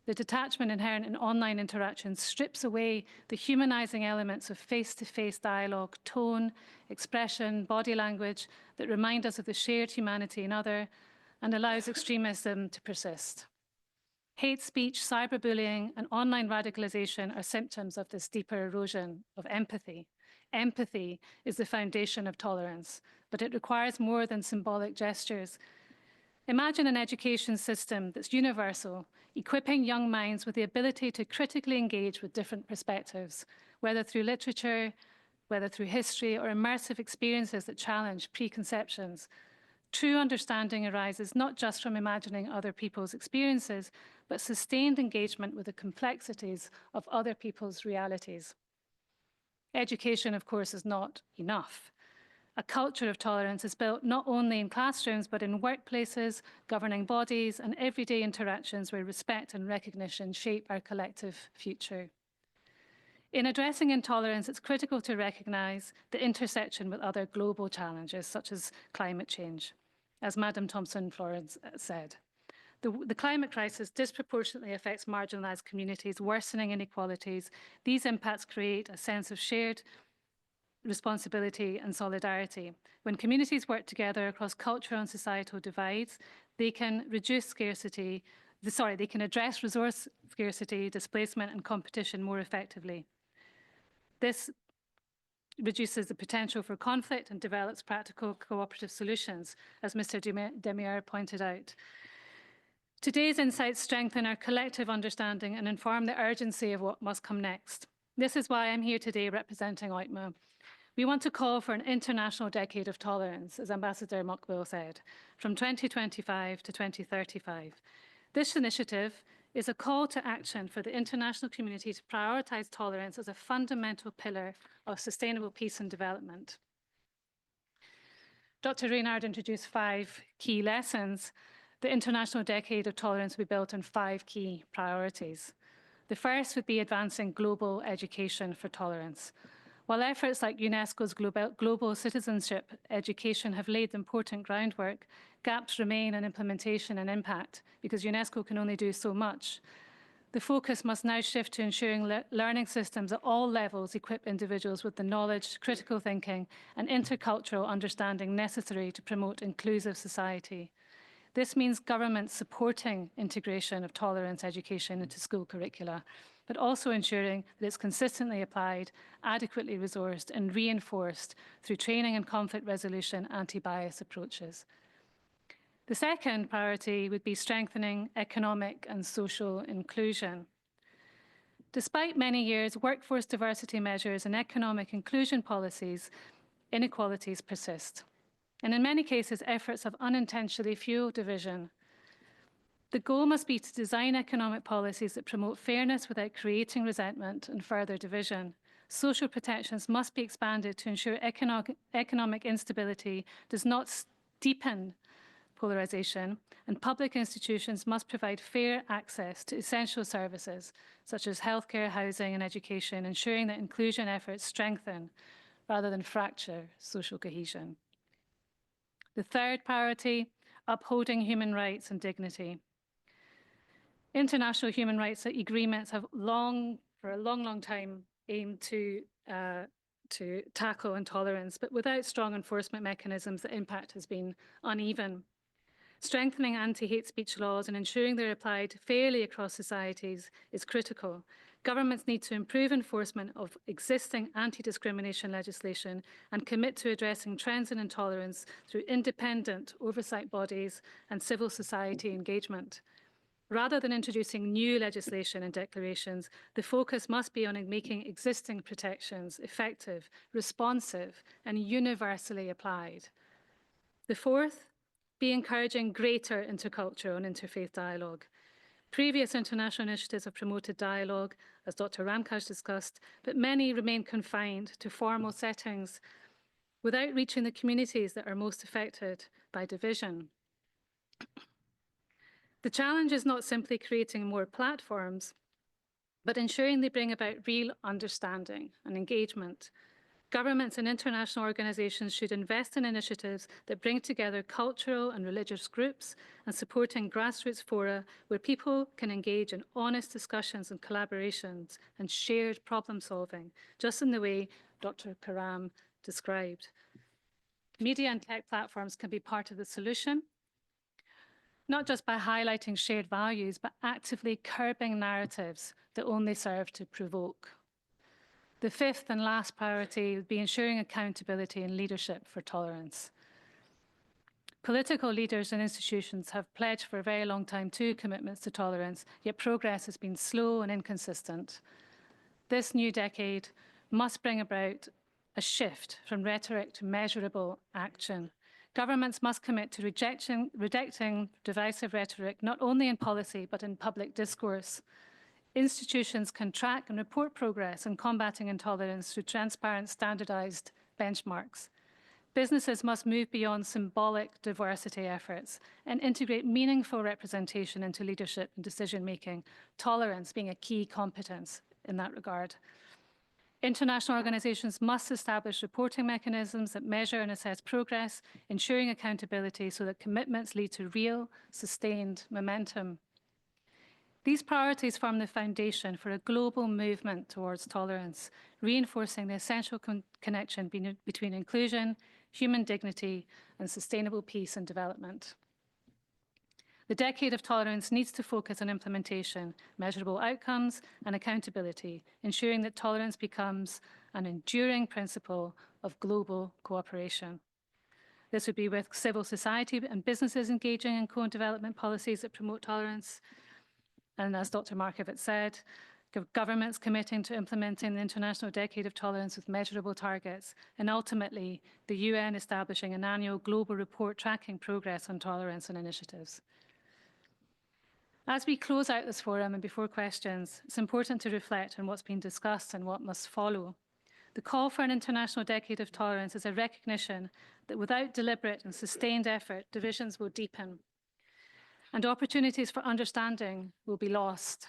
The detachment inherent in online interactions strips away the humanizing elements of face-to-face dialogue, tone, expression, body language that remind us of the shared humanity in other, and allows extremism to persist. Hate speech, cyberbullying, and online radicalization are symptoms of this deeper erosion of empathy. Empathy is the foundation of tolerance, but it requires more than symbolic gestures. Imagine an education system that's universal, equipping young minds with the ability to critically engage with different perspectives, whether through literature, whether through history, or immersive experiences that challenge preconceptions. True understanding arises not just from imagining other people's experiences, but sustained engagement with the complexities of other people's realities. Education, of course, is not enough. A culture of tolerance is built not only in classrooms, but in workplaces, governing bodies, and everyday interactions where respect and recognition shape our collective future. In addressing intolerance, it's critical to recognize the intersection with other global challenges, such as climate change. As Madam Thompson-Florence said, the climate crisis disproportionately affects marginalized communities, worsening inequalities. These impacts create a sense of shared responsibility and solidarity. When communities work together across cultural and societal divides, they can address resource scarcity, displacement, and competition more effectively. This reduces the potential for conflict and develops practical cooperative solutions, as Mr. Demier pointed out. Today's insights strengthen our collective understanding and inform the urgency of what must come next. This is why I'm here today representing OITMA. We want to call for an international decade of tolerance, as Ambassador Muckwill said, from 2025 to 2035. This initiative is a call to action for the international community to prioritize tolerance as a fundamental pillar of sustainable peace and development. Dr. Reynard introduced 5 key lessons. The International Decade of Tolerance will be built on 5 key priorities. The first would be advancing global education for tolerance. While efforts like UNESCO's global citizenship education have laid important groundwork, gaps remain in implementation and impact because UNESCO can only do so much. The focus must now shift to ensuring learning systems at all levels equip individuals with the knowledge, critical thinking, and intercultural understanding necessary to promote inclusive society. This means governments supporting integration of tolerance education into school curricula, but also ensuring that it's consistently applied, adequately resourced, and reinforced through training and conflict resolution anti-bias approaches. The second priority would be strengthening economic and social inclusion. Despite many years' workforce diversity measures and economic inclusion policies, inequalities persist. And in many cases, efforts have unintentionally fueled division. The goal must be to design economic policies that promote fairness without creating resentment and further division. Social protections must be expanded to ensure economic instability does not deepen polarization, and public institutions must provide fair access to essential services such as healthcare, housing, and education, ensuring that inclusion efforts strengthen rather than fracture social cohesion. The third priority, upholding human rights and dignity. International human rights agreements have for a long time, aimed to tackle intolerance, but without strong enforcement mechanisms, the impact has been uneven. Strengthening anti-hate speech laws and ensuring they're applied fairly across societies is critical. Governments need to improve enforcement of existing anti-discrimination legislation and commit to addressing trends in intolerance through independent oversight bodies and civil society engagement. Rather than introducing new legislation and declarations, the focus must be on making existing protections effective, responsive, and universally applied. The fourth, be encouraging greater intercultural and interfaith dialogue. Previous international initiatives have promoted dialogue, as Dr. Ramkaj discussed, but many remain confined to formal settings without reaching the communities that are most affected by division. The challenge is not simply creating more platforms, but ensuring they bring about real understanding and engagement. Governments and international organizations should invest in initiatives that bring together cultural and religious groups and supporting grassroots fora where people can engage in honest discussions and collaborations and shared problem solving, just in the way Dr. Karam described. Media and tech platforms can be part of the solution, not just by highlighting shared values, but actively curbing narratives that only serve to provoke. The fifth and last priority would be ensuring accountability and leadership for tolerance. Political leaders and institutions have pledged for a very long time to commitments to tolerance, yet progress has been slow and inconsistent. This new decade must bring about a shift from rhetoric to measurable action. Governments must commit to rejecting divisive rhetoric, not only in policy, but in public discourse. Institutions can track and report progress in combating intolerance through transparent, standardized benchmarks. Businesses must move beyond symbolic diversity efforts and integrate meaningful representation into leadership and decision-making, tolerance being a key competence in that regard. International organizations must establish reporting mechanisms that measure and assess progress, ensuring accountability so that commitments lead to real, sustained momentum. These priorities form the foundation for a global movement towards tolerance, reinforcing the essential connection between inclusion, human dignity, and sustainable peace and development. The decade of tolerance needs to focus on implementation, measurable outcomes, and accountability, ensuring that tolerance becomes an enduring principle of global cooperation. This would be with civil society and businesses engaging in co-development policies that promote tolerance, and as Dr. Markovic said, governments committing to implementing the International Decade of Tolerance with measurable targets, and ultimately the UN establishing an annual global report tracking progress on tolerance and initiatives. As we close out this forum and before questions, it's important to reflect on what's been discussed and what must follow. The call for an International Decade of Tolerance is a recognition that without deliberate and sustained effort, divisions will deepen and opportunities for understanding will be lost.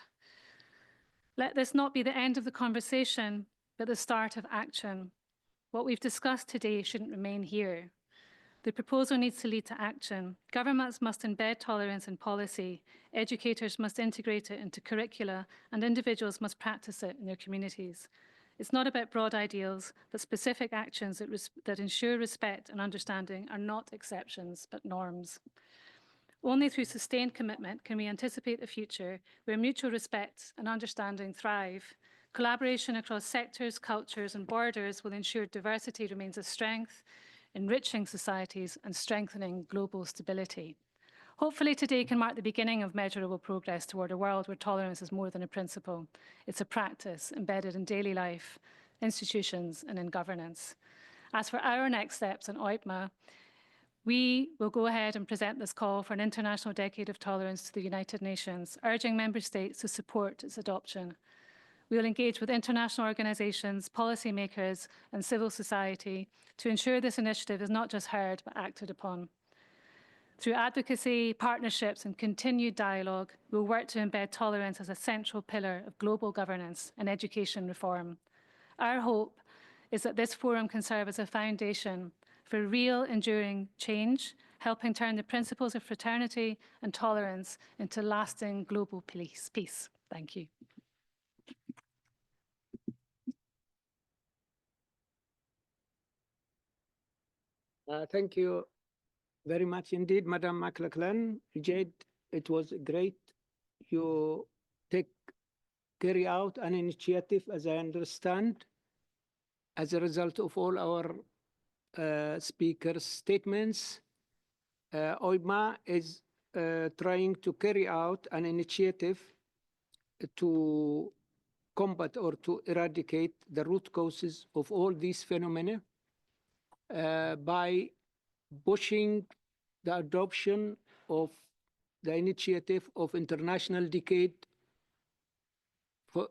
Let this not be the end of the conversation, but the start of action. What we've discussed today shouldn't remain here. The proposal needs to lead to action. Governments must embed tolerance in policy, educators must integrate it into curricula, and individuals must practice it in their communities. It's not about broad ideals, but specific actions that ensure respect and understanding are not exceptions, but norms. Only through sustained commitment can we anticipate a future where mutual respect and understanding thrive. Collaboration across sectors, cultures, and borders will ensure diversity remains a strength, enriching societies and strengthening global stability. Hopefully today can mark the beginning of measurable progress toward a world where tolerance is more than a principle. It's a practice embedded in daily life, institutions, and in governance. As for our next steps in OIPMA, we will go ahead and present this call for an International Decade of Tolerance to the United Nations, urging member states to support its adoption. We will engage with international organizations, policymakers, and civil society to ensure this initiative is not just heard, but acted upon. Through advocacy, partnerships, and continued dialogue, we'll work to embed tolerance as a central pillar of global governance and education reform. Our hope is that this forum can serve as a foundation for real, enduring change, helping turn the principles of fraternity and tolerance into lasting global peace. Thank you. Thank you very much indeed, Madam McLachlan. Jade, it was great. You carry out an initiative, as I understand, as a result of all our speakers' statements. OIPMA is trying to carry out an initiative to combat or to eradicate the root causes of all these phenomena by pushing the adoption of the initiative of International Decade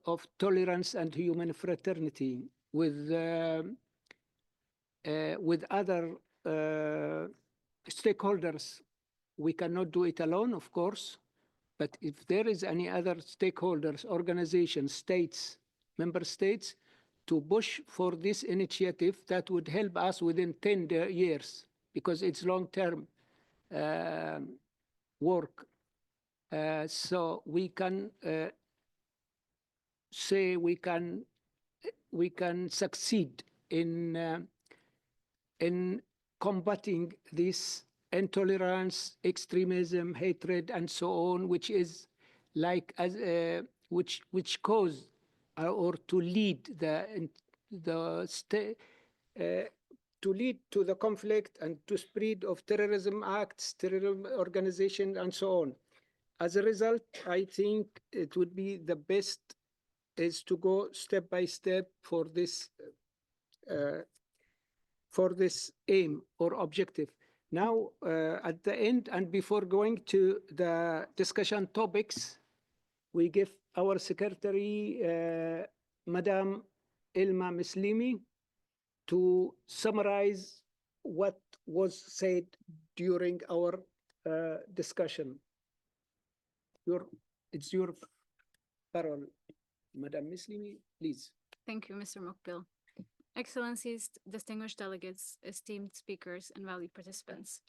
of Tolerance and Human Fraternity with other stakeholders. We cannot do it alone, of course, but if there is any other stakeholders, organizations, states, member states, to push for this initiative, that would help us within 10 years, because it's long-term work. So we can say we can succeed in combating this intolerance, extremism, hatred, and so on, which is like which cause or to lead to lead to the conflict and to spread of terrorism acts, terrorism organization, and so on. As a result, I think it would be the best is to go step by step for this aim or objective. Now, at the end and before going to the discussion topics, we give our secretary, Madam Ilma Mislimi, to summarize what was said during our discussion. It's your parole, Madam Mislimi, please. Thank you, Mr. Mokbil. Excellencies, distinguished delegates, esteemed speakers, and valued participants.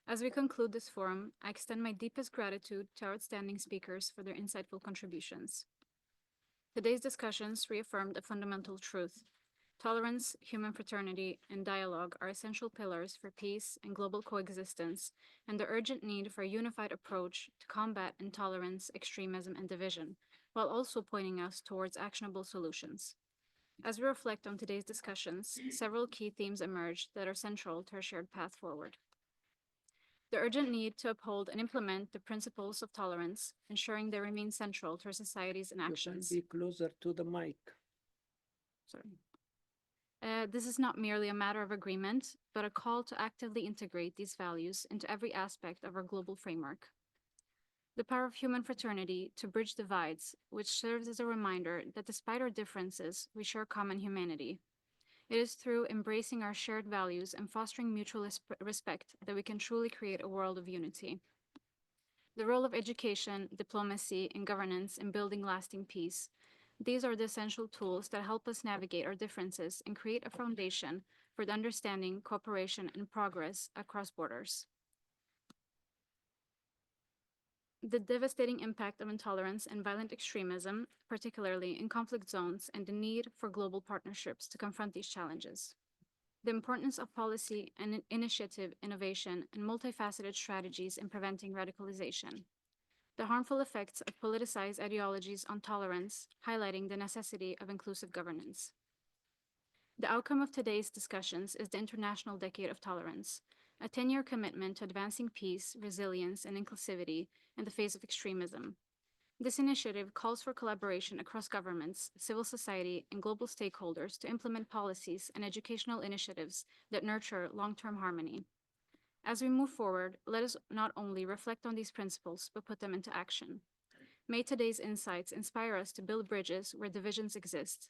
As we conclude this forum, I extend my deepest gratitude to our outstanding speakers for their insightful contributions. Today's discussions reaffirmed a fundamental truth. Tolerance, human fraternity, and dialogue are essential pillars for peace and global coexistence, and the urgent need for a unified approach to combat intolerance, extremism, and division, while also pointing us towards actionable solutions. As we reflect on today's discussions, several key themes emerged that are central to our shared path forward. The urgent need to uphold and implement the principles of tolerance, ensuring they remain central to our societies and actions. You can be closer to the mic. Sorry. This is not merely a matter of agreement, but a call to actively integrate these values into every aspect of our global framework. The power of human fraternity to bridge divides, which serves as a reminder that despite our differences, we share common humanity. It is through embracing our shared values and fostering mutual respect that we can truly create a world of unity. The role of education, diplomacy, and governance in building lasting peace. These are the essential tools that help us navigate our differences and create a foundation for the understanding, cooperation, and progress across borders. The devastating impact of intolerance and violent extremism, particularly in conflict zones, and the need for global partnerships to confront these challenges. The importance of policy and initiative, innovation, and multifaceted strategies in preventing radicalization. The harmful effects of politicized ideologies on tolerance, highlighting the necessity of inclusive governance. The outcome of today's discussions is the International Decade of Tolerance, a 10-year commitment to advancing peace, resilience, and inclusivity in the face of extremism. This initiative calls for collaboration across governments, civil society, and global stakeholders to implement policies and educational initiatives that nurture long-term harmony. As we move forward, let us not only reflect on these principles, but put them into action. May today's insights inspire us to build bridges where divisions exist,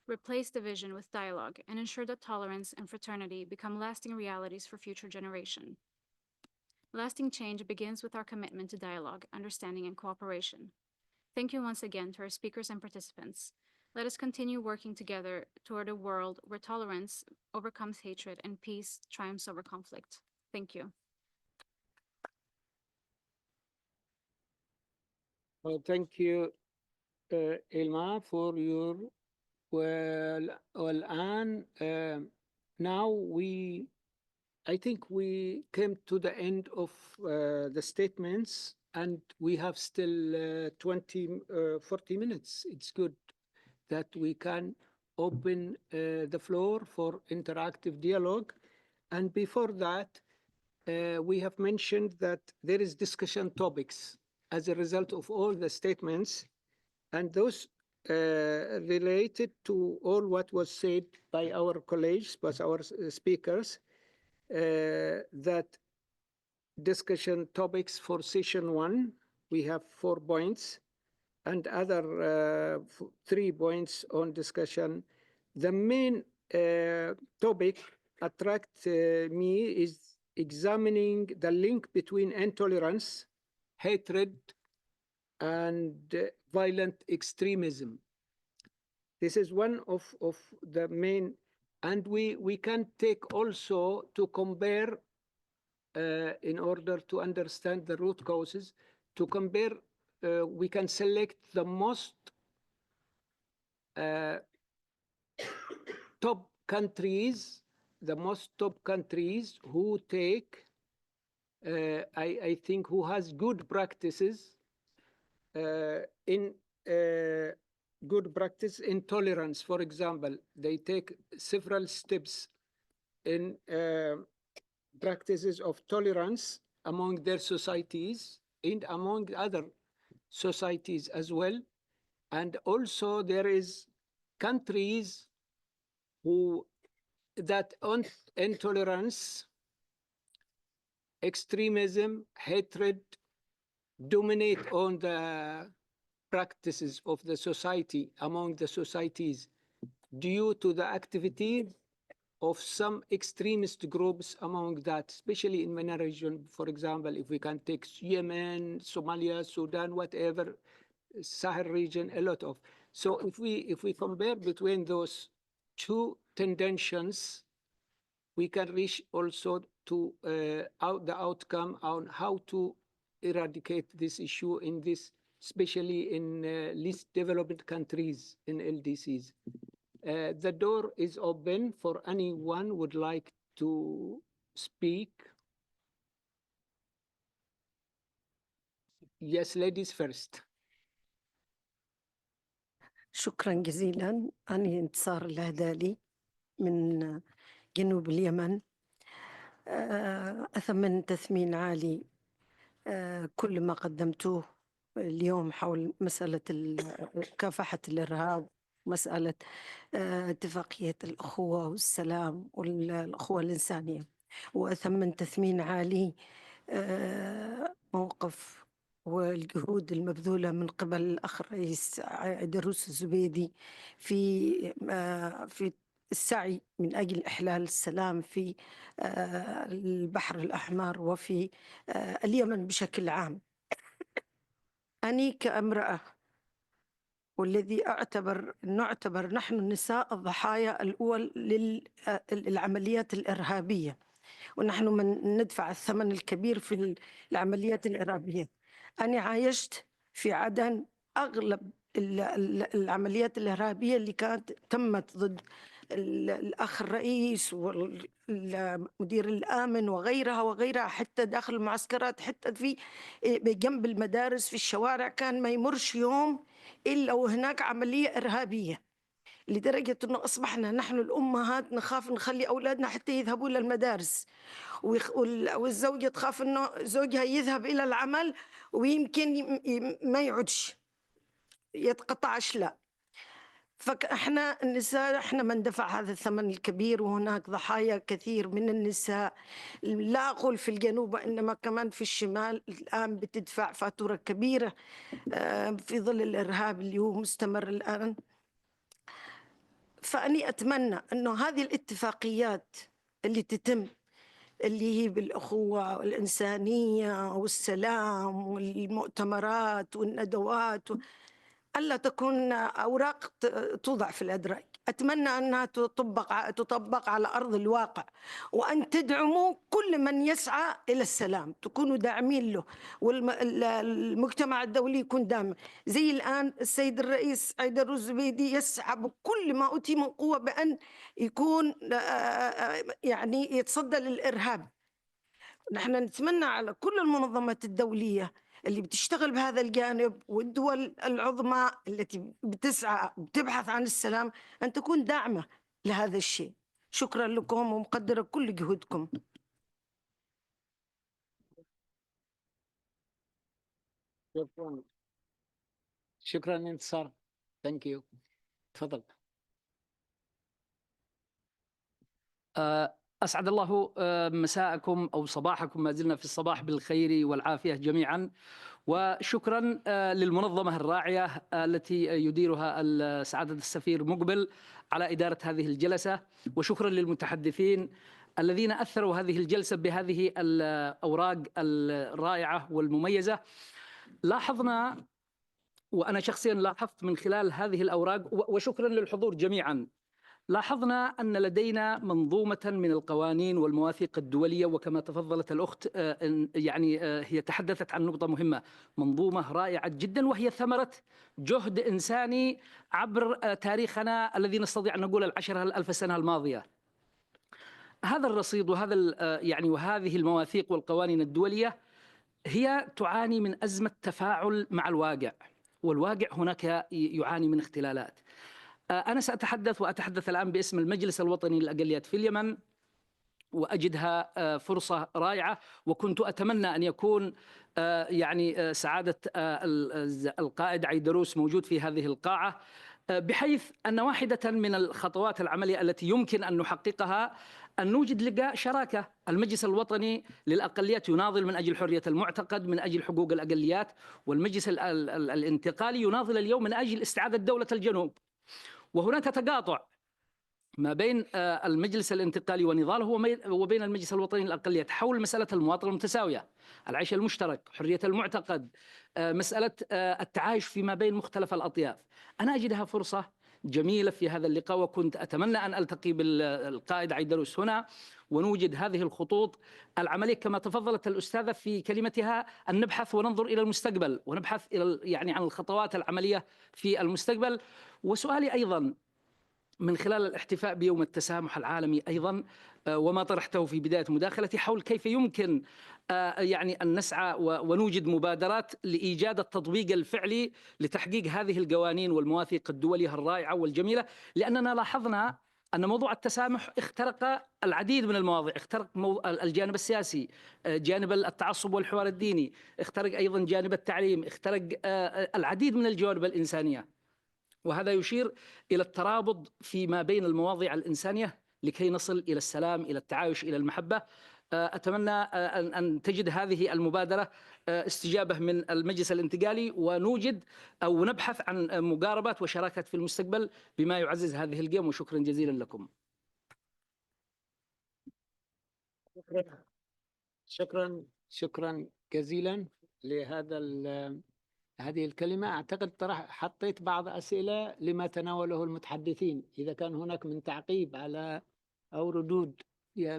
replace division with dialogue, and ensure that tolerance and fraternity become lasting realities for future generations. Lasting change begins with our commitment to dialogue, understanding, and cooperation. Thank you once again to our speakers and participants. Let us continue working together toward a world where tolerance overcomes hatred and peace triumphs over conflict. Thank you. Well, thank you, Ilma, for your والآن now I think we came to the end of the statements, and we have still 40 minutes. It's good that we can open the floor for interactive dialogue. And before that, we have mentioned that there is discussion topics as a result of all the statements, and those related to all what was said by our colleagues, by our speakers, that discussion topics for session 1. We have 4 points and other 3 points on discussion. The main topic attract me is examining the link between intolerance, hatred, and violent extremism. This is one of the main, and we can take also to compare in order to understand the root causes, to compare, we can select the most top countries, who take, I think, who has good practices in good practice in tolerance. For example, they take several steps in practices of tolerance among their societies and among other societies as well. And also there is countries who that intolerance, extremism, hatred dominate on the practices of the society, among the societies, due to the activity of some extremist groups among that, especially in MENA region. For example, if we can take Yemen, Somalia, Sudan, whatever, Sahel region, a lot of. So if we compare between those two tendencies, we can reach also to the outcome on how to eradicate this issue in this, especially in least developed countries in LDCs. The door is open for anyone who would like to speak. Yes, ladies first. شكرا جزيلا. أنا انتصار الهدالي من جنوب اليمن. أثمن تثمين عالي كل ما قدمتوه اليوم حول مسألة مكافحة الإرهاب، مسألة اتفاقية الأخوة والسلام والأخوة الإنسانية. وأثمن تثمين عالي موقف والجهود المبذولة من قبل الأخ الرئيس عيدروس الزبيدي في السعي من أجل إحلال السلام في البحر الأحمر وفي اليمن بشكل عام. أني كامرأة، والذي نعتبر نحن النساء الضحايا الأول للعمليات الإرهابية، ونحن من ندفع الثمن الكبير في العمليات الإرهابية. أنا عايشت في عدن أغلب العمليات الإرهابية اللي تمت ضد الأخ الرئيس والمدير الآمن وغيرها حتى داخل المعسكرات، حتى في جنب المدارس في الشوارع كان ما يمرش يوم إلا وهناك عملية إرهابية، لدرجة أنه أصبحنا نحن الأمهات نخاف نخلي أولادنا حتى يذهبوا إلى المدارس، والزوجة تخاف أنه زوجها يذهب إلى العمل ويمكن ما يعودش، يتقطع أشلاء. فإحنا النساء إحنا من دفع هذا الثمن الكبير، وهناك ضحايا كثير من النساء، لا أقول في الجنوب وإنما كمان في الشمال الآن بتدفع فاتورة كبيرة في ظل الإرهاب اللي هو مستمر الآن. فأني أتمنى أنه هذه الاتفاقيات اللي تتم، اللي هي بالأخوة والإنسانية والسلام والمؤتمرات والندوات، ألا تكون أوراق توضع في الأدراج. أتمنى أنها تطبق على أرض الواقع، وأن تدعموا كل من يسعى إلى السلام، تكونوا داعمين له، والمجتمع الدولي يكون داعم. زي الآن السيد الرئيس عيدروس الزبيدي يسعى بكل ما أوتي من قوة بأن يكون يعني يتصدى للإرهاب. نحن نتمنى على كل المنظمات الدولية اللي بتشتغل بهذا الجانب والدول العظمى التي بتسعى وبتبحث عن السلام أن تكون داعمة لهذا الشيء. شكرا لكم ومقدرة كل جهودكم. شكرا انتصار. Thank you. تفضل. أسعد الله مساءكم أو صباحكم، ما زلنا في الصباح بالخير والعافية جميعا. وشكرا للمنظمة الراعية التي يديرها سعادة السفير مقبل على إدارة هذه الجلسة، وشكرا للمتحدثين الذين أثروا هذه الجلسة بهذه الأوراق الرائعة والمميزة. لاحظنا، وأنا شخصيا لاحظت من خلال هذه الأوراق، وشكرا للحضور جميعا، لاحظنا أن لدينا منظومة من القوانين والمواثيق الدولية، وكما تفضلت الأخت يعني هي تحدثت عن نقطة مهمة، منظومة رائعة جدا، وهي ثمرة جهد إنساني عبر تاريخنا الذي نستطيع أن نقول 10,000 سنة الماضية. هذا الرصيد وهذه المواثيق والقوانين الدولية هي تعاني من أزمة تفاعل مع الواقع، والواقع هناك يعاني من اختلالات. أنا سأتحدث الآن باسم المجلس الوطني للأقليات في اليمن، وأجدها فرصة رائعة، وكنت أتمنى أن يكون سعادة القائد عيدروس موجود في هذه القاعة، بحيث أن واحدة من الخطوات العملية التي يمكن أن نحققها أن نوجد لقاء شراكة. المجلس الوطني للأقليات يناضل من أجل حرية المعتقد، من أجل حقوق الأقليات، والمجلس الانتقالي يناضل اليوم من أجل استعادة دولة الجنوب. وهناك تقاطع ما بين المجلس الانتقالي ونضاله وبين المجلس الوطني للأقليات حول مسألة المواطنة المتساوية، العيش المشترك، حرية المعتقد، مسألة التعايش فيما بين مختلف الأطياف. أنا أجدها فرصة جميلة في هذا اللقاء، وكنت أتمنى أن ألتقي بالقائد عيدروس هنا ونوجد هذه الخطوط العملية كما تفضلت الأستاذة في كلمتها، أن نبحث وننظر إلى المستقبل، ونبحث عن الخطوات العملية في المستقبل. وسؤالي أيضا من خلال الاحتفاء بيوم التسامح العالمي أيضا، وما طرحته في بداية مداخلتي حول كيف يمكن أن نسعى ونوجد مبادرات لإيجاد التطبيق الفعلي لتحقيق هذه القوانين والمواثيق الدولية الرائعة والجميلة، لأننا لاحظنا أن موضوع التسامح اخترق العديد من المواضيع، اخترق الجانب السياسي، جانب التعصب والحوار الديني، اخترق أيضا جانب التعليم، اخترق العديد من الجوانب الإنسانية، وهذا يشير إلى الترابط فيما بين المواضيع الإنسانية لكي نصل إلى السلام، إلى التعايش، إلى المحبة. أتمنى أن تجد هذه المبادرة استجابة من المجلس الانتقالي، ونوجد أو نبحث عن مقاربات وشراكات في المستقبل بما يعزز هذه القيم. وشكرا جزيلا لكم. شكرا جزيلا لهذا هذه الكلمة. أعتقد حطيت بعض أسئلة لما تناوله المتحدثين، إذا كان هناك من تعقيب على أو ردود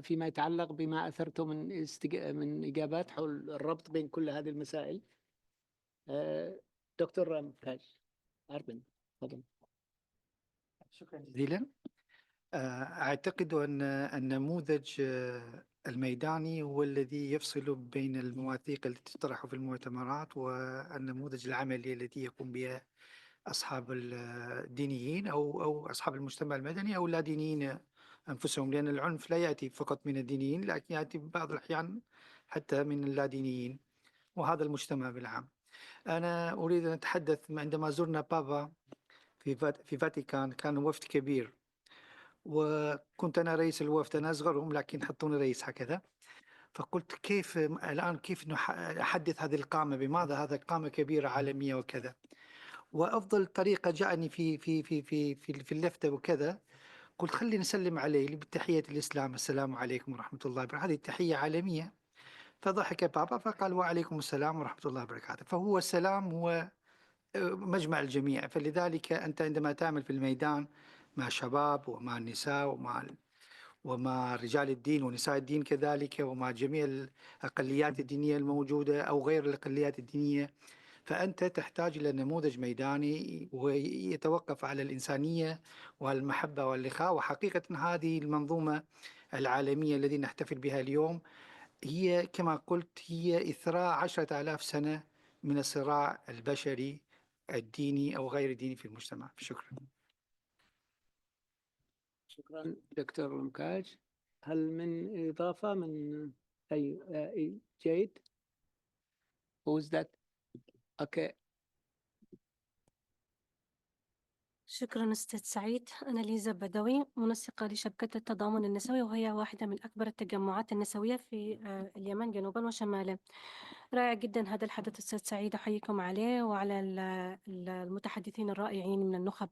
فيما يتعلق بما أثرته من إجابات حول الربط بين كل هذه المسائل. دكتور مكاج أربن، تفضل. شكرا جزيلا. أعتقد أن النموذج الميداني هو الذي يفصل بين المواثيق التي تطرح في المؤتمرات والنموذج العملي الذي يقوم به أصحاب الدينيين أو أصحاب المجتمع المدني أو اللادينيين أنفسهم، لأن العنف لا يأتي فقط من الدينيين، لكن يأتي بعض الأحيان حتى من اللادينيين وهذا المجتمع بالعام. أنا أريد أن أتحدث عندما زرنا بابا في فاتيكان، كان وفد كبير، وكنت أنا رئيس الوفد، أنا أصغرهم لكن حطوني رئيس هكذا. فقلت كيف الآن كيف نحدث هذه القامة، بماذا هذا قامة كبيرة عالمية وكذا. وأفضل طريقة جاءني في اللفتة وكذا، قلت خلي نسلم عليه بتحية الإسلام، السلام عليكم ورحمة الله وبركاته، هذه تحية عالمية. فضحك بابا فقال وعليكم السلام ورحمة الله وبركاته. فهو السلام هو مجمع الجميع، فلذلك أنت عندما تعمل في الميدان مع شباب ومع النساء ومع رجال الدين ونساء الدين كذلك، ومع جميع الأقليات الدينية الموجودة أو غير الأقليات الدينية، فأنت تحتاج إلى نموذج ميداني ويتوقف على الإنسانية والمحبة والإخاء. وحقيقة هذه المنظومة العالمية التي نحتفل بها اليوم هي كما قلت هي إثراء 10,000 سنة من الصراع البشري الديني أو غير الديني في المجتمع. شكرا. شكرا دكتور مكاج. هل من إضافة من أي جيد؟ Who is that? Okay. شكرا أستاذ سعيد. أنا ليزا بدوي، منسقة لشبكة التضامن النسوي، وهي واحدة من أكبر التجمعات النسوية في اليمن جنوبا وشمالا. رائع جدا هذا الحدث أستاذ سعيد، أحييكم عليه وعلى المتحدثين الرائعين من النخب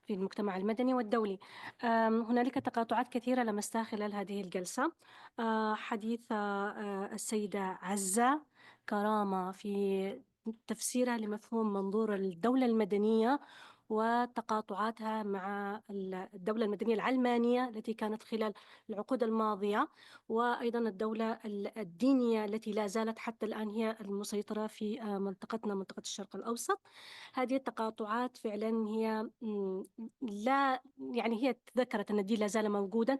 في المجتمع المدني والدولي. هنالك تقاطعات كثيرة لمستها خلال هذه الجلسة. حديث السيدة عزة كرامة في تفسيرها لمفهوم منظور الدولة المدنية وتقاطعاتها مع الدولة المدنية العلمانية التي كانت خلال العقود الماضية، وأيضا الدولة الدينية التي لا زالت حتى الآن هي المسيطرة في منطقتنا، منطقة الشرق الأوسط. هذه التقاطعات فعلا هي لا يعني هي تذكرت أن الدين لا زال موجودا،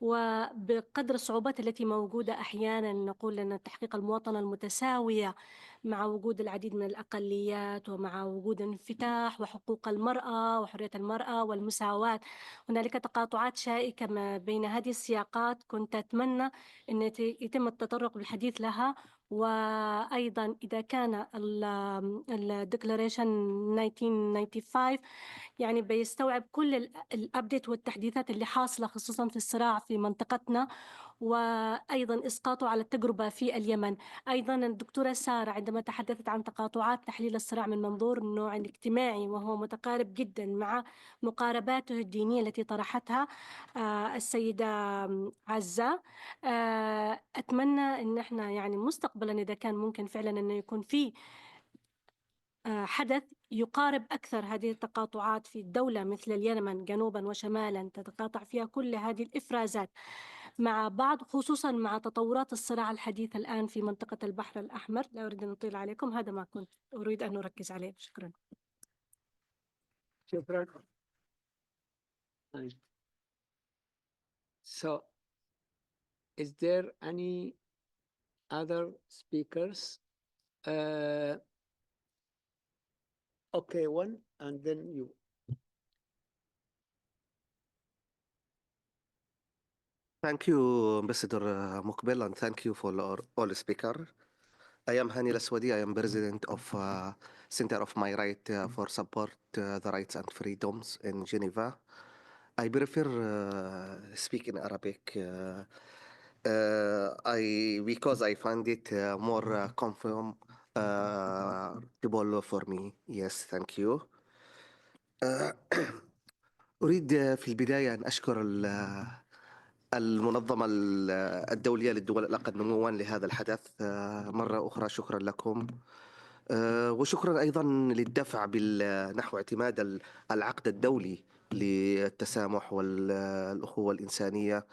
وبقدر الصعوبات التي موجودة أحيانا نقول أن تحقيق المواطنة المتساوية مع وجود العديد من الأقليات ومع وجود انفتاح وحقوق المرأة وحرية المرأة والمساواة، هنالك تقاطعات شائكة ما بين هذه السياقات. كنت أتمنى أن يتم التطرق بالحديث لها، وأيضا إذا كان الديكلاريشن 1995 يعني بيستوعب كل الأبديت والتحديثات اللي حاصلة خصوصا في الصراع في منطقتنا، وأيضا إسقاطه على التجربة في اليمن. أيضا الدكتورة سارة عندما تحدثت عن تقاطعات تحليل الصراع من منظور النوع الاجتماعي، وهو متقارب جدا مع مقارباته الدينية التي طرحتها السيدة عزة. أتمنى أن احنا يعني مستقبلا إذا كان ممكن فعلا أنه يكون في حدث يقارب أكثر هذه التقاطعات في دولة مثل اليمن جنوبا وشمالا تتقاطع فيها كل هذه الإفرازات مع بعض، خصوصا مع تطورات الصراع الحديث الآن في منطقة البحر الأحمر. لا أريد أن أطيل عليكم، هذا ما كنت أريد أن أركز عليه. شكرا. شكرا. So, is there any other speakers? Okay, one, and then you. Thank you, Ambassador Mukbil, and thank you for all speaker. I am Hani Laswadi. I am president of Center of My Right for Support the Rights and Freedoms in Geneva. I prefer speak in Arabic because I find it more comfortable for me. Yes, thank you. أريد في البداية أن أشكر المنظمة الدولية للدول الأقل نمواً لهذا الحدث مرة أخرى. شكرا لكم، وشكرا أيضا للدفع نحو اعتماد العقد الدولي للتسامح والأخوة الإنسانية،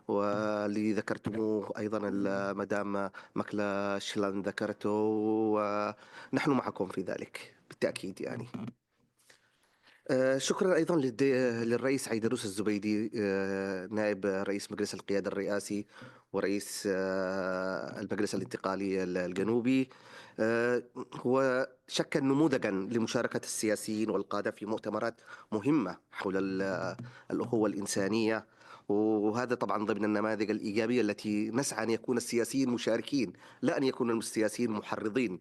واللي ذكرتموه أيضا المدام مكلا شلان ذكرته، ونحن معكم في ذلك بالتأكيد يعني. شكرا أيضا للرئيس عيدروس الزبيدي نائب رئيس مجلس القيادة الرئاسي ورئيس المجلس الانتقالي الجنوبي. هو شكل نموذجا لمشاركة السياسيين والقادة في مؤتمرات مهمة حول الأخوة الإنسانية، وهذا طبعا ضمن النماذج الإيجابية التي نسعى أن يكون السياسيين مشاركين، لا أن يكون السياسيين محرضين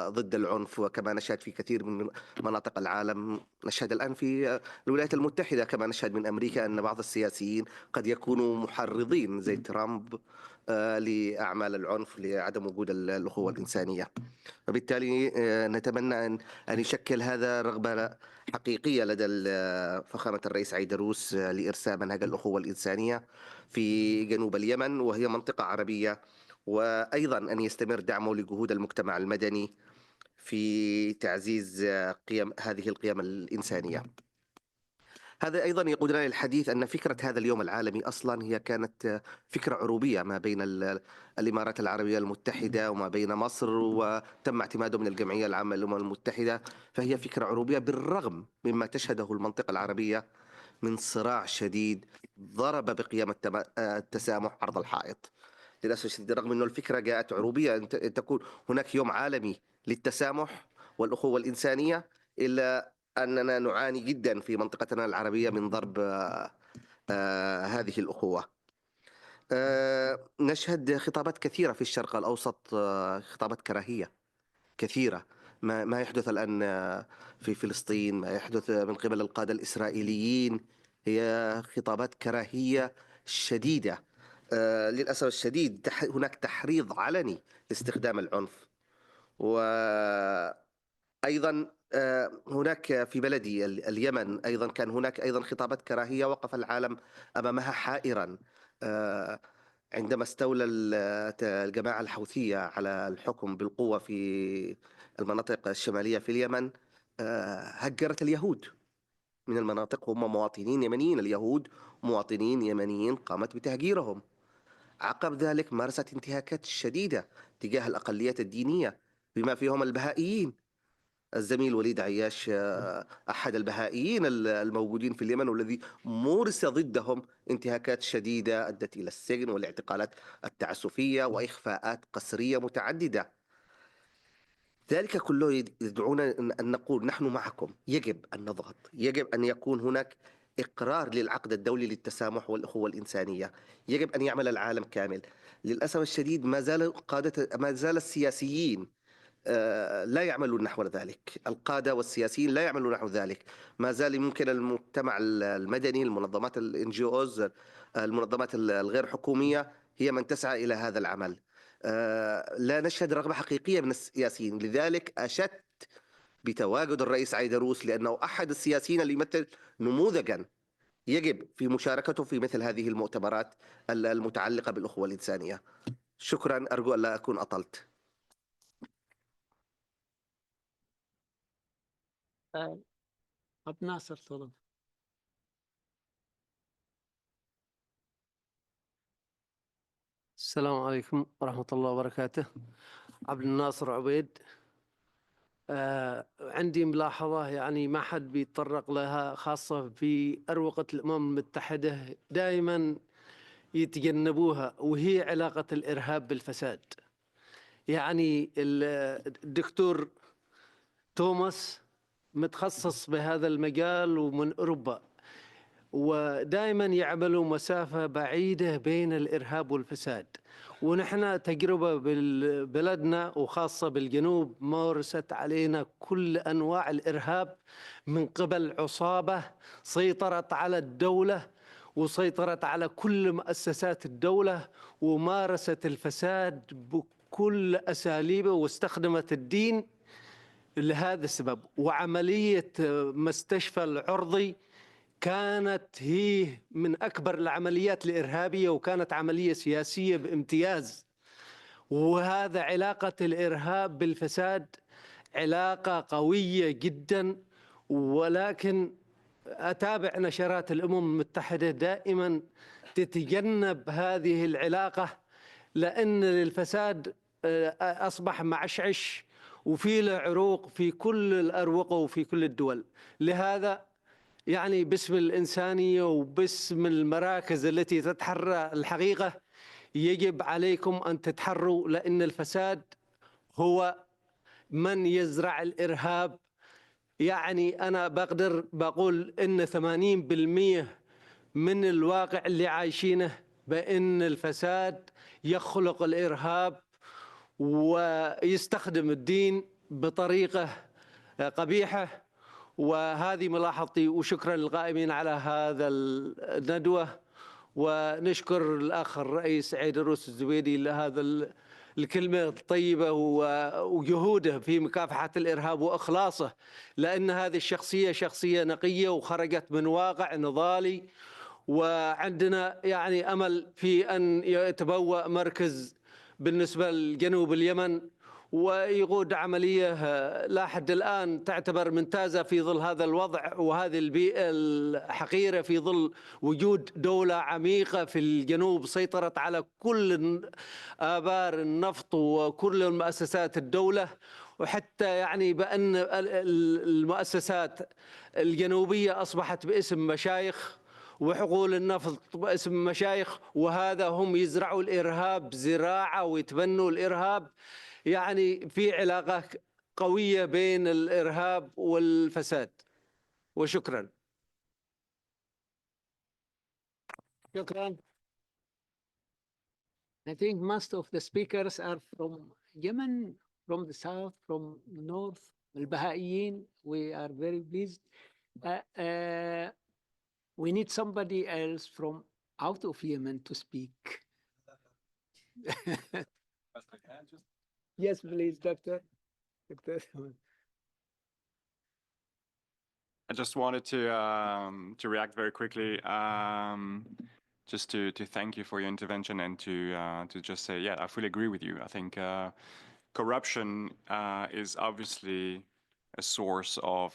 ضد العنف. وكما نشهد في كثير من مناطق العالم، نشهد الآن في الولايات المتحدة كما نشهد من أمريكا أن بعض السياسيين قد يكونوا محرضين زي ترامب لأعمال العنف لعدم وجود الأخوة الإنسانية. وبالتالي نتمنى أن يشكل هذا رغبة حقيقية لدى فخامة الرئيس عيدروس لإرساء منهج الأخوة الإنسانية في جنوب اليمن، وهي منطقة عربية، وأيضا أن يستمر دعمه لجهود المجتمع المدني في تعزيز هذه القيم الإنسانية. هذا أيضا يقودنا للحديث أن فكرة هذا اليوم العالمي أصلا هي كانت فكرة عروبية ما بين الإمارات العربية المتحدة وما بين مصر، وتم اعتماده من الجمعية العامة للأمم المتحدة. فهي فكرة عروبية بالرغم مما تشهده المنطقة العربية من صراع شديد ضرب بقيم التسامح عرض الحائط. للأسف الشديد رغم أن الفكرة جاءت عروبية أن تكون هناك يوم عالمي للتسامح والأخوة الإنسانية، إلا أننا نعاني جدا في منطقتنا العربية من ضرب هذه الأخوة. نشهد خطابات كثيرة في الشرق الأوسط، خطابات كراهية كثيرة ما يحدث الآن في فلسطين، ما يحدث من قبل القادة الإسرائيليين، هي خطابات كراهية شديدة. للأسف الشديد هناك تحريض علني لاستخدام العنف. وأيضا هناك في بلدي اليمن أيضا كان هناك أيضا خطابات كراهية وقف العالم أمامها حائرا عندما استولى الجماعة الحوثية على الحكم بالقوة في المناطق الشمالية في اليمن. هجرت اليهود من المناطق، هم مواطنين يمنيين، اليهود مواطنين يمنيين قامت بتهجيرهم. عقب ذلك مارست انتهاكات شديدة تجاه الأقليات الدينية بما فيهم البهائيين. الزميل وليد عياش أحد البهائيين الموجودين في اليمن، والذي مورس ضدهم انتهاكات شديدة أدت إلى السجن والاعتقالات التعسفية وإخفاءات قسرية متعددة. ذلك كله يدعونا أن نقول نحن معكم، يجب أن نضغط، يجب أن يكون هناك إقرار للعقد الدولي للتسامح والأخوة الإنسانية، يجب أن يعمل العالم كامل. للأسف الشديد ما زال السياسيين لا يعملون نحو ذلك، القادة والسياسيين لا يعملون نحو ذلك. ما زال يمكن المجتمع المدني، المنظمات الNGOs، المنظمات الغير حكومية هي من تسعى إلى هذا العمل. لا نشهد رغبة حقيقية من السياسيين. لذلك أشدت بتواجد الرئيس عيدروس، لأنه أحد السياسيين اللي يمثل نموذجا يجب في مشاركته في مثل هذه المؤتمرات المتعلقة بالأخوة الإنسانية. شكرا، أرجو أن لا أكون أطلت. عبد الناصر طلب. السلام عليكم ورحمة الله وبركاته. عبد الناصر عبيد. عندي ملاحظة يعني ما حد بيتطرق لها، خاصة في أروقة الأمم المتحدة دائما يتجنبوها، وهي علاقة الإرهاب بالفساد. يعني الدكتور توماس متخصص بهذا المجال ومن أوروبا، ودائما يعملوا مسافة بعيدة بين الإرهاب والفساد. ونحن تجربة ببلدنا وخاصة بالجنوب مارست علينا كل أنواع الإرهاب من قبل عصابة سيطرت على الدولة وسيطرت على كل مؤسسات الدولة ومارست الفساد بكل أساليبه واستخدمت الدين لهذا السبب. وعملية مستشفى العرضي كانت هي من أكبر العمليات الإرهابية، وكانت عملية سياسية بامتياز. وهذا علاقة الإرهاب بالفساد علاقة قوية جدا. ولكن أتابع نشرات الأمم المتحدة دائما تتجنب هذه العلاقة، لأن الفساد أصبح معشعش وفي له عروق في كل الأروقة وفي كل الدول. لهذا يعني باسم الإنسانية وباسم المراكز التي تتحرى الحقيقة يجب عليكم أن تتحروا، لأن الفساد هو من يزرع الإرهاب. يعني أنا بقول إن 80% من الواقع اللي عايشينه بأن الفساد يخلق الإرهاب ويستخدم الدين بطريقة قبيحة. وهذه ملاحظتي، وشكرا للقائمين على هذا الندوة. ونشكر الأخ الرئيس عيدروس الزبيدي لهذا الكلمة الطيبة وجهوده في مكافحة الإرهاب وإخلاصه، لأن هذه الشخصية شخصية نقية وخرجت من واقع نضالي. وعندنا يعني أمل في أن يتبوأ مركز بالنسبة لجنوب اليمن ويقود عملية لا حد الآن تعتبر ممتازة في ظل هذا الوضع وهذه البيئة الحقيرة، في ظل وجود دولة عميقة في الجنوب سيطرت على كل آبار النفط وكل المؤسسات الدولة. وحتى يعني بأن المؤسسات الجنوبية أصبحت باسم مشايخ، وحقول النفط باسم مشايخ، وهذا هم يزرعوا الإرهاب زراعة ويتبنوا الإرهاب. يعني في علاقة قوية بين الإرهاب والفساد. وشكرا. شكرا. I think most of the speakers are from Yemen from the south, from the north, Al-Bahaiyin, we are very pleased. We need somebody else from out of Yemen to speak. Yes, please, Doctor. I just wanted to react very quickly, just to thank you for your intervention and to just say, yeah, I fully agree with you. I think corruption is obviously a source of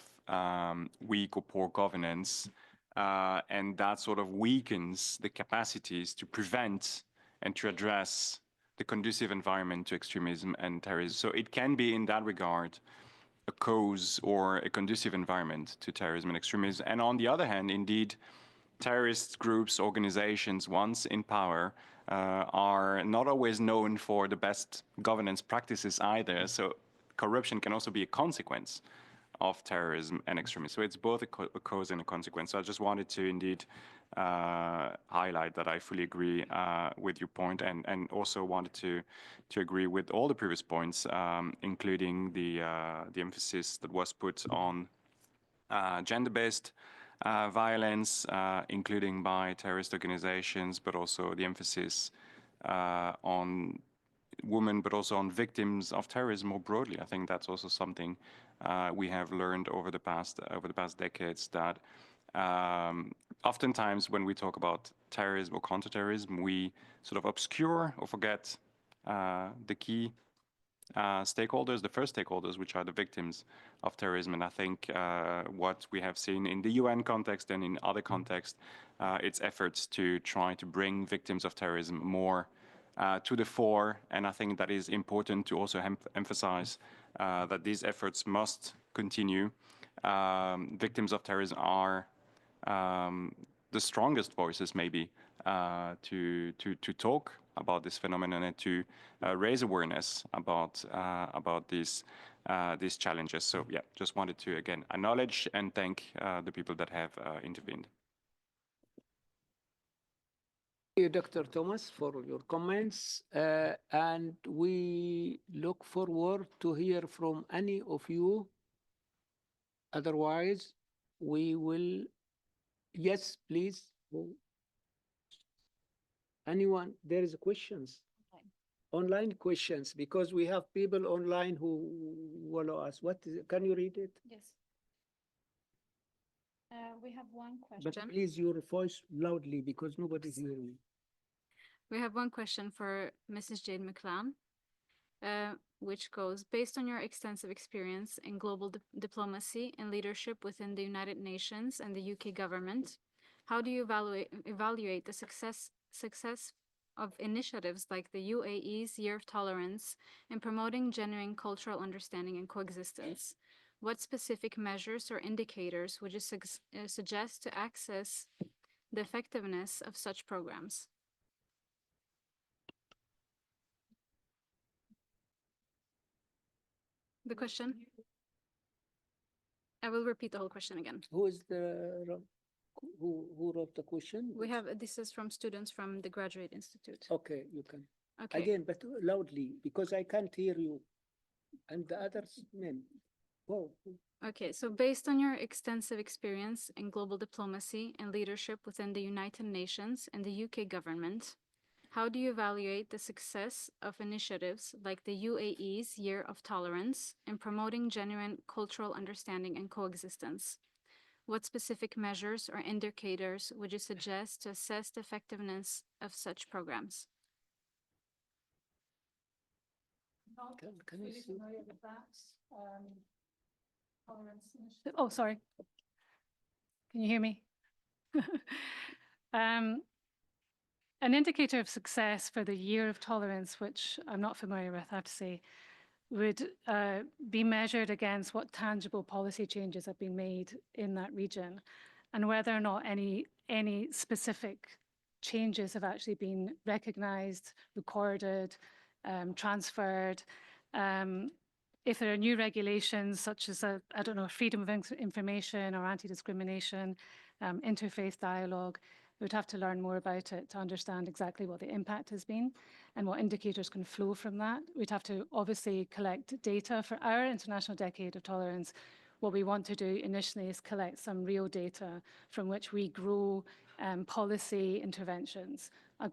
weak or poor governance, and that sort of weakens the capacities to prevent and to address the conducive environment to extremism and terrorism. So it can be, in that regard, a cause or a conducive environment to terrorism and extremism. And on the other hand, indeed, terrorist groups, organizations, once in power, are not always known for the best governance practices either. So corruption can also be a consequence of terrorism and extremism. So it's both a cause and a consequence. So I just wanted to indeed highlight that I fully agree with your point, and also wanted to agree with all the previous points, including the emphasis that was put on gender-based violence, including by terrorist organizations, but also the emphasis on women, but also on victims of terrorism more broadly. I think that's also something we have learned over the past decades, that oftentimes when we talk about terrorism or counterterrorism, we sort of obscure or forget the key stakeholders, the first stakeholders, which are the victims of terrorism. And I think what we have seen in the UN context and in other contexts, its efforts to try to bring victims of terrorism more to the fore. And I think that is important to also emphasize that these efforts must continue. Victims of terrorism are the strongest voices, maybe, to talk about this phenomenon and to raise awareness about these challenges. So yeah, just wanted to again acknowledge and thank the people that have intervened. Thank you, Dr. Thomas, for your comments, and we look forward to hear from any of you. Otherwise, we will. Yes, please. Anyone? There is questions. Online questions, because we have people online who follow us. What is it? Can you read it? Yes. We have one question. But please, your voice loudly, because nobody's hearing you. We have one question for Mrs. Jade McClan, which goes, based on your extensive experience in global diplomacy and leadership within the United Nations and the UK government, how do you evaluate the success of initiatives like the UAE's Year of Tolerance in promoting genuine cultural understanding and coexistence? What specific measures or indicators would you suggest to access the effectiveness of such programs? The question? I will repeat the whole question again. Who is who wrote the question? We have, this is from students from the Graduate Institute. Okay, you can. Okay. Again, but loudly, because I can't hear you. And the others, men. Whoa. Okay, so based on your extensive experience in global diplomacy and leadership within the United Nations and the UK government, how do you evaluate the success of initiatives like the UAE's Year of Tolerance in promoting genuine cultural understanding and coexistence? What specific measures or indicators would you suggest to assess the effectiveness of such programs? Can you see? Oh, sorry. Can you hear me? An indicator of success for the Year of Tolerance, which I'm not familiar with, I have to say, would be measured against what tangible policy changes have been made in that region, and whether or not any specific changes have actually been recognized, recorded, transferred. If there are new regulations such as, I don't know, freedom of information or anti-discrimination, interfaith dialogue, We'd have to learn more about it to understand exactly what the impact has been and what indicators can flow from that. We'd have to obviously collect data for our International Decade of Tolerance. What we want to do initially is collect some real data from which we grow policy interventions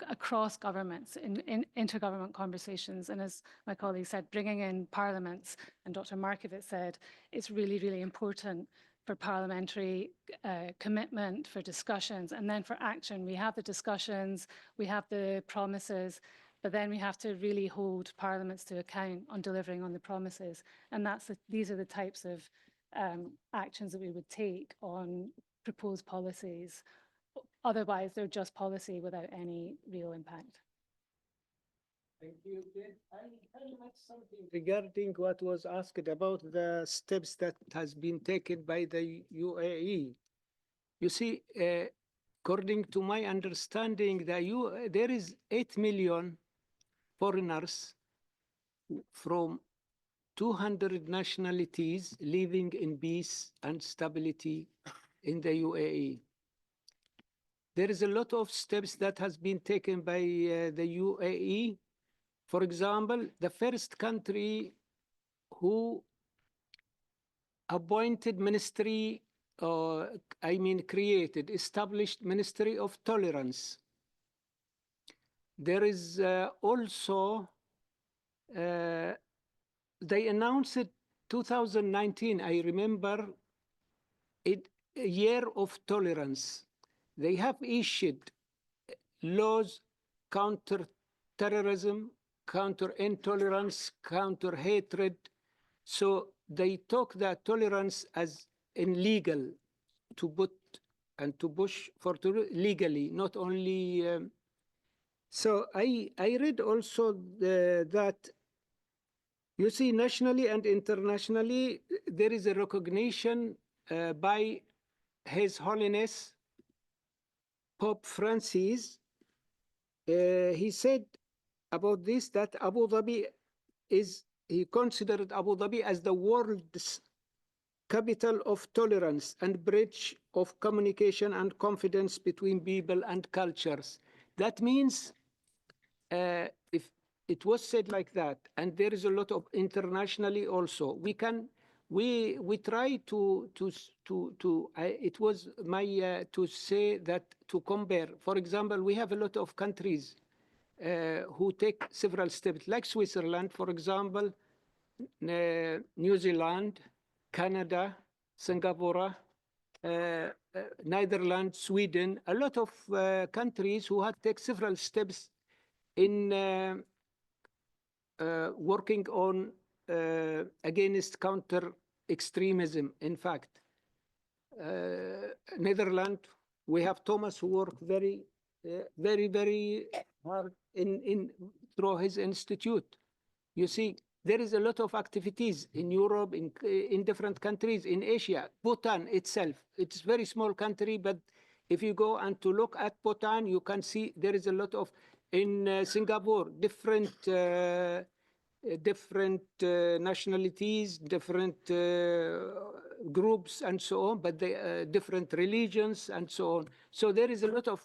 across governments in intergovernment conversations. And as my colleague said, bringing in parliaments, and Dr. Markovic said, it's really, really important for parliamentary commitment, for discussions, and then for action. We have the discussions, we have the promises, but then we have to really hold parliaments to account on delivering on the promises. And these are the types of actions that we would take on proposed policies. Otherwise, they're just policy without any real impact. Thank you. I add something regarding what was asked about the steps that has been taken by the UAE. You see, according to my understanding, there is 8 million foreigners from 200 nationalities living in peace and stability in the UAE. There is a lot of steps that has been taken by the UAE. For example, the first country who appointed ministry, established Ministry of Tolerance. There is also, they announced it 2019, I remember it, a year of tolerance. They have issued laws counter terrorism, counter intolerance, counter hatred. So they took that tolerance as illegal to put and to push for legally, not only. So I read also that, you see, nationally and internationally, there is a recognition by His Holiness Pope Francis. He said about this that Abu Dhabi he considered Abu Dhabi as the world's capital of tolerance and bridge of communication and confidence between people and cultures. That means if it was said like that, and there is a lot of internationally also, we try to it was my to say that, to compare. For example, we have a lot of countries who take several steps, like Switzerland, for example, New Zealand, Canada, Singapore, Netherlands, Sweden, a lot of countries who have taken several steps in working on against counter extremism. In fact, Netherlands, we have Thomas who worked very hard through his institute. You see, there is a lot of activities in Europe, in different countries, in Asia. Bhutan itself, it's a very small country, but if you go and to look at Bhutan, you can see there is a lot of, in Singapore, different nationalities, different groups and so on, but they different religions and so on. So there is a lot of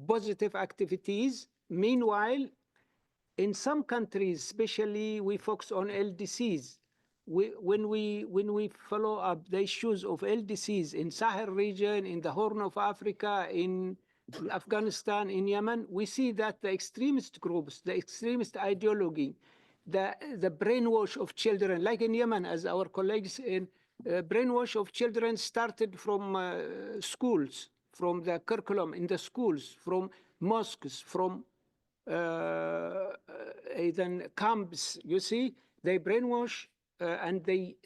positive activities. Meanwhile, in some countries, especially, we focus on LDCs. When we follow up the issues of LDCs in Sahel region, in the Horn of Africa, in Afghanistan, in Yemen, we see that the extremist groups, the extremist ideology, the brainwash of children, like in Yemen, as our colleagues in brainwash of children started from schools, from the curriculum in the schools, from mosques, from even camps. You see, they brainwash and they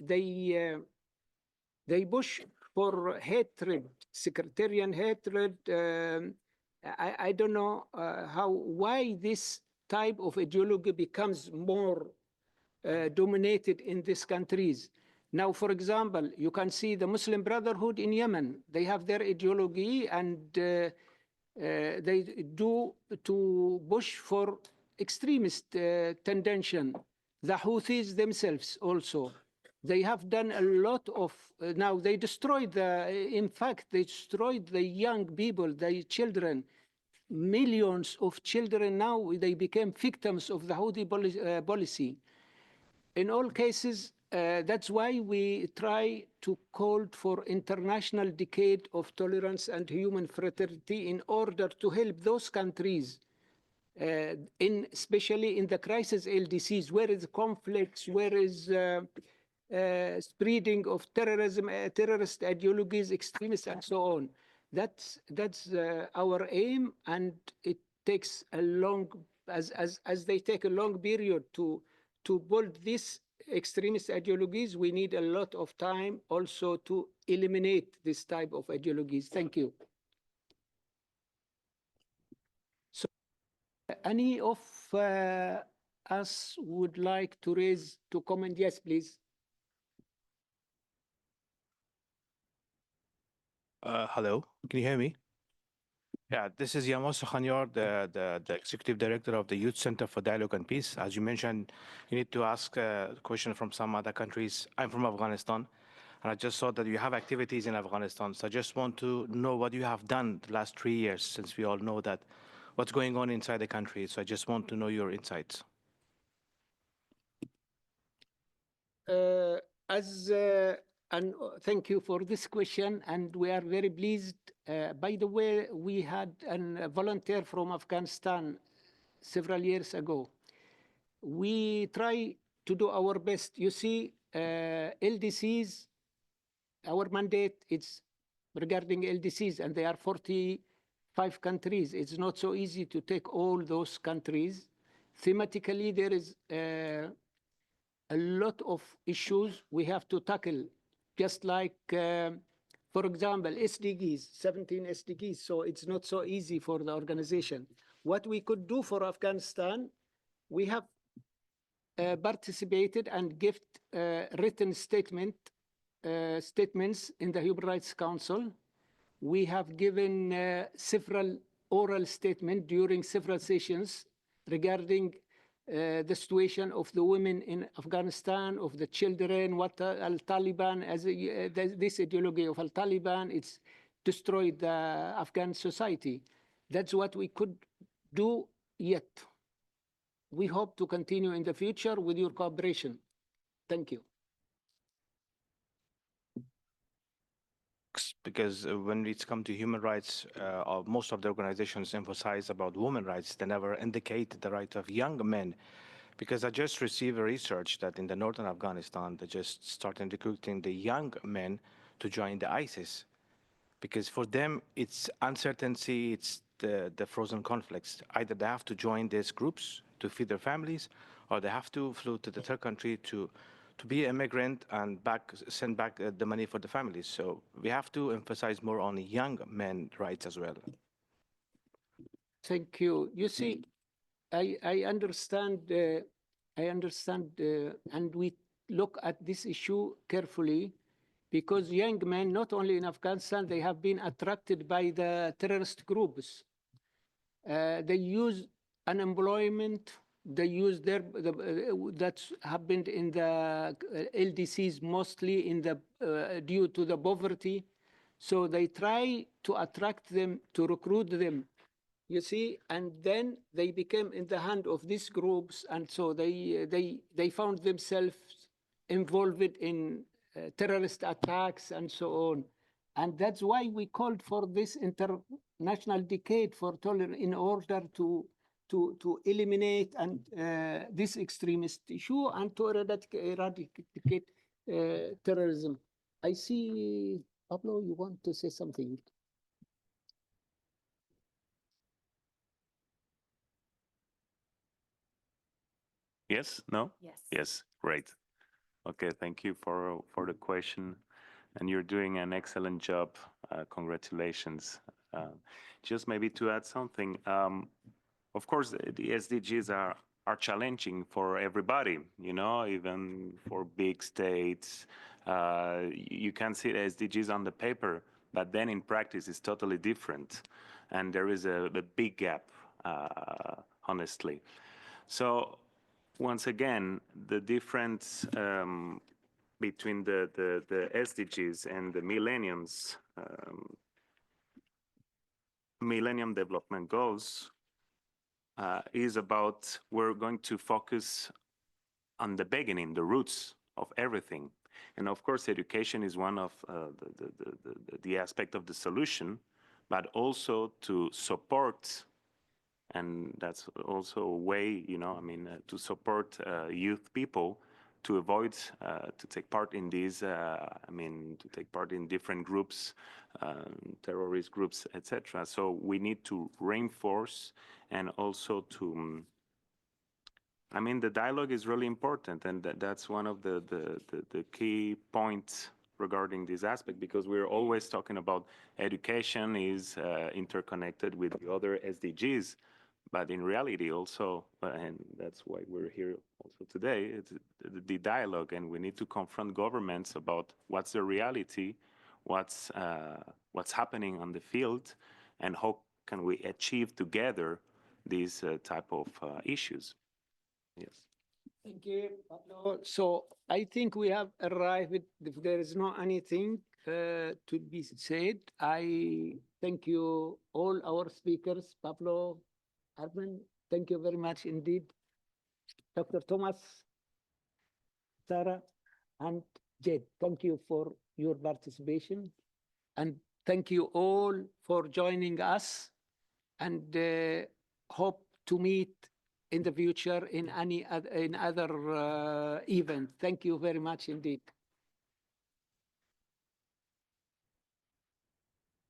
push for hatred, sectarian hatred. I don't know why this type of ideology becomes more dominated in these countries. Now, for example, you can see the Muslim Brotherhood in Yemen. They have their ideology, and they do to push for extremist tendency. The Houthis themselves also. They have done a lot of, now they destroyed in fact, they destroyed the young people, the children. Millions of children now, they became victims of the Houthi policy. In all cases, that's why we try to call for international decade of tolerance and human fraternity in order to help those countries, especially in the crisis LDCs, where is conflicts, where is spreading of terrorism, terrorist ideologies, extremists, and so on. That's our aim, and it takes a long, as they take a long period to build these extremist ideologies. We need a lot of time also to eliminate this type of ideologies. Thank you. So, any of us would like to comment? Yes, please. Hello, can you hear me? Yeah, this is Yamos Khanyor, the Executive Director of the Youth Center for Dialogue and Peace. As you mentioned, you need to ask a question from some other countries. I'm from Afghanistan, and I just saw that you have activities in Afghanistan. So I just want to know what you have done the last 3 years, since we all know that what's going on inside the country. So I just want to know your insights. And thank you for this question, and we are very pleased. By the way, we had a volunteer from Afghanistan several years ago. We try to do our best. You see, LDCs, our mandate is regarding LDCs, and there are 45 countries. It's not so easy to take all those countries. Thematically, there is a lot of issues we have to tackle, just like, for example, SDGs, 17 SDGs. So it's not so easy for the organization. What we could do for Afghanistan, we have participated and given written statements in the Human Rights Council. We have given several oral statements during several sessions regarding the situation of the women in Afghanistan, of the children, what Al-Taliban, as this ideology of Al-Taliban, it's destroyed the Afghan society. That's what we could do yet. We hope to continue in the future with your cooperation. Thank you. Because when it's come to human rights, most of the organizations emphasize about women's rights. They never indicate the right of young men. Because I just received a research that in the northern Afghanistan, they just started recruiting the young men to join the ISIS. Because for them, it's uncertainty, it's the frozen conflicts. Either they have to join these groups to feed their families, or they have to flee to the third country to be an immigrant and send back the money for the families. So we have to emphasize more on young men rights as well. Thank you. You see, I understand, and we look at this issue carefully, because young men, not only in Afghanistan, they have been attracted by the terrorist groups. They use unemployment. They use that's happened in the LDCs mostly due to the poverty. So they try to attract them, to recruit them, you see, and then they became in the hand of these groups, and so they found themselves involved in terrorist attacks and so on. And that's why we called for this international decade for tolerance in order to eliminate this extremist issue and to eradicate terrorism. I see, Pablo, you want to say something? Yes? No? Yes. Yes, great. Okay, thank you for the question. And you're doing an excellent job. Congratulations. Just maybe to add something, of course, the SDGs are challenging for everybody, you know, even for big states. You can see the SDGs on the paper, but then in practice it's totally different. And there is a big gap, honestly. So once again, the different between the SDGs and the Millennium Development Goals is about, we're going to focus on the beginning, the roots of everything. And of course, education is one of the aspect of the solution, but also to support, and that's also a way, to support youth people to avoid to take part in these, to take part in different groups, terrorist groups, etc. So we need to reinforce and also to, the dialogue is really important, and that's one of the key points regarding this aspect, because we're always talking about education is interconnected with the other SDGs, but in reality also, and that's why we're here also today, it's the dialogue, and we need to confront governments about what's the reality, what's happening on the field, and how can we achieve together these type of issues. Yes. Thank you, Pablo. So I think we have arrived. If there is no anything to be said, I thank you all our speakers, Pablo, Armin, thank you very much indeed. Dr. Thomas, Sarah, and Jed, thank you for your participation. And thank you all for joining us, and hope to meet in the future in other event. Thank you very much indeed.